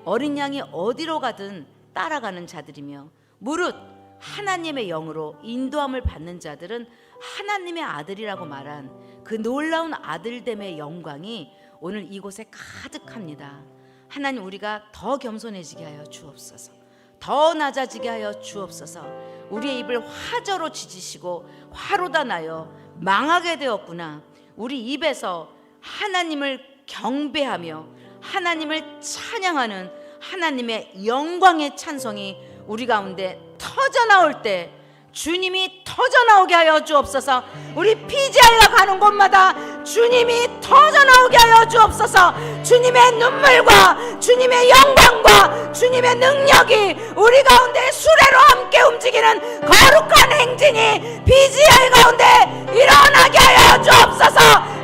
어린 양이 어디로 가든 따라가는 자들이며 무릇 하나님의 영으로 인도함을 받는 자들은 하나님의 아들이라고 말한 그 놀라운 아들됨의 영광이 오늘 이곳에 가득합니다. 하나님 우리가 더 겸손해지게 하여 주옵소서. 더 낮아지게 하여 주옵소서. 우리의 입을 화저로 지지시고 화로다 나여 망하게 되었구나. 우리 입에서 하나님을 경배하며 하나님을 찬양하는 하나님의 영광의 찬송이 우리 가운데 터져나올 때 주님이 터져나오게 하여 주옵소서. 우리 PGI가 가는 곳마다 주님이 터져나오게 하여 주옵소서. 주님의 눈물과 주님의 영광과 주님의 능력이 우리 가운데 수레로 함께 움직이는 거룩한 행진이 PGI 가운데 일어나게 하여 주옵소서.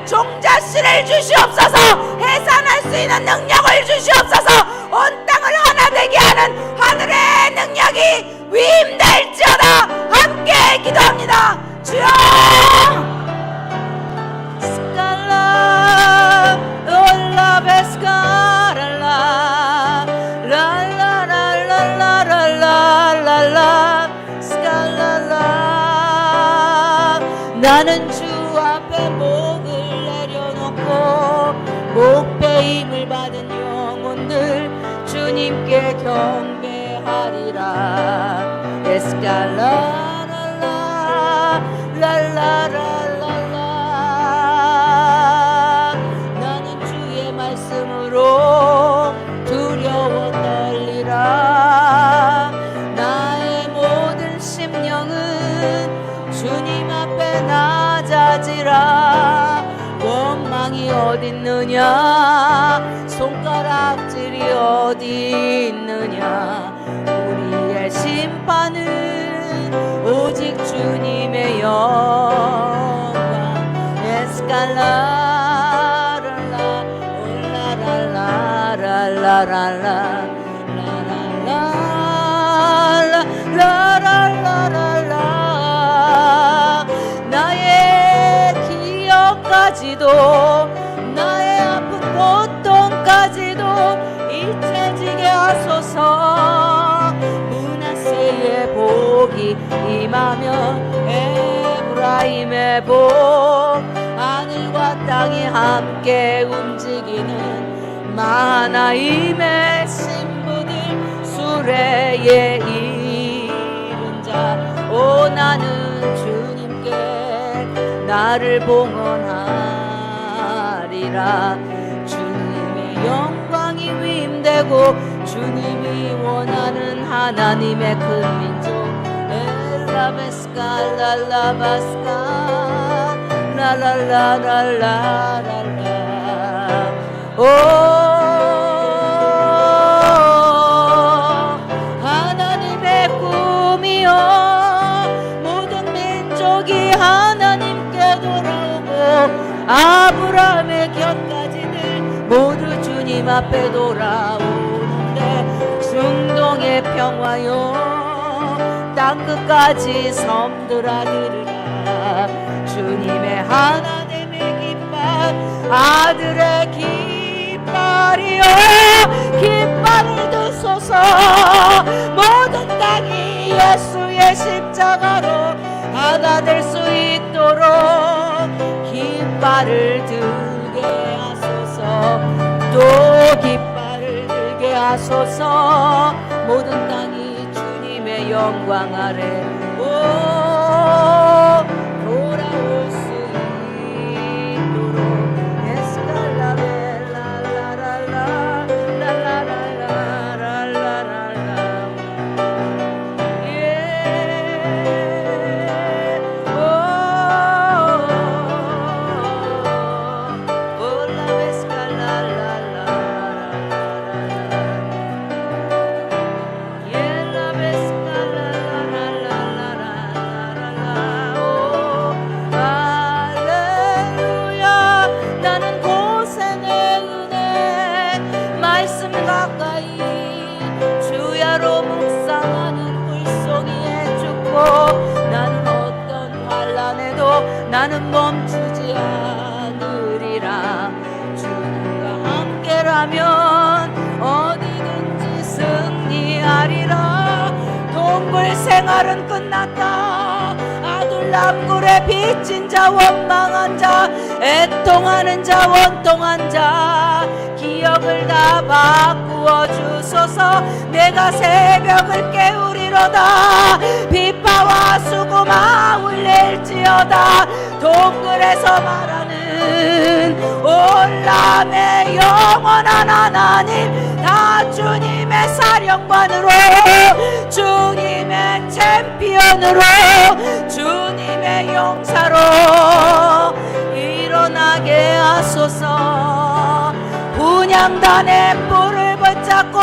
종자씨를 주시옵소서. 해산할 수 있는 능력을 주시옵소서. 온 땅을 하나 되게 하는 하늘의 능력이 위임될지어다. 함께 기도합니다. 주여 스칼라 올라 베스카랄라 랄라랄라랄라랄라 스칼랄라 나는 주 앞에 목을 내려놓고 목배임을 받은 영혼들 주님께 경배하리라. 에스칼라랄라 랄라랄랄라 나는 주의 말씀으로 두려워 떨리라. 나의 모든 심령은 주님 앞에 낮아지라. 원망이 어딨느냐 손가락질이 어디 있느냐 우리의 심판은 오직 주님의 영광. 에스칼라랄라 올라랄라랄라랄라 라랄라랄라랄라 나의 기억까지도 나의 아픈 고통까지도 잊혀지게 하소서. 므낫세의 복이 임하며 에브라임의 복 하늘과 땅이 함께 움직이는 마하나임의 신부들 수레 때에 이른 자. 오 나는 주님께 나를 봉헌하리라. 주님의 영광이 위임되고 주님이 원하는 하나님의 큰 민족. 엘라베스카 랄라바스카 라랄라랄라랄라. 오 하나님의 꿈이여 모든 민족이 하나님께 돌아오고 아브라함의 곁까지들 모두 주님 앞에 돌아오는데 중동의 평화여 땅끝까지 섬들아 들으라. 주님의 하나님의 깃발 아들의 깃발이여 깃발을 드소서. 모든 땅이 예수의 십자가로 하나 될 수 있도록 깃발을 들게 하소서. 또 깃발을 들게 하소서. 모든 땅이 주님의 영광 아래 돌아올 수 있도록. 나는 멈추지 않으리라. 주님과 함께라면 어디든지 승리하리라. 동굴 생활은 끝났다. 아둘람 굴에 빚진 자 원망한 자 애통하는 자 원통한 자 기억을 다 바꾸어 주소서. 내가 새벽을 깨우리로다. 비파와 수고마 울릴지어다. 동굴에서 말하는 올람의 영원한 하나님 다 주님의 사령관으로 주님의 챔피언으로 주님의 용사로 일어나게 하소서. 분향단의 뿔을 붙잡고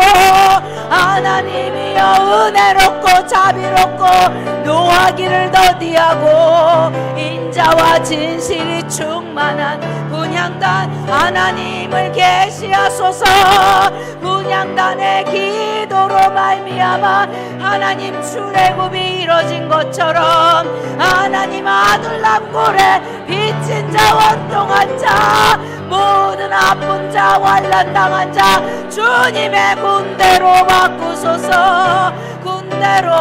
하나님이여 은혜롭고 자비롭고 노하기를 더디하고 인자와 진실이 충만한 분향단 하나님을 계시하소서. 분향단의 기도로 말미암아 하나님 출애굽이 이뤄진 것처럼 하나님 아둘람 굴에 빚진 자 원통한 자 모든 아픈 자 환난당한 자 주님의 군대로 바꾸소서. 군대로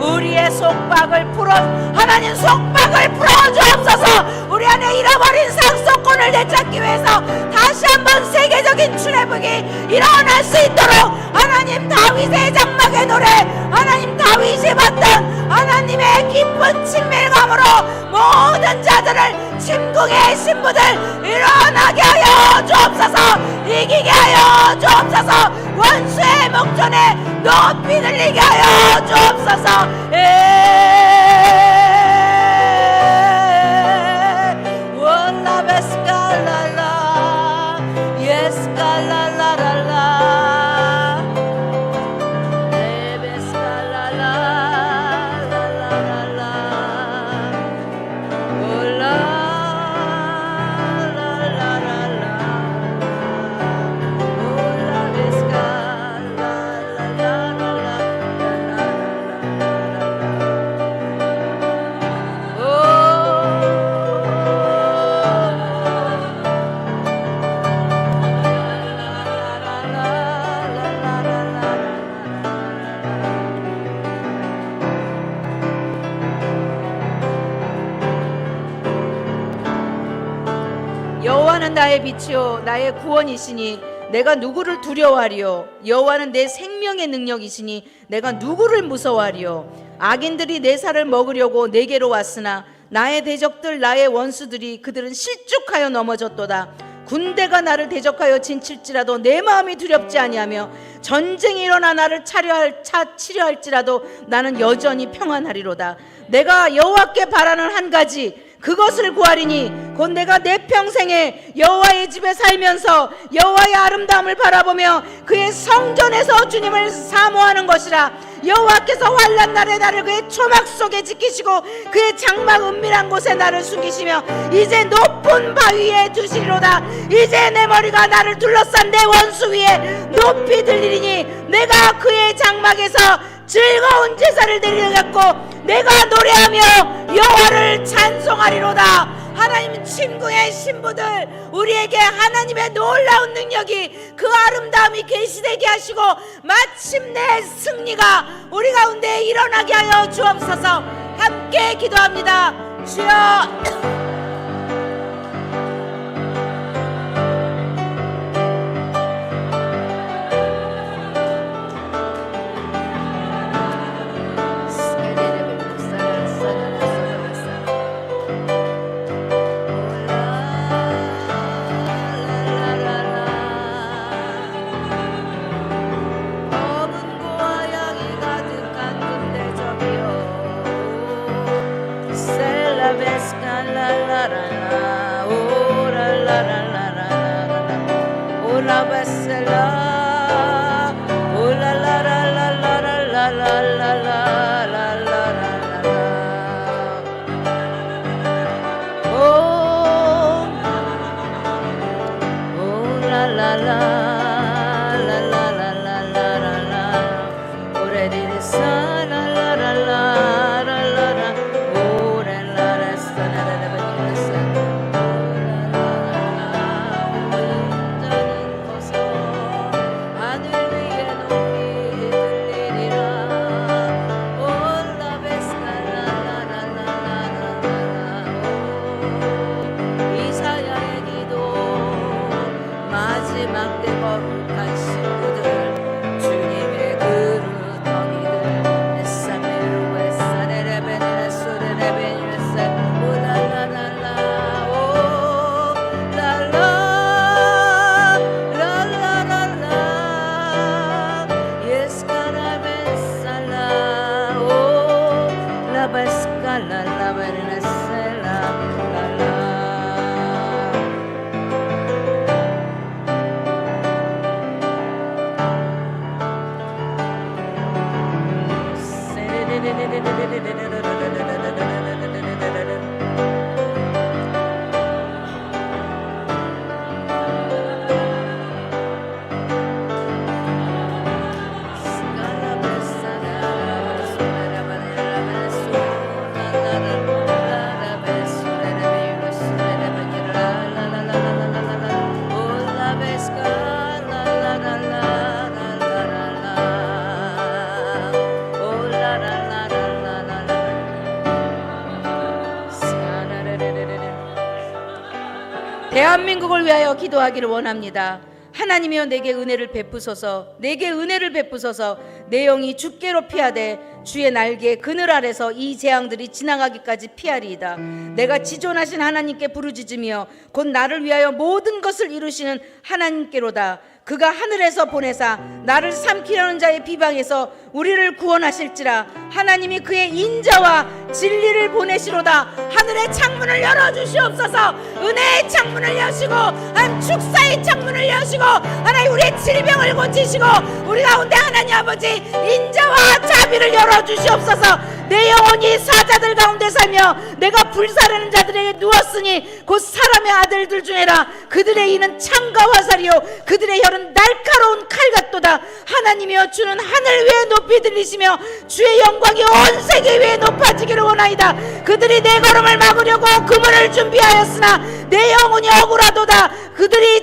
우리의 속박을 풀어 하나님 속박을 풀어주옵소서. 우리 안에 잃어버린 상속권을 되찾기 위해서 다시 한번 세계적인 출애굽이 일어날 수 있도록 하나님 다윗의 장막의 노래 하나님 다윗이 봤던 하나님의 깊은 친밀감으로 모든 자들을 침공의 신부들 일어나게 하여 주옵소서. 이기게 하여 주옵소서. 원수의 목전에 높이 들리게 하여 주옵소서. 월라베스칼랄라 예스칼랄라랄라 레베스칼랄라랄라랄라 올라랄라랄라 여호와는 나의 빛이요 나의 구원이시니 내가 누구를 두려워하리요? 여호와는 내 생명의 능력이시니 내가 누구를 무서워하리요? 악인들이 내 살을 먹으려고 내게로 왔으나 나의 대적들 나의 원수들이 그들은 실족하여 넘어졌도다. 군대가 나를 대적하여 진칠지라도 내 마음이 두렵지 아니하며 전쟁이 일어나 나를 치려할지라도 나는 여전히 평안하리로다. 내가 여호와께 바라는 한 가지 그것을 구하리니 곧 내가 내 평생에 여호와의 집에 살면서 여호와의 아름다움을 바라보며 그의 성전에서 주님을 사모하는 것이라. 여호와께서 환난 날에 나를 그의 초막 속에 지키시고 그의 장막 은밀한 곳에 나를 숨기시며 이제 높은 바위 위에 두시리로다. 이제 내 머리가 나를 둘러싼 내 원수 위에 높이 들리리니 내가 그의 장막에서 즐거운 제사를 드리겠고 내가 노래하며 여호와를 찬송하리로다. 하나님 친구의 신부들, 우리에게 하나님의 놀라운 능력이 그 아름다움이 계시되게 하시고 마침내 승리가 우리 가운데 일어나게 하여 주옵소서. 함께 기도합니다. 주여 대한민국을 위하여 기도하기를 원합니다. 하나님이여 내게 은혜를 베푸소서. 내게 은혜를 베푸소서. 내 영이 주께로 피하되 주의 날개 그늘 아래서 이 재앙들이 지나가기까지 피하리이다. 내가 지존하신 하나님께 부르짖으며 곧 나를 위하여 모든 것을 이루시는 하나님께로다. 그가 하늘에서 보내사 나를 삼키려는 자의 비방에서 우리를 구원하실지라. 하나님이 그의 인자와 진리를 보내시로다. 하늘의 창문을 열어주시옵소서. 은혜의 창문을 여시고 축사의 창문을 여시고 하나님 우리의 질병을 고치시고 우리 가운데 하나님 아버지 인자와 자비를 열어주시옵소서. 내 영혼이 사자들 가운데 살며 내가 불사르는 자들에게 누웠으니 곧 사람의 아들들 중에라. 그들의 이는 창과 화살이요 그들의 혈은 날카로운 칼 같도다. 하나님이여 주는 하늘 위에 높이 들리시며 주의 영광이 온 세계 위에 높아지기를 원하이다. 그들이 내 걸음을 막으려고 그물을 준비하였으나 내 영혼이 억울하도다. 그들이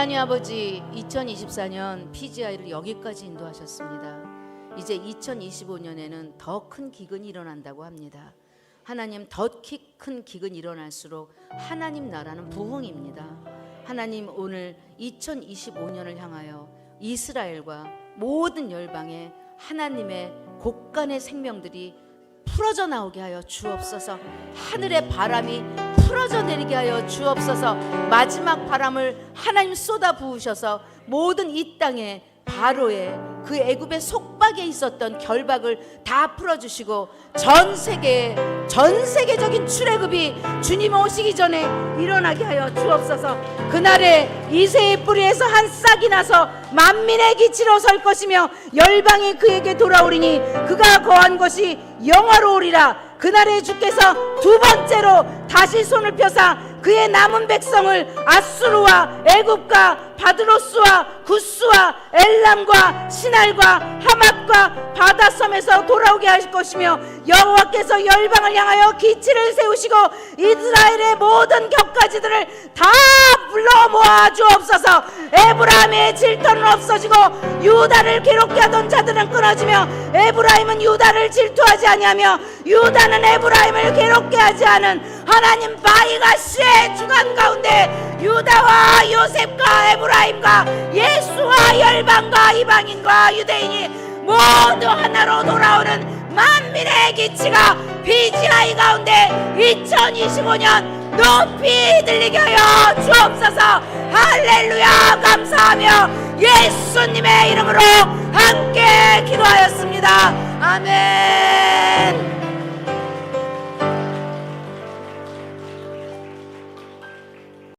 하나님 아버지, 2024년 PGI를 여기까지 인도하셨습니다. 이제 2025년에는 더 큰 기근이 일어난다고 합니다. 하나님, 더 큰 기근이 일어날수록 하나님 나라는 부흥입니다. 하나님, 오늘 2025년을 향하여 이스라엘과 모든 열방에 하나님의 곳간의 생명들이 풀어져 나오게 하여 주옵소서. 하늘의 바람이 풀어져 내리게 하여 주옵소서. 마지막 바람을 하나님 쏟아 부으셔서 모든 이 땅에 바로의 그 애굽의 속박에 있었던 결박을 다 풀어주시고 전 세계적인 출애굽이 주님 오시기 전에 일어나게 하여 주옵소서. 그날에 이새의 뿌리에서 한 싹이 나서 만민의 기치로 설 것이며 열방이 그에게 돌아오리니 그가 거한 것이 영화로우리라. 그날에 주께서 두 번째로 다시 손을 펴사 그의 남은 백성을 아수르와 애굽과 바드로스와 구스와 엘람과 시날과 하맛과 바다섬에서 돌아오게 하실 것이며 여호와께서 열방을 향하여 기치를 세우시고 이스라엘의 모든 격가지들을 다 불러 모아 주옵소서. 에브라임의 질투는 없어지고 유다를 괴롭게 하던 자들은 끊어지며 에브라임은 유다를 질투하지 아니하며 유다는 에브라임을 괴롭게 하지 않은 하나님 바이가시의 주관 가운데 유다와 요셉과 에브라임과 예수와 열방과 이방인과 유대인이 모두 하나로 돌아오는 만민의 기치가 PGI 가운데 2025년 높이 들리게 하여 주옵소서. 할렐루야. 감사하며 예수님의 이름으로 함께 기도하였습니다. 아멘.